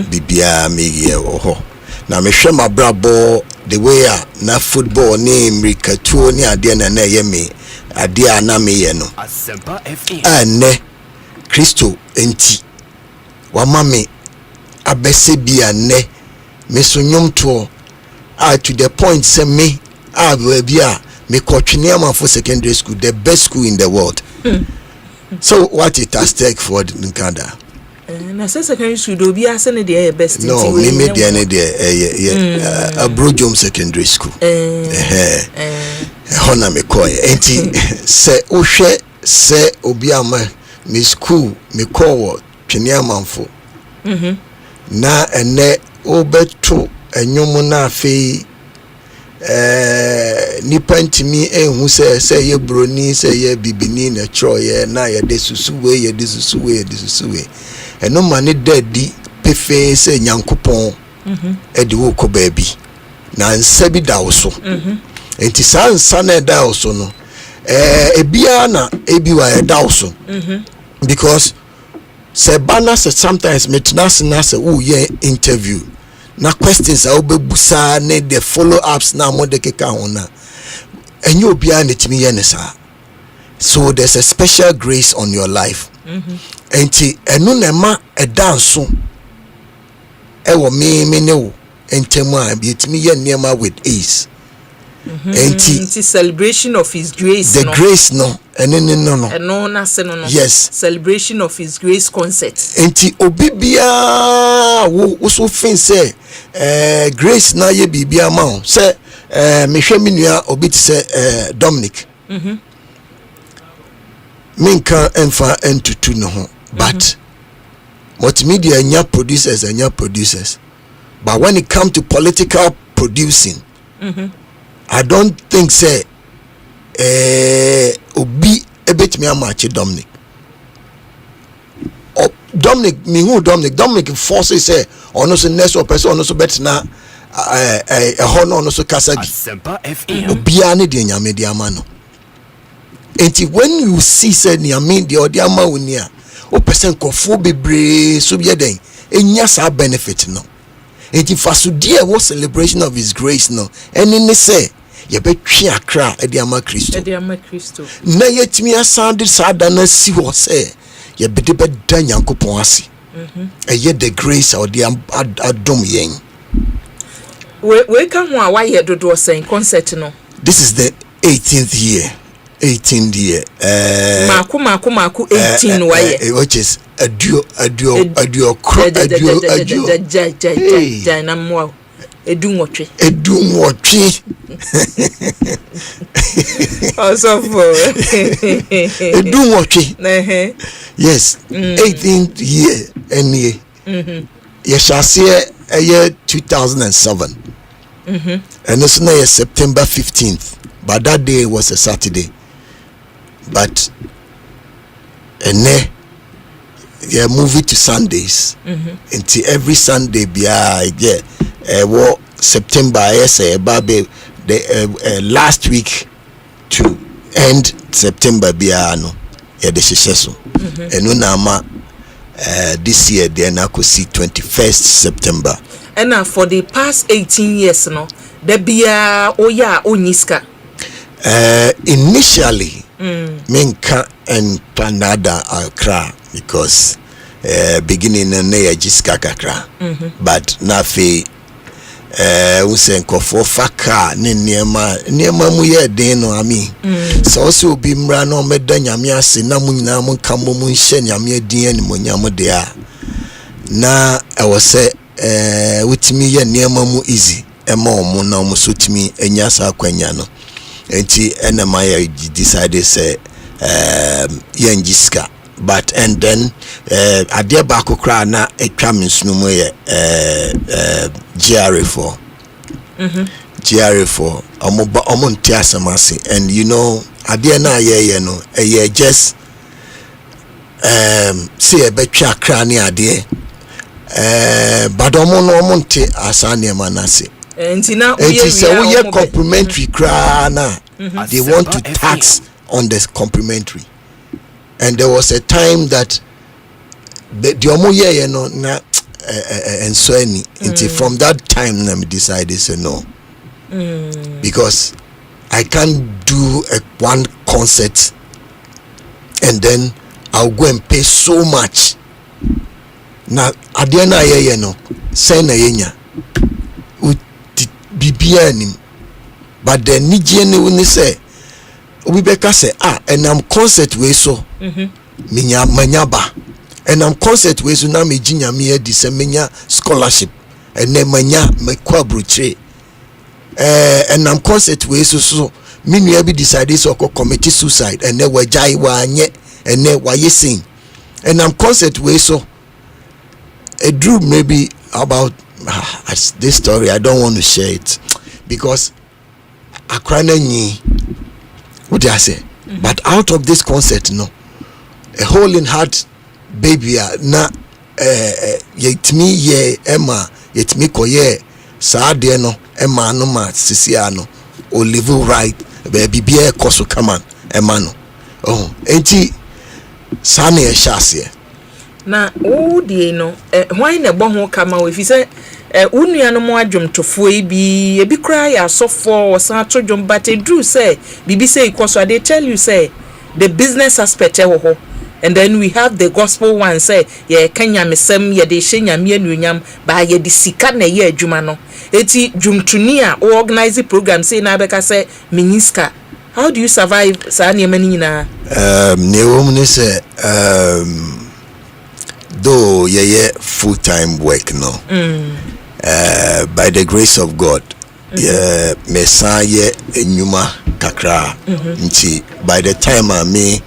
bibia me ye oho na me hwe mabrabo the way na football ni America tuo ni ade na ye me ade na me ye no Asempa FM ane Kristo enti wa mame abese bia ne me so nyom to to the point say me bia me kotwene am for secondary school, the best school in the world. So what it has take for Nkanda? Na secondary school do be asene the best. No, me dey na dey Abrojom secondary school. Hona me koy. Enti se ohwe se obi ama me school me call twene amanfo. Na ene obeto enwom na afei nipa ntimi ehu se ye broni se ye bibini na troye na ye de susuwe eno mane dadi pefe se nyankopon edi wo ko baabi na nsa bi da wo so enti sansa na da wo so no ebia na ebiwa e da wo so because se bana se sometimes metnas na se wo ye interview na questions a obebusa ne the follow ups na mo de keka hona enye obia na timi ye ne sa so there's a special grace on your life enti enu na ma edanso ewo me ne wo entemu a bitimi ye niema with ease enti celebration of his grace the grace no no na se no yes celebration of his grace concert enti obibia wo so fin say grace na ye bibia ma o say mehwe menua obi ti say Dominic minka enfa entutu no ho but multimedia nya producers but when it come to political producing I don't think say obi ebetimi amache Dominic Dominic forces say ono so next person ono so betina hono ono so kasagi Asempa FM obi ane de nyame de ama no enti when you see say nyame de odi ama woni a o person kofo bebre so be den enya sa benefit no enti fasudie wo celebration of his grace no eni ne say ye betwe akra e de ama Kristo na yetimi asande sada na si ho say ye bede beda nyankopon ase ye the grace or the adom yen we kan ho a wa ye dodo sen concert no this is the 18th year maku 18 wa ye which is adio na mo edunwotwe also for edunwotwe yes 18th year any yes year 2007 and it's now September 15th but that day was a Saturday but and yeah move it to Sundays until every Sunday be what September babe the last week to end September be no yeah the successful and no na ma this year then I could see 21st September. And for the past 18 years no there be oya onyiska. Initially Minka and Panada Accra because beginning in Jiska Kakra but nafi usenko for faka niema mu ye den no ami so also bi mra no meda nyame ase na mu nyina mu kambo mu hye nyame adin ani mo nyamo de a na e wo se wutimi ye niema mu easy ema omo na omo so timi enya sa akwanya no enti ena my decided say yenjiska but and then adia bako kra na etwa mensunu mu ye GRA4 GRA4 omo ntia asamase and you know adia na ye no just say e betwa kra ne adia but omo ntia asane manase entina we complimentary kra na they want to tax on the complimentary. And there was a time that the omo ye no na and so any until from that time I decided say no because I can't do one concert and then I'll go and pay so much. Now adiana ye no say na yenya bibia nim but the nije ne woni say we beka say and I'm concert we so minya manyaba and I'm concert we so na me ginya me di say menya scholarship and then manya me kwabruche and I'm concert we so me nua bi decide so commit suicide and then wajai wa anye and then why sing and I'm concert we so a drew maybe about this story. I don't want to share it because I cry what do I say? But out of this concert, no, a whole in heart baby na yet me ye Emma yet me koye saade no Emma no ma sisiano o live right baby be koso come on Emma no oh enti sane e shase na o die no why na bo ho kama we fi say unua no mo adwomtofo bi ebi kra ya sofo osan atodwom but edru say bibi say ikoso they tell you say the business aspect e ho and then we have the gospel one say ye kanya mesem ye de hyenyame anuonyam ba ye de sika na ye adwuma no eti dwumtuni a organize program say na beka say miniska. How do you survive sa na mani na ne wom ne say though ye full time work no by the grace of God mesaye enyuma kakra nti by the time I me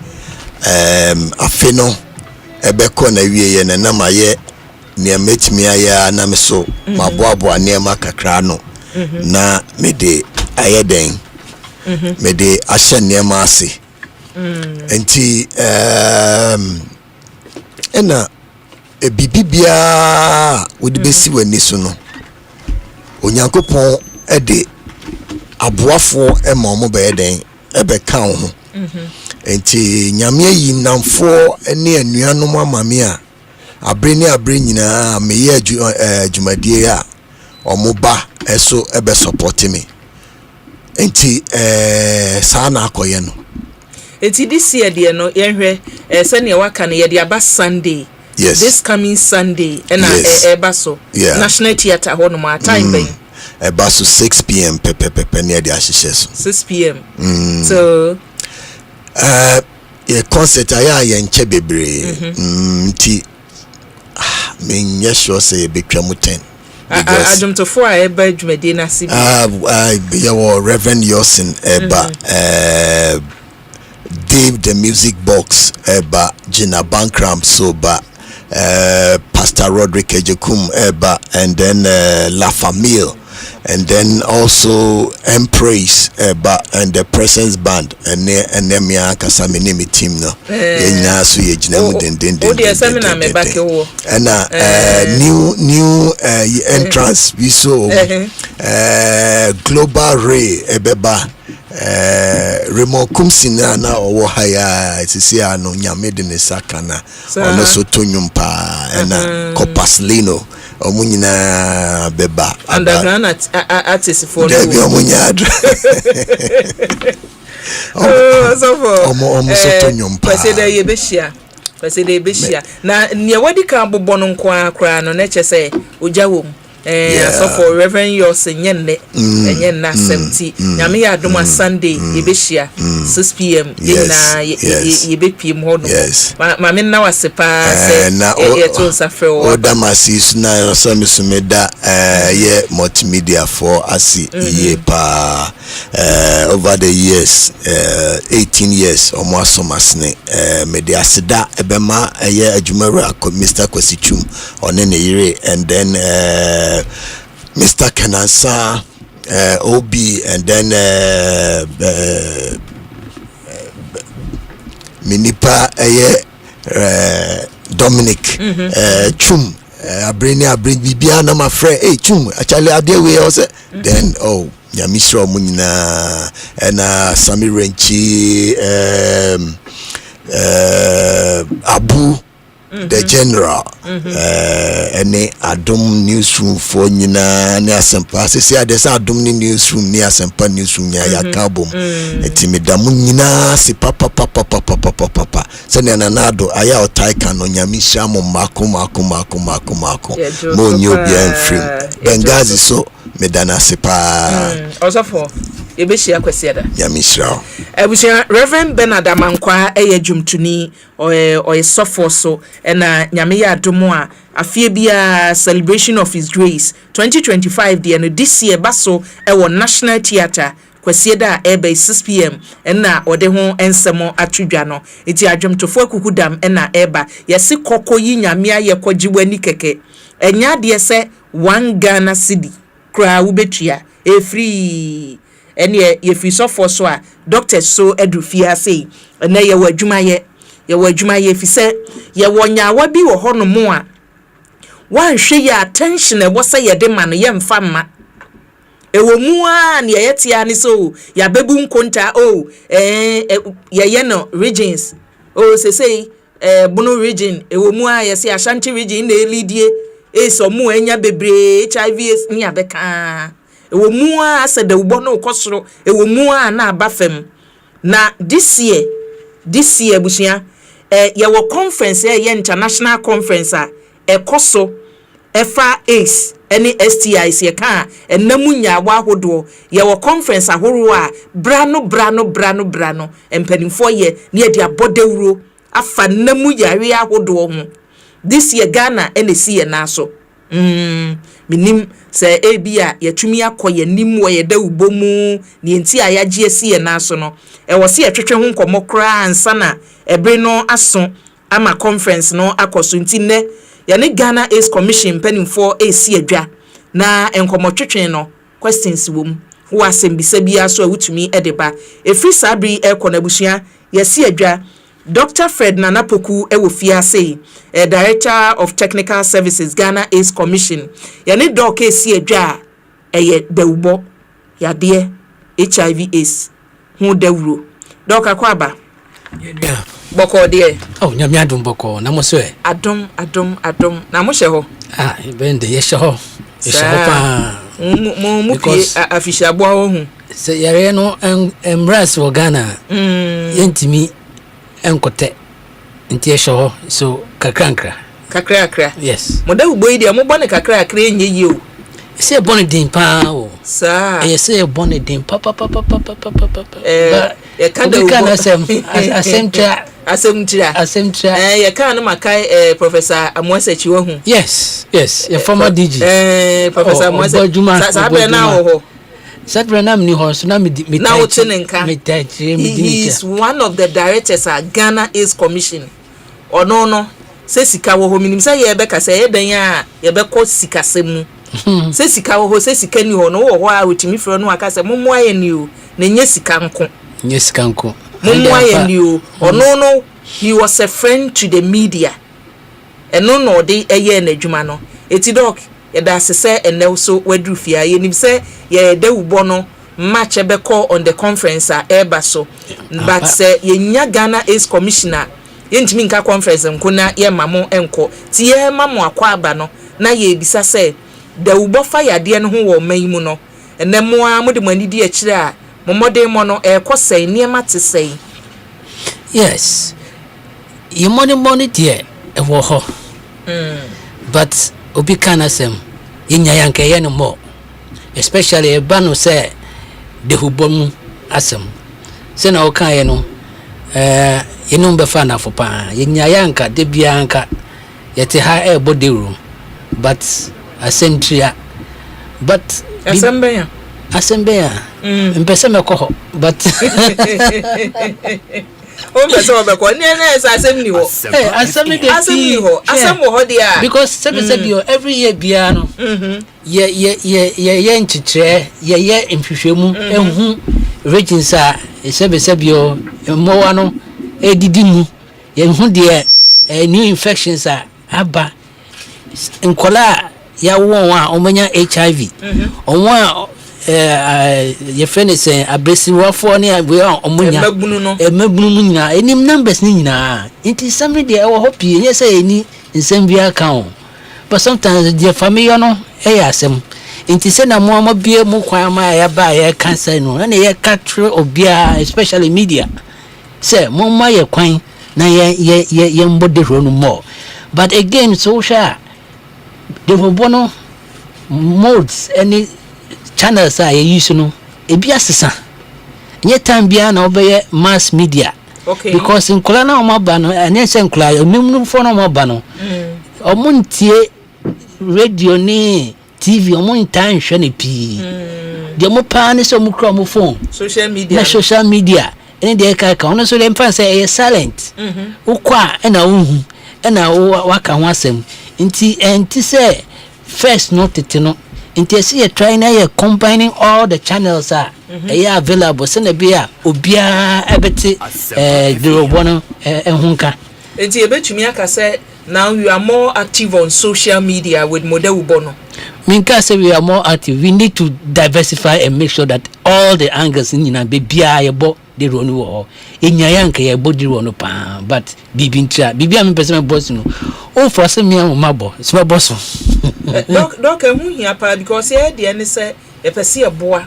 afeno ebeko na wiye na maye ne metimi aya na me so maboabo ne ma kakra no na me de ayeden me de ahye ne ma ase nti ena bibibia wodi besi wani so no onyankopon ede aboafo ema omo be den ebe kan ho enti nyame yi namfo ene anuanom amame a abre nyina meye adwumadie a omo ba eso ebe support me enti saa na akoye no enti this year de no yenhwe sene waka no ye de aba Sunday. Yes. This coming Sunday and Ebaso National Theatre ho no ma time ben Ebaso 6 p.m. pepe near the ashes 6 p.m. So a concert aya nche bebre nti me nyesho say betwamu 10 adwomtofo a eba dwumade na sibi your Reverend Yosin eba Dave the Music Box eba Gina Bankram soba Pastor Roderick Ejekum eba and then La Famille and then also Embrace eba and the Presence Band and them ya kasa me name team no yenya so ye gina mu den and new entrance we saw Global Ray ebeba Remo Kumsina na owo haya sisi ano nyame de ne sakana ono so tonyumpa na Copaslino omunyina beba underground artist for no omunyadra omo so tonyumpa kwese de beshia na ne wadi ka bobɔ no nko akra no na kyese ojawom so for Reverend yours nyenne na 70 nyame ya adoma Sunday yebeshia 6 p.m. na yebepiem ho no ma me na wasepa se to safre o Damasis na so misumeda ye multimedia for asi ye pa over the years 18 years omo asomasne mediasida ebema ye adwumara Mr. Kwesichum onene yire and then Mr. Kenansa OB and then Minipa Dominic Chum Abrenia bring bibia na my friend Chum actually adewe also then Nyamisro Munina and Sami Renchi Abu the general any Adom newsroom for nyina ne Asempa say there's Adom newsroom near Asempa newsroom near Yakabum etimidamu nyina si papa se ne nanado aya otaika no nyamisha mo mako mo nyobi enfrim Bengazi so medana sepa also for ebeshia kwesiada nyamisha ebusia Reverend Bernard Amankwa jumtuni o sofo so na nyame ya adomo a afie bia celebration of his grace 2025 the no this year baso wo National Theatre kwesiada ebe 6 p.m. na ode ho ensemo atwedwa no enti adwomtofo akukudam na eba yesi kokko yi nyame aye kwagiwani keke enya de se 1 Ghana cedi kra wubetua free ene ye fi sofo so a doctors so edufia say na ye wadwumaye fi se ye wonyawa bi wo hono mo a wanhwe ya attention e wo se ye de ma no ye mfa ma ewo mu a ne ye tia ni so ya bebu nkonta ye no regions say Bono region ewo mu a ye se Ashanti region na elidie so mu enya bebre HIV ni abeka ewo mu a se de ubo no kosoro ewo mu a na abafem na this year busia ye wo conference ye international conference a ekoso efa AIDS any STIs ye ka enamu nyawa hodo ye wo conference ahoro a brano empanimfo ye ne de abodewuro afa namu yare ahodo ho this year Ghana NC ye na so minim se ebia yatumi akoye nim wo ye da ubomu ne enti ayagie si ye na so no wo se yetwetwe ho nkomokra ansa na ebre no aso ama conference no akoso enti ne ya ne Ghana AIDS Commission penimfo esi adwa na enkomotwetwe no questions wom wo asembisa bia so awutumi edeba efri sabri ekonabusua yesi adwa Dr. Fred Nanapoku Ewofia say, Director of Technical Services Ghana AIDS Commission. Yani doc esi edwa dewbo ya de HIV AIDS hu dewro. Doc akwaba. Yeah. Boko de. Nyame adom boko na mo so e. Adom na mo hye ho. Bende ye hye ho. Ye hye ho pa. Mo afisha bo ho. Se yare no embrace wo Ghana. Yentimi enkote nti ehwo so kakra yes moda uboyi dia mo bone kakra enye yi o se bone din pa o sa se bone din pa e kanda asemtra ye kan no makai Professor Amuase Chiwohu yes your former DG Professor Amuase sa be na ho Sadrenam ni horse na now he is one of the directors at Ghana AIDS Commission. Or no say sika wo ho minim say ye be ka say ye dan a ye be ko sika semu say sika wo ho say sika ni ho no wo a wetimi fro no aka say mommo aye ni o na nye sika nko mommo aye ni o no he was a friend to the media and no dey eye na adwuma no eti doc ye da se enel so wadru fia ye nim se ye da ubo no match ebeko on the conference eba so but say yenya Ghana Ace Commissioner yentimi nka conference nkuna ye mamo enko ti ye mamo akwa aba no na ye bisa say da ubofa yade no ho wo mayimu no enemo a mode manidi a kire a momode mo no ekosai niema te sei. Yes, your money dear ewo ho but obi kana sem yinya yanka ye no more, especially banu say de hubom asem se na okan ye no yenu befa na fopa yinya yanka de bianka yete ha body room but asentria but asembeya mpese mekoho but o be so be ko ni na asem ni ho asem ni ho asem ho dia because said you every year bia no ye nchiche ye nhwehwemu ehu regions a said you mo no edidi mu ye hu de new infections a aba nkola ya won a omanya HIV onwa ye friend say abresiwafo ne we omunya emabunu nyina enim numbers ni nyina it is something there we hope you say any nsembia account but sometimes the family no asem it is na mo bie mu kwan ma ya ba ya cancer no na ye catch obia especially media say mo ma ye kwan na ye mbode ro no more but again social the bono modes any channels are use no ebia sesa nye time bia na obeye mass media because in kola na omaba no anya se nkola onimnu fo na omaba no omuntie radio ni TV omuntan hwe ne pi de mo pa ne so mu kro mo phone social media any de ka ono so dem fan say silent ukwa na uhu na waka ho asem nti say first not it no nti see you try na you combining all the channels are available so na bia obia ebeti the one ehunka nti ebetumi aka say now you are more active on social media with model bono minka say we are more active. We need to diversify and make sure that all the angles in bia yebo de ronu wo enyayanka yebo de ronu pa but bibintra bibia me person boss no o force me am mabo it's my boss doc hu hia pa because here the any say e pese e boa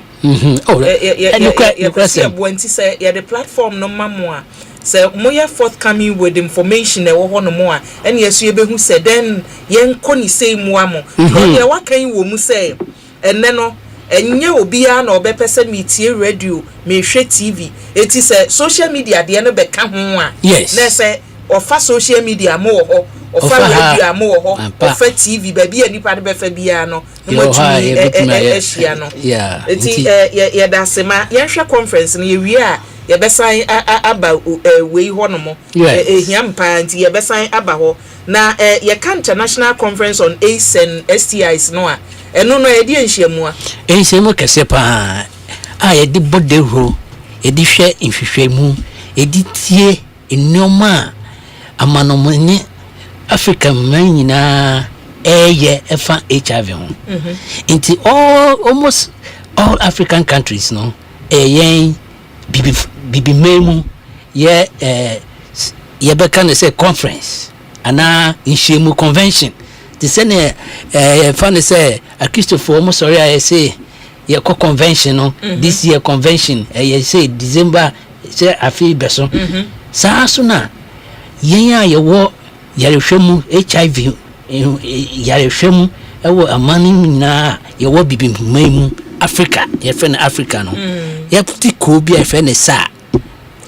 nti say the platform no mamo a say moya forthcoming with information e wo ho no mo a ene yesu ye behu say then yen koni say mu amo no ye wakan wo mu say enne no enye obia na obepese metie radio me hwe TV eti say social media de no beka ho a na say ofa social media mo ho ofa radio mo ho ofa TV ba bia nipa de befa bia no mo tumi ehia no eti ye da sema ye hwe conference no ye wi a ye besan aba wei ho no mo ehia mpa nti ye besan aba ho na ye kan international conference on AIDS and STIs no a eno no ye di enhyiamu a enhyiamu kese pa a ye di bodehro ye di hwe nhwehwemu ye di tie enoma amanomani Africa man nyina eye efa HIV ho nti almost all African countries no bibi memu ye beka na say conference ana inshemu convention the same fan say a Christopher almost sorry I say ye convention no this year convention ye say December say afi beso sa so na yenya ye wo yarehwemu HIV yarehwemu ewo amani nyina ye wo bibi memu Africa ye friend Africa no ye puti ko bi ye friend sa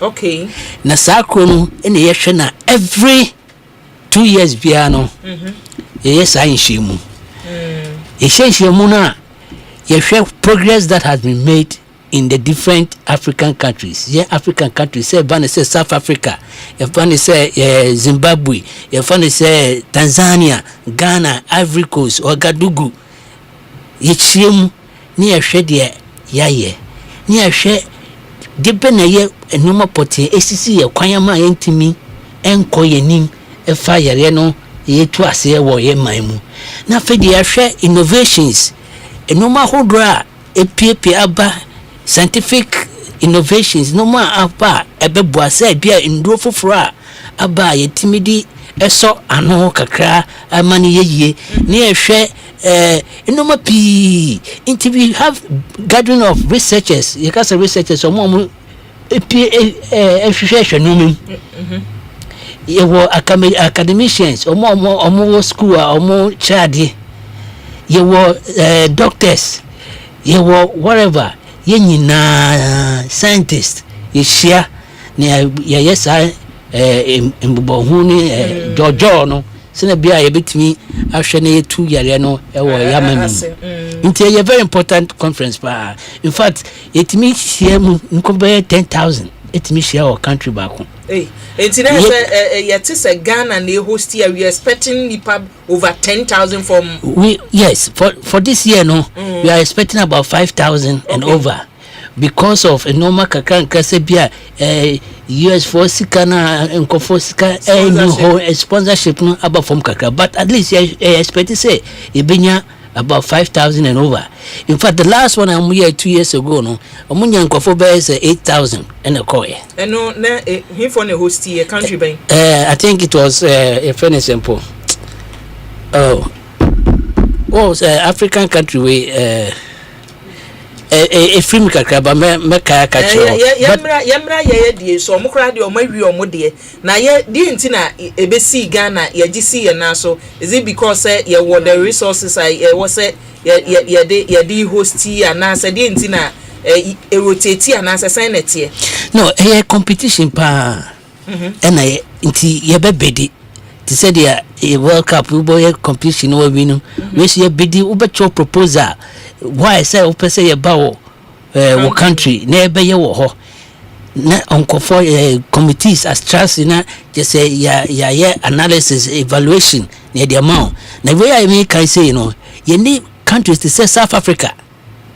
okay na sakro no ene ye hwe na every 2 years bia no ye sa nhyimu ye nhyimu na ye hwe progress that has been made in the different African countries. Yeah, African countries say say South Africa, say Zimbabwe, say Tanzania, Ghana, Ivory Coast, Ouagadougou. Yechim ni ehwe de yaye. Ni ehwe de bena ye enuma pote esisi ye kwanyama yentimi enko yenim efa yare no ye tu ase wo ye manmu. Na fe de ehwe innovations enuma hodra epiepie aba scientific innovations no more apa ebeboa say bia nduro foforo aba yetimidi eso ano kakra amani yeye na ehwe no pi into we have gathering of researchers you can say researchers omo ehwehwe no mum yewo academicians omo school omo chade yewo doctors yewo whatever yenyina scientists yeshia ne yesa mbobo ni jojo no sina bia ye betimi ahwe na yetu yare no ewo yamami nti ye very important conference pa in fact etimi share mu nkobe 10,000 etimi share our country back home. It's a Ghana and they host here. We are expecting NIPAB over 10,000 from. Yes, for this year, no, we are expecting about 5,000 and over because of a normal Kakan Kasebia, US for Sikana and Kofosika, and sponsorship no about from Kaka. But at least I expect to say, Ibinya. About 5,000 and over. In fact, the last one I'm here 2 years ago, no, Omunya Nkofobe is 8,000 and a coy. And no, he for the host here, country bank. I think it was a fairly simple. African country way. A film kakaba me kaya kacho yamra ye die so omukra de omawi omode na ye die ntina ebesi Ghana ye gisi ye na so is it because ye what the resources I was ye de host here na say die ntina e rotate and as sign it here no competition pa na nti ye bebedi ti said a World Cup we boy competition we win we see ye bedi we becho proposal why say o pese ye bawo wo country na ebe ye wo ho na onko for committees as trust na just say ya analysis evaluation na the amount na we I mean can say you need countries to say South Africa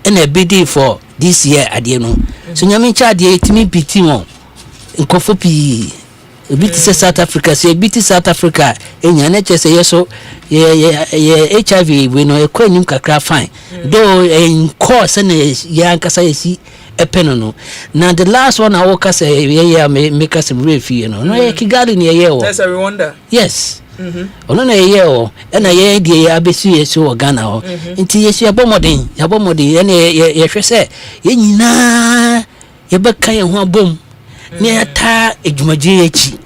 and a bid for this year adie no so nyame cha adie timi biti won nkofo pi bit South Africa say bit South Africa enya na che say yeso ye HIV we no ekwanim kakra fine though in course na ya nkasa yesi epeno no na the last one I work say make us refi no Kigali ne ye wo that's a Rwanda yes ono na ye o na ye die abesu yesu o Ghana ho nti yesu abomodin ene ye hwese ye nyina ye beka ye ho abom ne ata ejumaje echi.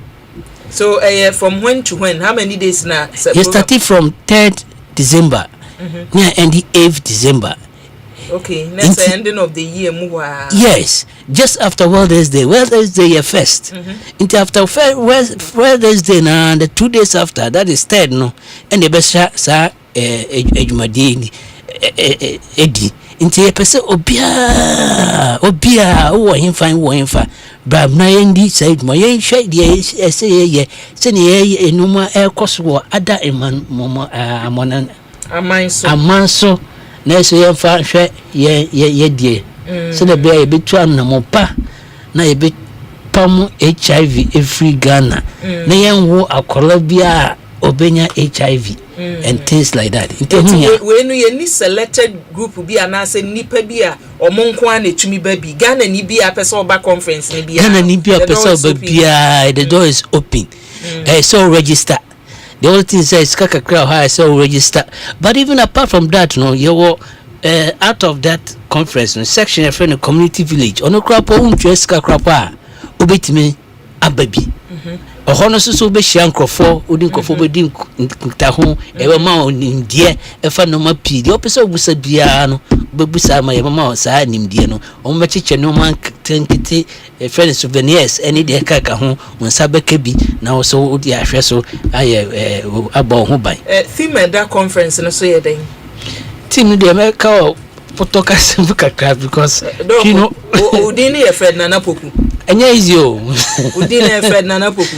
So from when to when? How many days now? You started from 3rd December. And the 8th December. Okay, that's the ending of the year. Yes, just after World's Day. World's Day first. Until after World's Day, and the 2 days after, that is 3rd, no? And the best sa Ejumadi Eddie. Until you say, Obia, oh, him fine, Brab na yendi said my yen shade say ye send ye no more air cost war other man mama amonan amanso na so ye fa hwe ye die so the be be twa na mopa na ye be pam HIV every Ghana na yen wo akola bia obenya HIV and things like that. When you need selected group be an answer nipa bia or monkwan a chumi baby Ghana ni be a person back conference ni bia Ghana ni be a person bia the door is open. So register. The only thing says kaka crowd high so register. But even apart from that, no, you were out of that conference no section a friend community village. Ono krapo unchweska krapa ubetime ababi. Ohono so be hia nkrofo odi nkrofo be di nta ho e ma onimdie e fa no ma pi de opese obusa bia no be busa ma e ma sa nimdie no o ma cheche no man tenkiti e friend souvenirs eni de kaka ho onsa be ka bi na so odi ahwe so aye aba ho ban theme that conference no so ye den team de America potoka sembuka crowd because you know udini e friend na poku enya easy o udini e friend na poku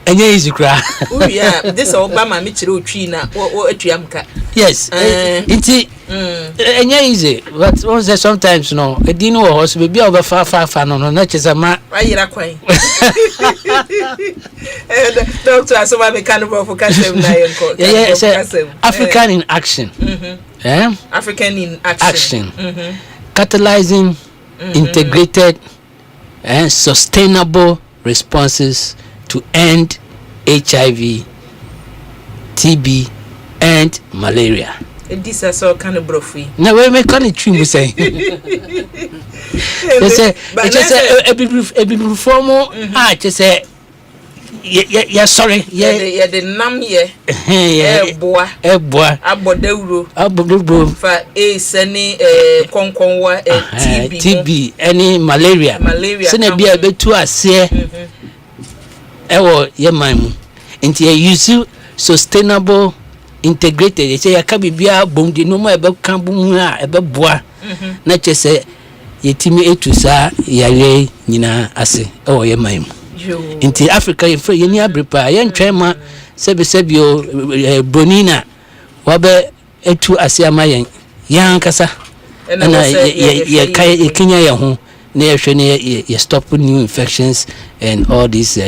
enya easy cry oh yeah this Obama me chire otwi na o atuamka yes iti enya easy but once sometimes no edino wo so be over fa no na chesa ma ayira kwan Dr. Asoma me kan for kasem na yenko African in action African in action catalyzing integrated and sustainable responses to end HIV, TB, and malaria. This is all kind of brofy. Now we make kind of true say. They say a bit formal. Just say yeah sorry yeah the nam yeah boa abodeuro fa seni konkonwa TB any malaria sene bia betu ase ewo ye man nti ye use sustainable integrated ye say yaka bia bomdi no ma ebe kan bu a ebe boa na chese yetimi etusa yare nyina ase ewo ye man inti Africa yeni abrepa yen twema sebio bonina wabe etu asiama yen yankasa na ye kai Kenya ya ho na ye hwe ye stop new infections and all these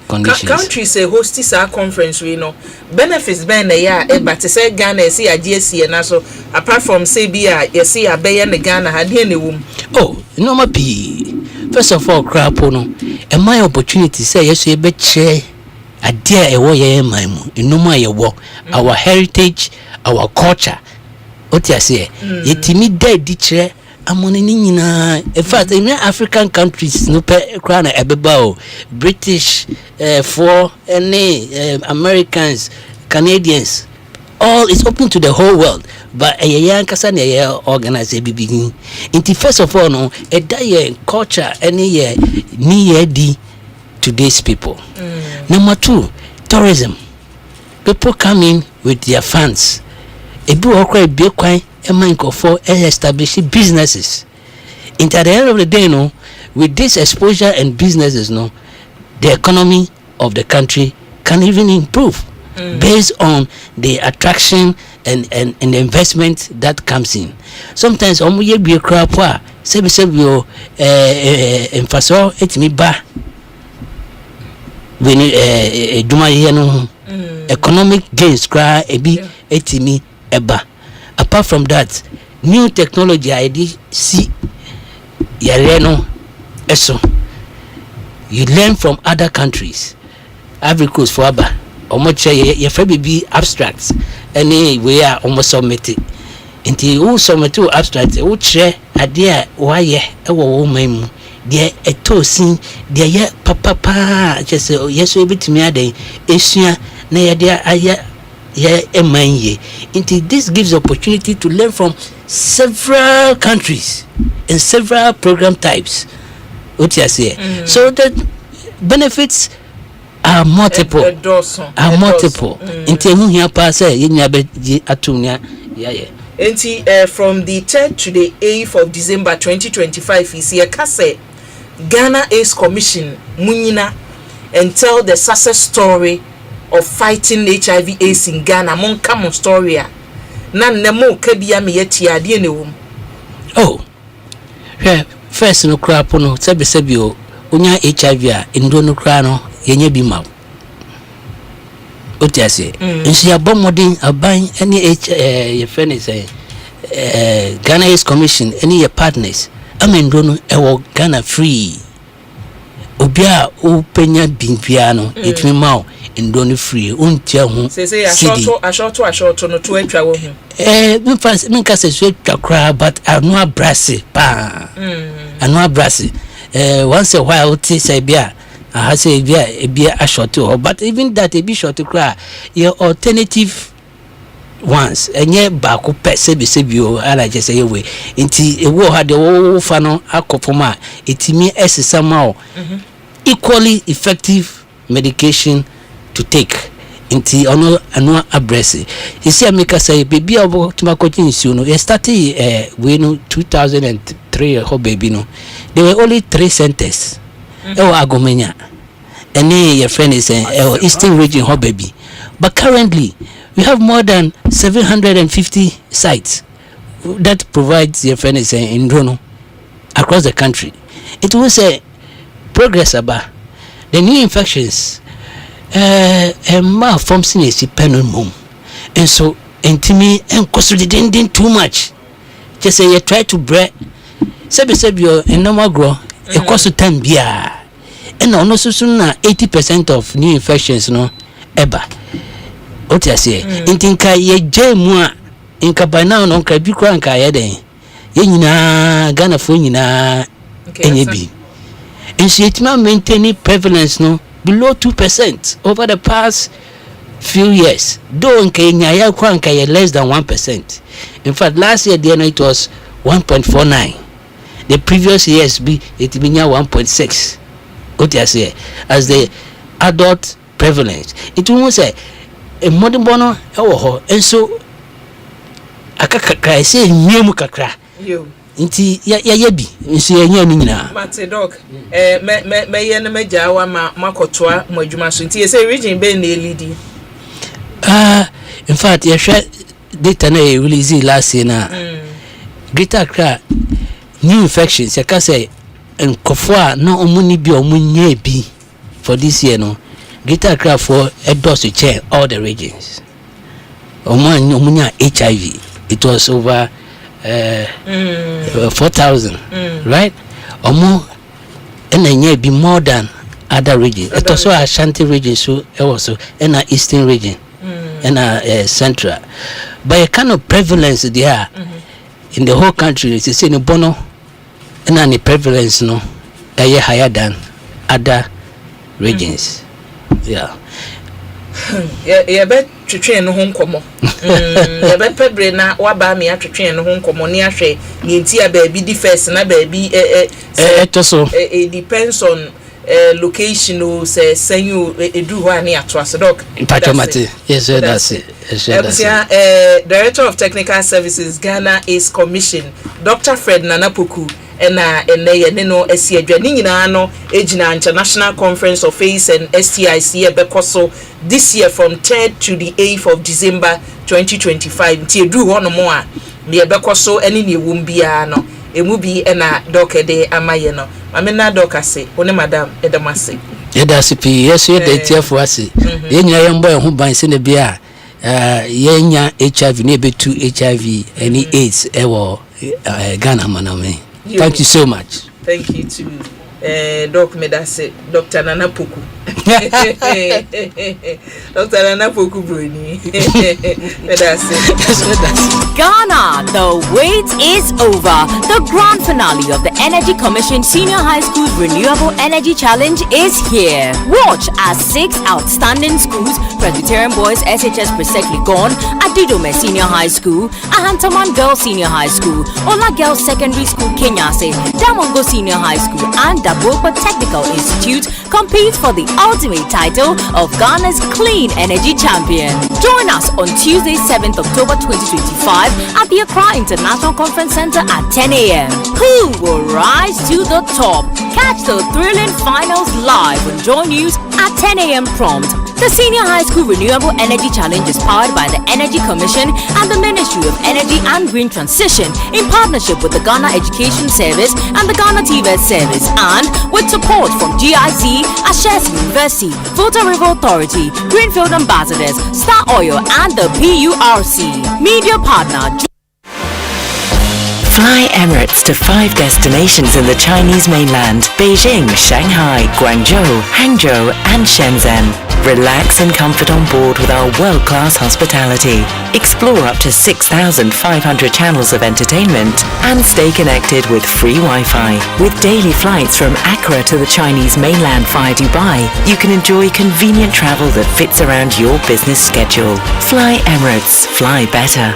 conditions. Countries host this conference we know benefits ben na ya e but say Ghana say agesi na so apart from say bia ye say abeye na Ghana ha de na wum. Oh no ma bi first of all crapo no and my opportunity say yes you be che adia e wo ye man mu enuma ye wo our heritage our culture otia say yetimi dead di che amoni ni nyina in fact in African countries no pe kra na ebeba o British for any Americans, Canadians, all is open to the whole world. But a young kasa na organize a begin. Inti first of all no a day culture any year ni di today's people. Number 2, tourism. People come in with their funds. Ebi okra be kwan e man ko for establish businesses. At the end of the day no with this exposure and businesses no the economy of the country can even improve based on the attraction and the investment that comes in. Sometimes omuye bi krapwa sebio emfaso etimi ba when duma ye no economic gains kra ebi etimi eba. Apart from that, new technology ID see yare no eso. You learn from other countries. Ivory Coast for aba omoche ye fa be abstracts any way are almost submitted nti who submit to abstract who chere ade a wa ye e wo man mu de etosin de ye papa just yeso ebitimi aden esua na ye de aye ye emanye nti this gives opportunity to learn from several countries and several program types what you say so the benefits are multiple nti hu hia pa say yenya be atunya Enti from the 3rd to the 8th of December 2025 is here kase Ghana AIDS Commission munyina and tell the success story of fighting HIV AIDS in Ghana. Mon come story a na nemo kabia me yeti ade ne wom. Oh first no crap no sebio onya HIV a ndo no kra no yenye bi ma otiase nsi abomodin aban any ye friend say Ghana AIDS Commission any your partners amendo no ewo Ghana free obia openya bimpia no etimi ma ndo no free untia hu say ashorto no to atwa wo hu minka se so atwa kra but anu abrase pa anu abrase once a while ti say bia I say bia a short to but even that a be short to cry your alternative ones and ye back up sebio ala just say way inti e wo had the whole fano akopoma itimi ese somehow equally effective medication to take inti ono anu abrese isi ameka say baby obo tobacco insu no started we no 2003 ho baby no there were only 3 centers agomenya any your friend is Eastern region ho baby but currently we have more than 750 sites that provides your friend is in Rono across the country. It will say progress about the new infections malfunction is dependent mom and so intimi and consolidating too much just say you try to break sebio normal grow e cost 10 bia and no so na 80% of new infections no eba oti ase intinka ye jemu a inka by now no ka bi kwa nka ye den ye nyina Ghana fo nyina enye bi initiative maintaining prevalence no below 2% over the past few years, though in Kenya Kwanka less than 1%. In fact, last year it was 1.49. The previous years it been 1.6. What I say as the adult prevalence. It won't say a modern bono and so I say nyemu kakra. Inti ya yebi nso yenye nyina mate dog me ye na meja wa makotoa mo adwuma so nti say region be na elidi in fact you share data na release last year na Greater Accra new infections ya ka say nkofo a na omuni bi omunye bi for this year no Greater Accra for endorse chair all the regions omunya HIV it was over 4,000 right omo enanye be more than other regions it also Ashanti region so also in a eastern region and central but a kind of prevalence there in the whole country is say no bono and any prevalence no higher than other regions yeah bet twetwe no ho nkomo bet pebre na waba me atwetwe no ho nkomo ne ahwe ne ntia ba bi di first na ba bi it depends on location o say senyu edu ho ani ato asedok Pachomate yes that's it Director of Technical Services Ghana is commissioned Dr. Fred Nanapoku ena ye no esi adwani nyina no ejina International Conference of AIDS and STIC ebekoso this year from 3rd to the 8th of December 2025 nti edu ho no mo a me ebekoso eni ne wumbia no emu bi ena dokede amaye no amena dokase one madam edamase edase pi yes ye detiafo ase ye nyina ye mbo ho ban se ne bia ye nya HIV ne betu HIV any AIDS ewo Ghana maname. Thank you so much. Thank you to Doc Medase, Dr. Nanapoku. Dr. Nanapoku Bruni. Ghana, the wait is over. The grand finale of the Energy Commission Senior High School Renewable Energy Challenge is here. Watch as 6 outstanding schools, Presbyterian Boys SHS Presekli Gone, Adidome Senior High School, Ahantaman Girls Senior High School, Ola Girls Secondary School Kenyase, Damongo Senior High School, and Dabopa Technical Institute compete for the ultimate title of Ghana's Clean Energy Champion. Join us on Tuesday, 7th October 2025 at the Accra International Conference Center at 10 a.m. Who will rise to the top? Catch the thrilling finals live on Joy News at 10 a.m. prompt. The Senior High School Renewable Energy Challenge is powered by the Energy Commission and the Ministry of Energy and Green Transition in partnership with the Ghana Education Service and the Ghana TVET Service, and with support from GIC, Ashesi University, Volta River Authority, Greenfield Ambassadors, Star Oil, and the PURC. Media partner. Fly Emirates to 5 destinations in the Chinese mainland: Beijing, Shanghai, Guangzhou, Hangzhou, and Shenzhen. Relax in comfort on board with our world-class hospitality. Explore up to 6,500 channels of entertainment and stay connected with free Wi-Fi. With daily flights from Accra to the Chinese mainland via Dubai, you can enjoy convenient travel that fits around your business schedule. Fly Emirates. Fly better.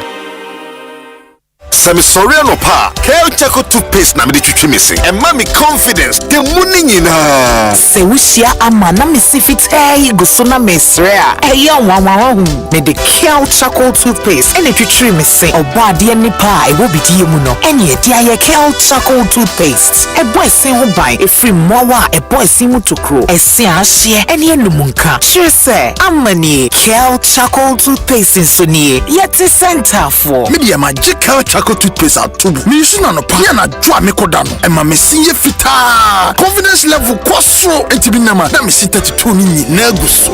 Samisoriano pa, Kale Chaco toothpaste na me de me say. And mommy confidence, the money na. Se wishia ama na me si fit go so na me srea. Ya wawa me de Kale Chaco toothpaste. Ene twitwi me say. Oba de ni pa e wo bidi mu no. Ene e dia ye Kale Chaco toothpaste. E boy sin ho ban e free mowa e boy sin mu tokro. E se ahye ene enumunka. Sure say amani Kale Chaco toothpaste so nie. Yet center for. Media magic Kale Chaco charcoal toothpaste atubu. Me use no pa. Ya na dwa me koda no. E ma me si ye fita. Confidence level kwasro entibi nama. Na me si 32 ni na guso.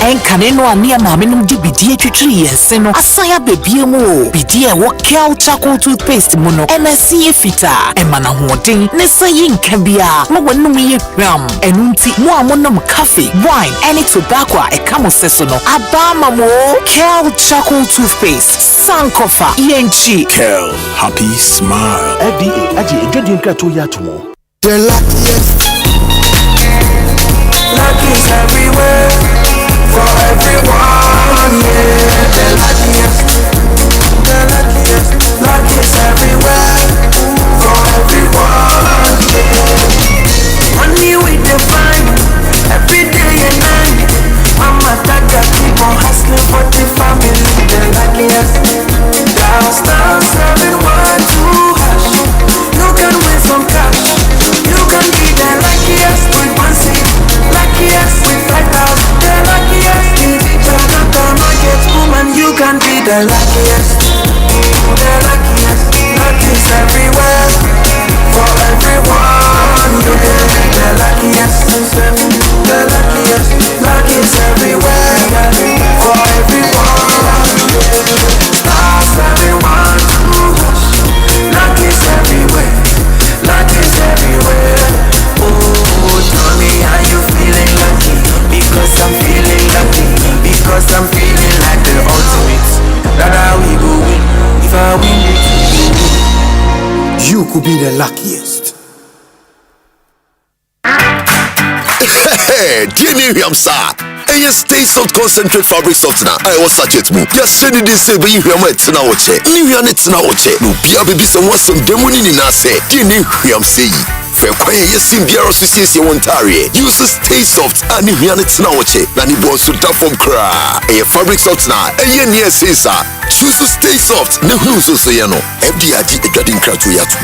Enkane no ania maame no di bidie twetwiri yense no asaya bebie mu o bidie wo kel charcoal toothpaste mu no MSC fita emana hoden ne sayi nka bia mo wonum ye hwam enunti mo amonom cafe wine any tobacco e kamo seso no abama mo kel charcoal toothpaste sankofa yenchi Kel, happy smile. FDA aje edwadi nkrato ya tomo. The luckiest. Luck is everywhere for everyone, yeah. The luckiest, luck is everywhere for everyone, yeah. Money we define every day and night. Mama Tata keep on hustling for the family. The luckiest. Dial star 712 hash. You can win some cash. You can be the luckiest with 1 cent. Luckiest with 5,000. The luckiest in the market woman. You can be the luckiest. The luckiest. Luck is everywhere for everyone. You can be the luckiest. The luckiest. Luck is everywhere for everyone. Stars everyone to hush. Luck is everywhere. Luck is everywhere. Oh, tell me how you feeling lucky. Because I'm feeling lucky. Because I'm feeling like the ultimate. That how we go win. If I win it, You could be the luckiest. Hey, Jenny Hamsa. And you stay soft concentrate fabric softener. I was such it move. Just send it this way, you hear my tina oche. New units now oche. No, baby, someone some demoni in us. Jenny Hamsa. Fair quiet, yes, in Biara Association Ontario. Use stay soft and new units now oche. Nani boss to tap from cra. A fabric softener. And yen yes, sir. Choose to stay soft. No, who's so you know. FDIG, a garden crowd to yat.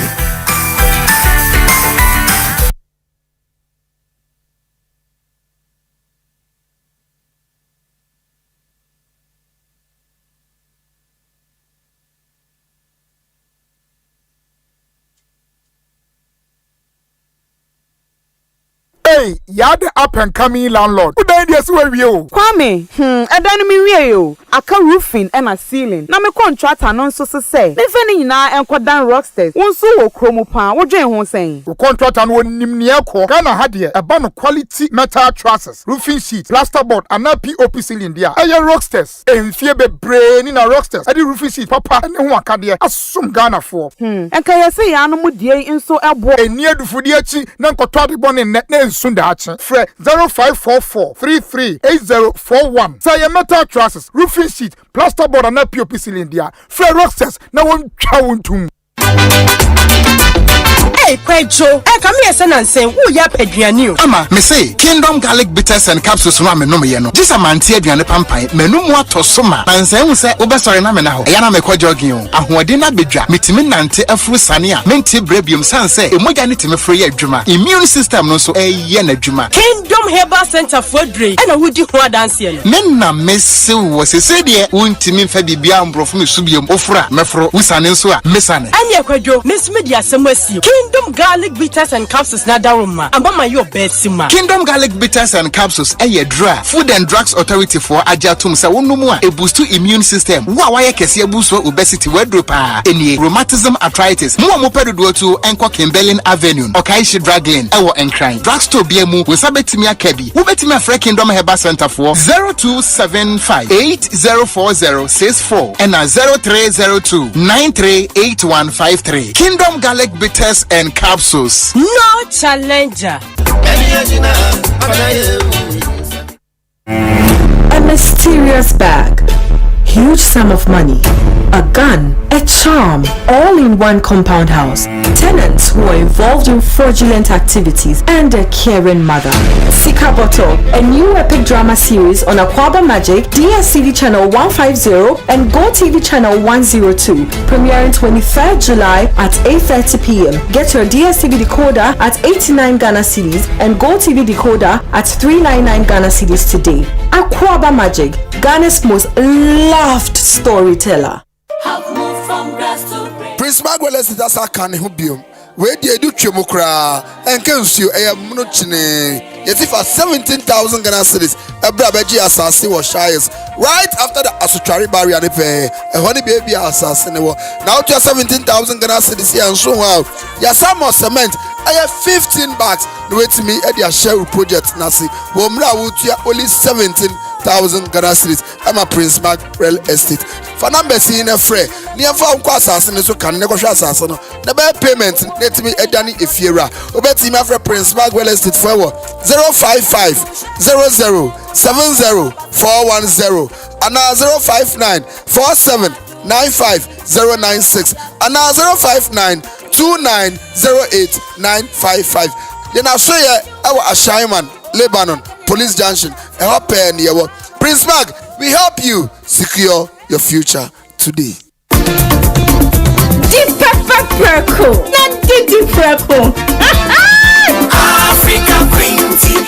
Hey, you're the up and coming landlord. Who died yes where you? Kwame, I don't mean you. Aka roofing and a ceiling. Na me contract anonso se say. Me feni na enkodan rocksters. Wonso wo kromo pa. Wo dwen ho sen. Wo contract an won nimni ekọ. Ghana ha de eba no quality metal trusses, roofing sheet, plasterboard and POP ceiling dia. Eye rocksters. Enfie bebre ni na rocksters. Ade roofing sheet papa ne ho aka de asum Ghana for. Enka yesi ya no mudie nso ebo. Eni adufudi achi na nkoto ade bone ne nsunda achi. Fre 0544 338041. Say metal trusses, roofing sheet, plasterboard and POP ceiling dia. Fre rocksters na won twa wontum. Hey, Kwejo, come here, son, and say, who ya peduani? Ama, me say, Kingdom Garlic Bitters and Capsules no me no me no. This a man tia aduane pampan, me no mo atosoma. And say, we say, obe sorry na me na ho. Eya na me kwa jogging o. Ahoɔden na bedwa, metimi nante afuru sane a, mente brebium san say, emogya ne timi frɛ yɛ adwuma. Immune system no so ɛyɛ na adwuma. Kingdom Herbal Center for Dre. Ɛna wodi ho adanse no. Me na me se wo se de wontimi mfa bibia mbrofo me subiom ofura mefro wusane nso a mesane. Anya Kwejo, mesme dia asɛm asi. Kingdom Garlic Bitters and Capsules na daruma. Ambama yo besima. Kingdom Garlic Bitters and Capsules ɛyɛ dra. Food and Drugs Authority for agyatum sɛ wonomu a boost immune system. Wo a wayɛ kɛse boost obesity wedro pa. Enie rheumatism arthritis. Mo a mo pedodo to enko Kimberlin Avenue. Okaishi Drug Lane ɛwɔ Enkran. Drugstore bia mu wo sabetimi akabi. Wo betimi afrɛ Kingdom Herbal Center for 0275 804064 and 0302938153. Kingdom Garlic Bitters and Capsules. No challenger. A mysterious bag, huge sum of money, a gun, a charm, all in one compound house. Tenants who are involved in fraudulent activities and a caring mother. Sika Bottle, a new epic drama series on Akua Magic, DSTV channel 150 and Go TV channel 102, premiering 23rd July at 8:30 p.m. Get your DSTV decoder at 89 Ghana cedis and Go TV decoder at 399 Ghana cedis today. Akua Magic, Ghana's most loved storyteller. Have moved from grass to grace. Prince Magwell is that's a can who be where do you do Chimukra and can you a Munuchine? Yet if 17,000 Ghana cedis, a Brabaji assassin was shyest right after the Asuchari barrier they pay a honey baby assassin. Now to 17,000 Ghana cedis here and so wow. Yeah, some more cement. I have 15 bags. Wait to me at your share project Nasi. Womra would you only 17,000 Ghana cedis. I'm a Prince Mark Real Estate. For number in a fray. Near for assassin so can negotiate assassin. The bad payment let me a Danny Ifira. Obey team after Prince Mark Real Estate forward 055 00 70 410 and now 059 47 95 096 and now 059 2908 955. Then I show you our Ashaiman, Lebanon, Police Junction, and our pair near what Prince Mark. We help you secure your future today. Deep pepper perco, not deep perco. African Queen Tea,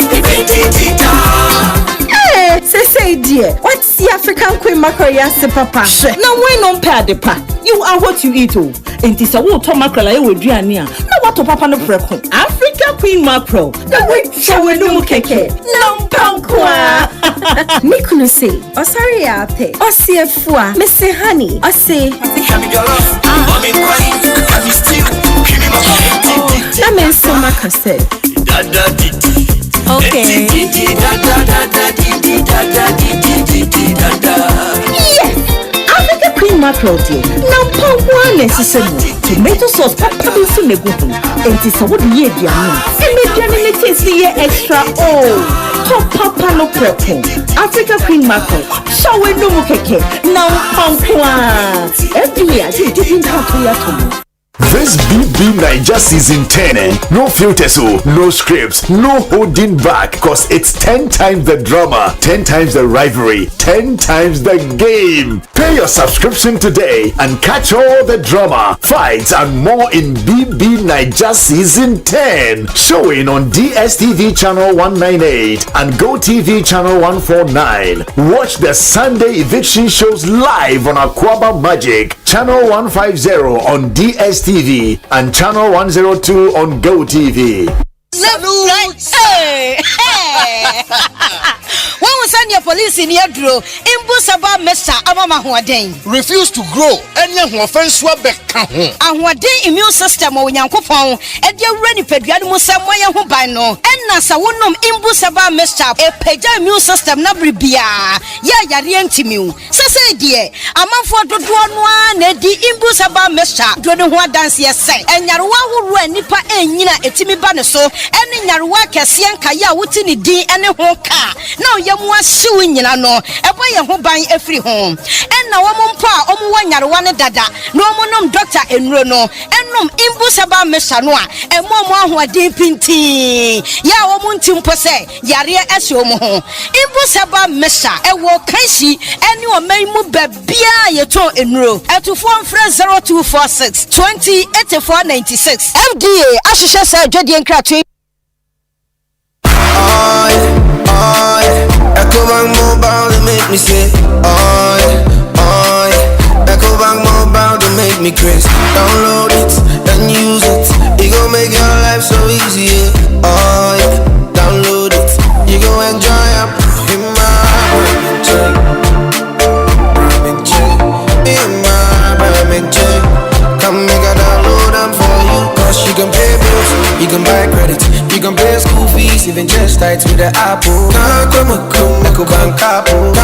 Say dear, what's the African Queen mackerel papa? Now why non pay the pa? You are what you eat oh. And this a water mackerel I will drink near. Now what to papa no preco? African Queen mackerel. Now wait shall we no keke? No pankwa. Nikuno say, oh sorry ape. Oh see a fua, Miss Honey. Oh say mommy crying, have you still? That means so much said. Okay. Yes, African Queen mackerel dear. Now pour one necessary tomato sauce, papa so me go home. And this a what ye dear no. And me journey taste the extra top papa no prepo. African Queen mackerel. Shall we no keke? Now pankwa. Every year I didn't have to yet. This BB Niger season 10, no filters, no scripts, no holding back, cause it's 10 times the drama, 10 times the rivalry, 10 times the game. Pay your subscription today and catch all the drama, fights and more in BB Niger season 10. Showing on DSTV channel 198 and GoTV channel 149. Watch the Sunday eviction shows live on Akua Magic, channel 150 on DSTV and channel 102 on GoTV. Hey! When we send your police in your draw, Imbusaba Mesa Amama Huaden. Refuse to grow. Any offense will be count. And what day immune system or Yankopon, and your ready pediatric somewhere who by no. And Nasa wonum Imbusaba Mesa, a pedia immune system nabribia. Ya Yariantimu. Say, dear, a month for the one, the Imbusaba Mesa, Drodon dance yes, and Yarwa who ran Nipa and Yina etimi banaso, and in Yarwa Cassian Kaya Wutini D and a hoka. Now Yamwa suing Yano, a boy who buy every home. And now one pa, one Yarwana dada, no monum doctor and Rono, and num Imbusaba Mesanoa, and Mama who are deep in tea. Ya woman timpose, Yaria Esomo. Imbusaba Mesa, a walk Kashi, and you are may move Bia Yato in row. At to form fresh 0246 20 8496. MDA, Ashisha said, Jodian Cratry. Ecobank Mobile to make me say, Ecobank Mobile to make me crazy. Download it and use it. It gon' make your life so easy. Download it. You gon' enjoy it. In my check. Come make a download them for you. Cause you can pay bills, you can buy credit, you can pay school fees, even just tights with the Apple. Ecobank Apple.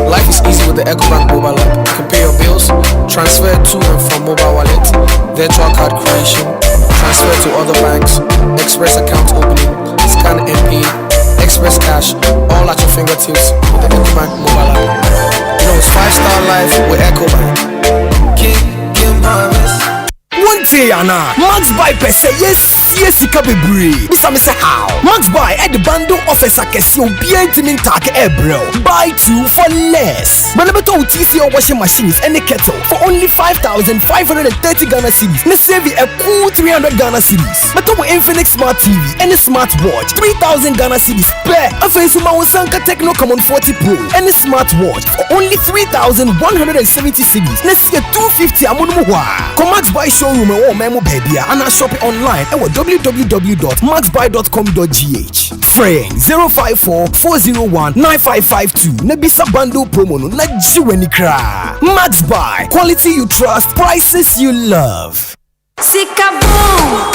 Life is easy with the Ecobank mobile app. You can pay your bills, transfer to and from mobile wallet, virtual card creation, transfer to other banks, express account opening, scan and pay, express cash, all at your fingertips with the Ecobank mobile app. You know it's 5-star life with Ecobank. King Marvis. One day, Anna, Max Bypass say yes. tie sika bebre. Bisa me say how. Max buy at the bundle offers akesi obi entimin take ebro. Buy 2 for less. Manabeto TC washing machines and a kettle for only 5,530 Ghana cedis. Na save a cool 300 Ghana cedis. But our Infinix Smart TV and a smartwatch 3,000 Ghana cedis per. A Fensuma Sanka Techno Common 40 Pro and a smartwatch for only 3,170 cedis. Na see a 250 amunumuwa. Come Max Buy showroom or memo baby and I shop it online at www.maxbuy.com.gh. Friend 054 401 9552. Nebisa bundle promo no na jiweni kra. Max Buy, quality you trust, prices you love. Sikaboom,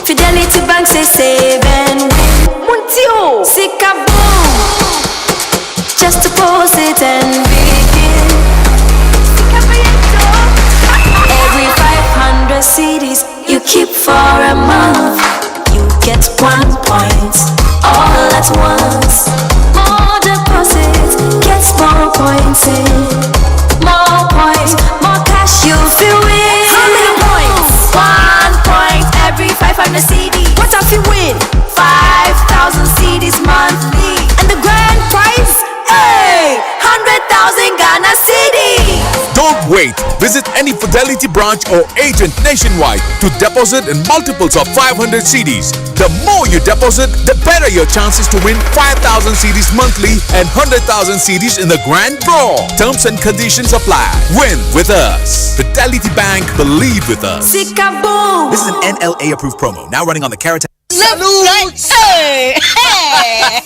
Fidelity Bank say save and win. Muntio, Sikaboom, just deposit and begin. Every 500 CDs you keep for a month, you get 1 point all at once. More deposits, gets more points in. More points, more cash you feel win. How many points? 1 point every 500 CDs. What if you win? 5,000 CDs monthly. And the grand prize? Hey! 100,000 Ghana cedis. Don't wait. Visit any Fidelity branch or agent nationwide to deposit in multiples of 500 CDs. The more you deposit, the better your chances to win 5,000 CDs monthly and 100,000 CDs in the grand draw. Terms and conditions apply. Win with us. Fidelity Bank, believe with us. Sikaboom. This is an NLA approved promo. Now running on the Carrot. Salute! Hey! Hey!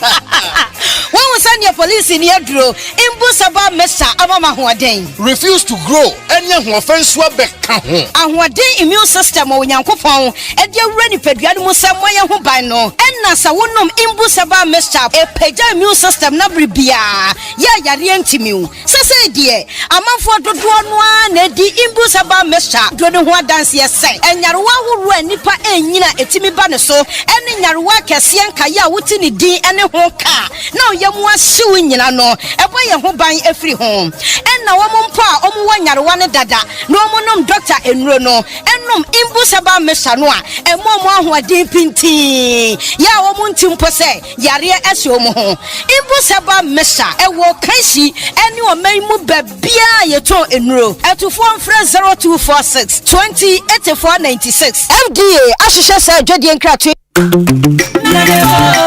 When we send your police in your draw, Imbusaba Mesa Abama Huaden. Refuse to grow. Any offense will be count. And what day immune system or Yankopon, and your ready pediatric Samoya Hubano, and Nasa Wunum Imbusaba Mesa, a peja immune system Nabribia, Yarian Timu. Say, dear, a man for the one, Eddie Imbusaba Mesa, Dronua dance, yes, say, and Yarua who ran Nipa and Yina Etimi Banaso, and in Yarua Cassian Kaya Wutini D and a whole car. Now Yamwa suing no, a boy who buying every home. And now one pa, one Yarwana Dada, no monum doctor and Rono, and no Imbusaba Mesanoa, and Mama who are deep in tea. Ya woman Timpose, Yaria Esiomo, Imbusaba Mesa, a walk Kashi, and you are may move Bia Yato in row, at to form friend 0246 20 8496. FDA, Ashisha said, Jodian Cratch.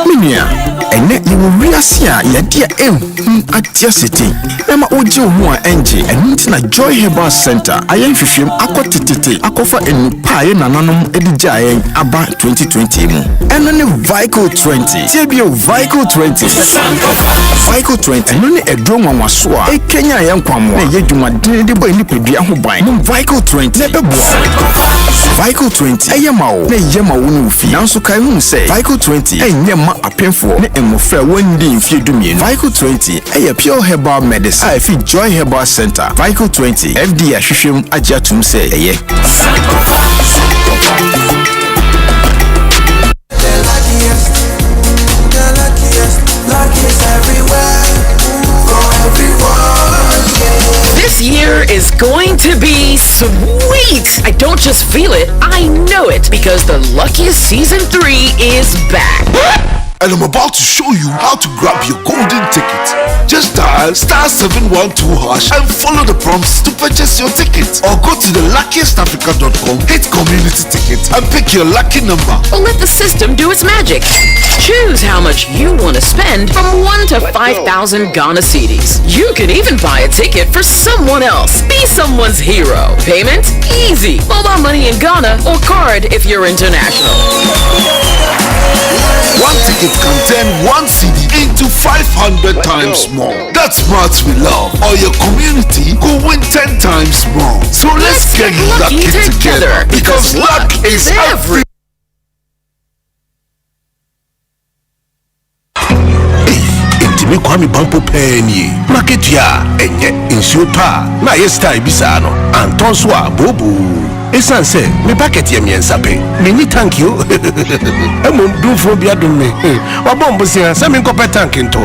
Minia, ene ni wuriasia ya dia atia city. Ema oje ho a enje enti na Joy Herbal Center ayen hwehwem akotitete akofa enpa ye nananom edija ayen aba 2020 mu. Eno ne Vehicle 20. Tebio Vehicle 20. Vehicle 20 eno ne edro nwanwaso a ekenya ayen kwamo na ye dwumaden de bo enipedua ho ban. Mu Vehicle 20 ne beboa. Vehicle 20 ayemawo na yemawo no fi. Nanso kai hu se Vehicle 20 enyema apemfo ne emofra wandi mfie dumien. Vehicle 20 eye pure herbal medicine. I feel Joy Herbal Center. Vehicle 20 FDA ahwehwem agiatum se eye. This year is going to be sweet. I don't just feel it, I know it, because the Luckiest Season 3 is back. And I'm about to show you how to grab your golden ticket. Just dial *712# and follow the prompts to purchase your ticket. Or go to theluckiestafrica.com, hit community ticket and pick your lucky number. Or let the system do its magic. Choose how much you want to spend from 1 to 5,000 Ghana cedis. You can even buy a ticket for someone else. Be someone's hero. Payment? Easy. Mobile money in Ghana or card if you're international. One ticket can turn 1 CD into 500 times more. That's smart we love. Or your community could win 10 times more. So let's get lucky together because luck is every. Me kwami bampo penny market ya enye insupa na yesta ibisano antonso abobu esan se me packet ye miensa pe me ni thank you emom du fo bia dum me wa bombo se me nkope tank nto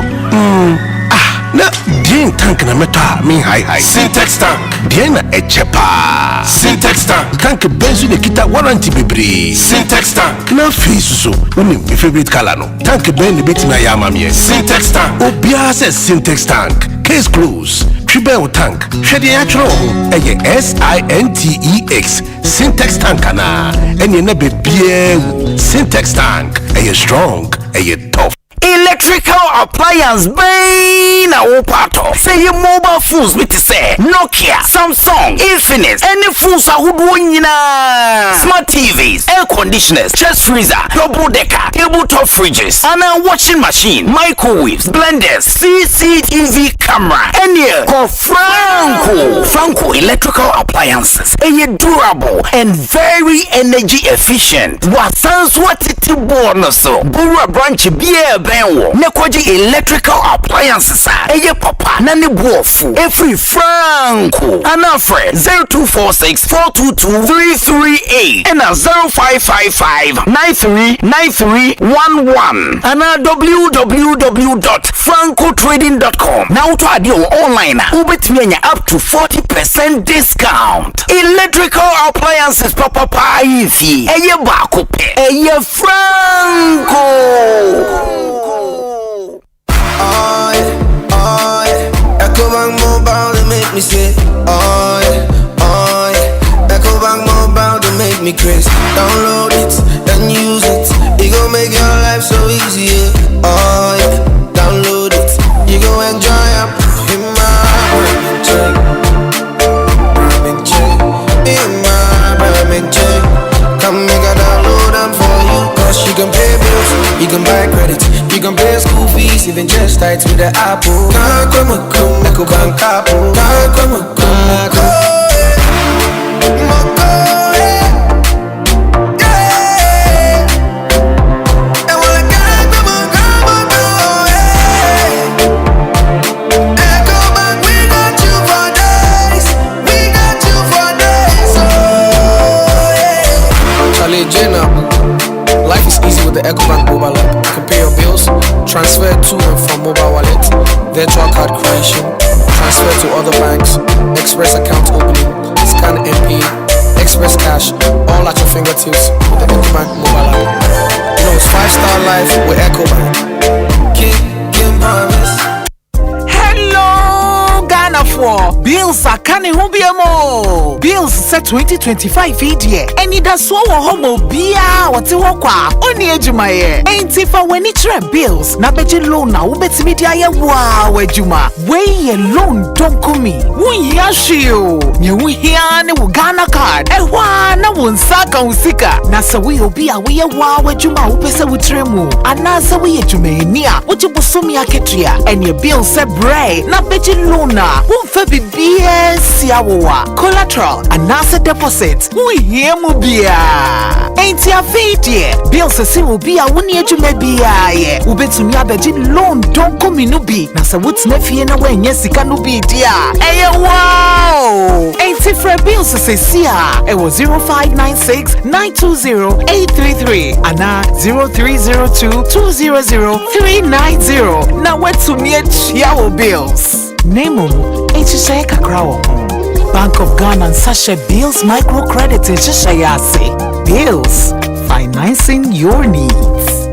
Na din tank na meta me high. Syntax tank. Din na echepa. Syntax tank. Tank benzo ne kita warranty bebre. Syntax tank. Na face so. Uni my favorite color no. Tank ben ne bit na ya mamie. Syntax tank. Obia says Syntax tank. Case close. Tribel tank. Shedi actual. Eye SINTEX. Syntax tank ana. Enye na bebie. Syntax tank. Eye strong. Eye tough. Electrical appliance bang na opato. Say your mobile phones with say Nokia, Samsung, Infinix, any phones are nyina. Smart TVs, air conditioners, chest freezer, double decker, tabletop fridges, and a washing machine, microwaves, blenders, CCTV camera, and here call Franco electrical appliances. A durable and very energy efficient. What sounds what it bonus so Bura branch beer benwo nekwaji electrical appliances eye papa na ne buofu every Franco anafre 0246-422-338 and 0555-939311 and www.francotrading.com. Now to add your online ubetmenya up to 40% discount. Electrical appliances papa ifi eye bakope eye Franco. Ecobank Mobile, they make me say, Ecobank Mobile, they make me crazy. Download it, then use it. It gon' make your life so easy. Download it, you gon' enjoy up in my check. Come make a download them for you. Cause you can pay bills, you can buy credit, you can pay school fees, even just tight with the Apple. Ecobank Apple. Life is easy with the Ecobank mobile app. You can pay your bills, transfer to and from mobile wallet, virtual card creation, transfer to other banks, express account opening, scan and pay, express cash, all at your fingertips with the Ecobank mobile app. You know it's 5-star life with Ecobank. Kim Harvest. Hello, Ghana for bills are canning who be more. Bills set 2025 year. And it does so homo bia what you walk only ejumaye. Ain't if I when it's bills. Na beji loan na ubeti media ya wow ejuma. Wey loan don't come me. Wun yashio. Nye wihiane wu Ghana card. Ewa na wunsaka usika. Na sa we obia we ya wow ejuma upese wutremu. Anasa we ejumenia. Uchi busumi ya ketria. And your bill se bray. Na beji loan na. Wun febi BS yawa. Collateral. Anasa deposit. Wihiemu bia. Ain't ya fidye. Bill se si ubia wuni ejume bia ye. Ubetumi abeji loan don't come nubi. Na sa wuts nefie na wenye sika nubi dia. Eye wow. Ain't if bill se siya. Ewo 0596-920-833. Ana 0302-200-390. Na wetumi echiawo bills. Nemo HSA Kakrawo. Bank of Ghana and Sasha Bills Microcredit HSA. Bills, financing your needs.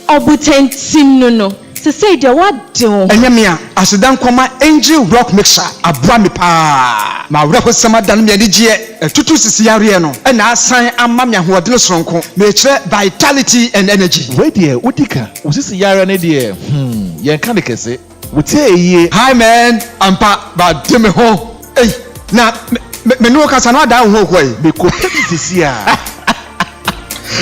Obutentim no. Se say de what do? Enyamia, asidan kwama Angel Rock Mixer abra me pa. Ma wreho sama dan me adigye tutu sisi yare no. E na asan ama me ahoɔden soronko. Me kire vitality and energy. We there, udika. Usisi yare ne there. Yen kan de kese. Wutie. Hi man, ampa ba de me ho. Hey, na me no kasa no da ho kwai. Me ko sisi a.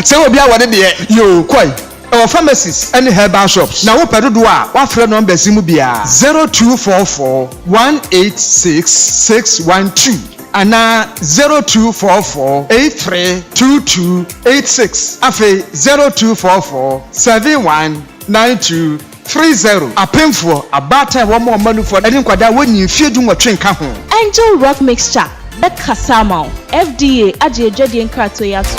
Se obi a wode de yo kwai. Our pharmacies and herbal shops. Now we pedo a wa frɛ number simu bia 0244-186-612 ana 0244-832286 afe 0244-719230 apemfo abata wo mo manufo eni kwada woni fie du nwotwe nka ho. Angel Rock Mixture the Kasama FDA aje dwade nkrato yaso.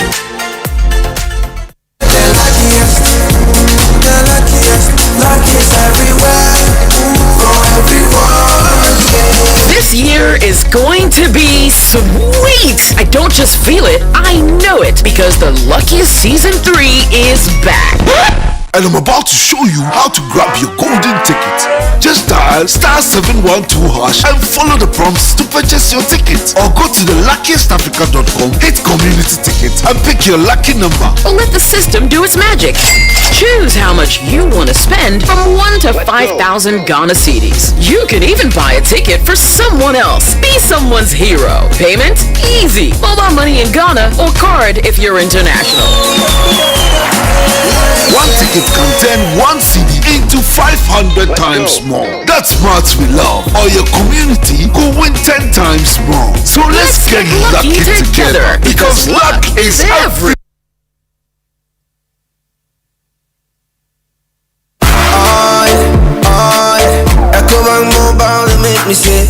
Luckiest everywhere, go everywhere. This year is going to be sweet. I don't just feel it, I know it, because the luckiest season 3 is back. And I'm about to show you how to grab your golden ticket. Just dial *712# and follow the prompts to purchase your ticket. Or go to theluckiestafrica.com, hit community ticket and pick your lucky number. Or let the system do its magic. Choose how much you want to spend from 1 to 5,000 Ghana cedis. You can even buy a ticket for someone else. Be someone's hero. Payment? Easy. Mobile money in Ghana or card if you're international. One ticket can turn 1 CD into 500 times more. That's smart we love. Or your community could win 10 times more. So let's get lucky together, because luck is every. Ecobank Mobile, they make me say,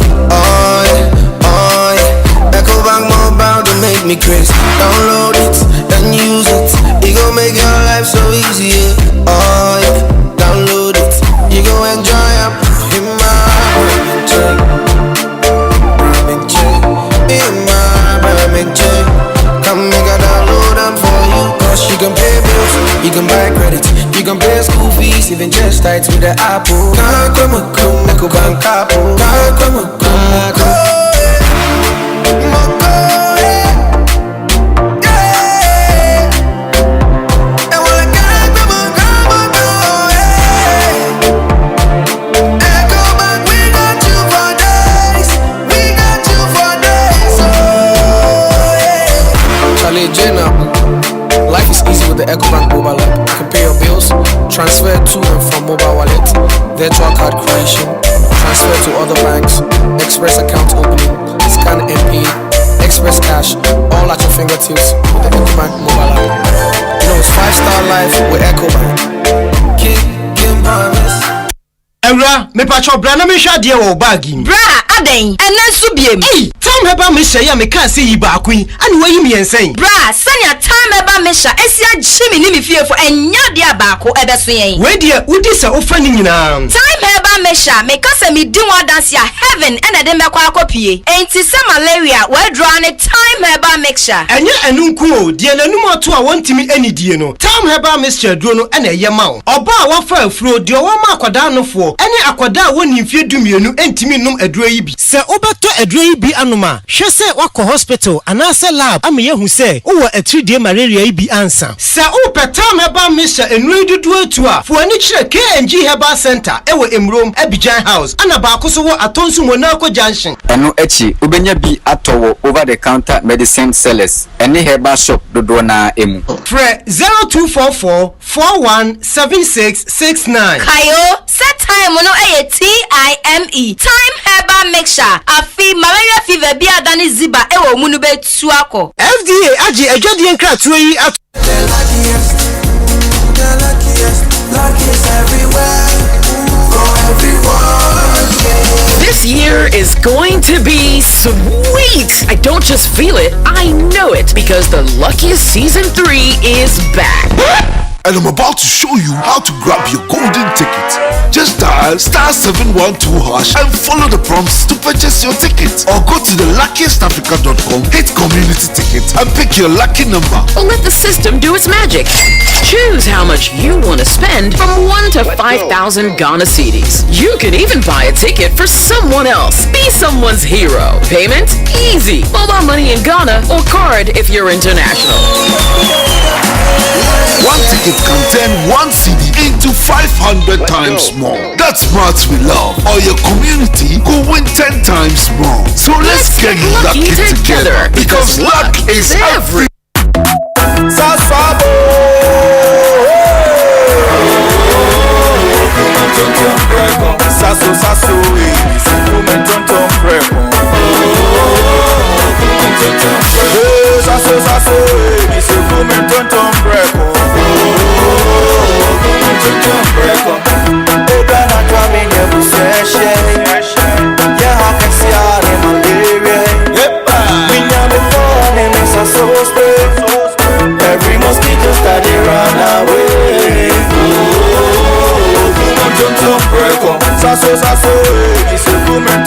Ecobank Mobile, they make me crazy. Download it and use it. It gon' make your life so easy. Download it. You gon' enjoy it in my Come make a download them for you. Cause you can pay bills, you can buy credit, you can pay school fees, even just tight with the Apple. Life is easy with the Ecobank mobile app. You can pay your bills, transfer to and from mobile wallet, virtual card creation, transfer to other banks, express account opening, scan and pay, express cash, all at your fingertips with the Ecobank mobile app. You know it's 5-star life with Ecobank. Kim Harvest. Ewra, me pacho bra na me hwa de wo bagi. Bra, aden, enen so biem. Time heba me hye ya me kan se yi ba akun, ani wayi me yensen. Bra, sanya time heba me hya, esia jimi ni me fiefo enya de abako ebeso yen. We de udi se ofa ni nyina. Time heba me hya, me kase me di one dance ya heaven ena de me kwa akopie. Enti se malaria, we draw ne time heba mixture. Enye enunku o, de nanum ato a wontimi anidie no. Time heba mixture duro no ena ye ma wo. Oba a wafa afuro de wo ma akwada nofo. Ene akwada woni mfie dumienu entimi num aduro yi bi. Se obeto aduro yi bi anoma, hwe se wakọ hospital anase lab amaye hu se wo 3D malaria yi bi ansa. Se o petam heba mixture enu dudu atu a, fo ani kire KNG Herbal Center ewo Emrom Abidjan House. Ana ba akoso wo atonsu Monaco Junction. Eno echi obenya bi atowo over the counter medicine sellers. Ene herbal shop dodo na emu. Fre 0244 417669. Kayo, set time no TIME. Time herbal mixture. Afi malaria fever bi adani ziba ewo munu be tuako. FDA aji ejodi enkratu yi at. The luckiest everywhere. For everyone. This year is going to be sweet. I don't just feel it, I know it, because the luckiest season 3 is back. And I'm about to show you how to grab your golden ticket. Just dial *712# and follow the prompts to purchase your ticket. Or go to theluckiestafrica.com, hit community ticket and pick your lucky number. Or let the system do its magic. Choose how much you want to spend from 1 to 5,000 Ghana cedis. You can even buy a ticket for someone else. Be someone's hero. Payment? Easy. Mobile money in Ghana or card if you're international. One ticket can turn 1 CD into 500 times more. That's smart we love. Or your community could win 10 times more. So let's get lucky together, because luck is every. Every mosquito started run away. Sasso, it's a woman.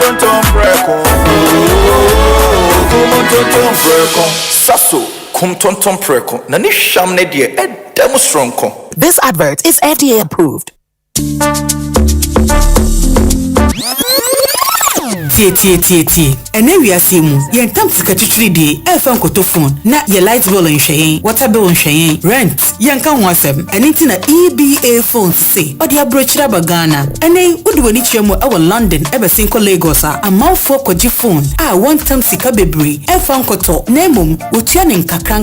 tonton preko saso kum tonton preko na ni sham ne de edam stronko. This advert is FDA approved. Tie. Ene wiase mu, yen tam sika twitwiri de, efa nkoto phone, na ye light bill nhwen, water bill nhwen, rent, yen kan ho asem. Ene ti na EBA phone se, odi abrochira bagana. Ene udi wani chiemo ewa London, ebe sinko Lagos a, amanfo kwaji phone, one tam sika bebre, efa nkoto, nemum, utia ni nkakra.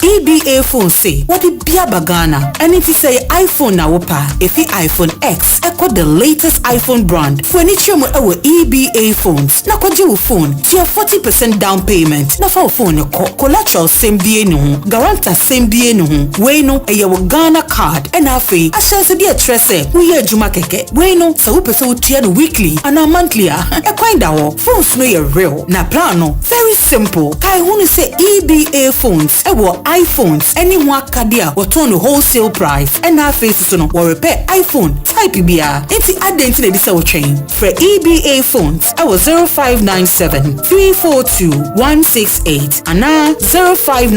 EBA phone se, wadi bia bagana. Ene ti say iPhone na wopa, efi iPhone X, ekwa the latest iPhone brand. Wani chiemo ewa EBA phones na kwaji wo phone tia 40% down payment na fa phone ko collateral sembie no guarantor sembie no we no eye wo Ghana card and afi ashanse de trese wo ye adwuma keke we no sa wo pese wo tia no weekly and monthly e kwanda wo phones no ye real na plan no very simple kai hunu say EBA phones e wo iPhones any ho akade a wo ton no wholesale price and afi so no wo repair iPhone type bia enti adenti na bi sa wo twen for EBA phones I was 0597 342 168 and now 05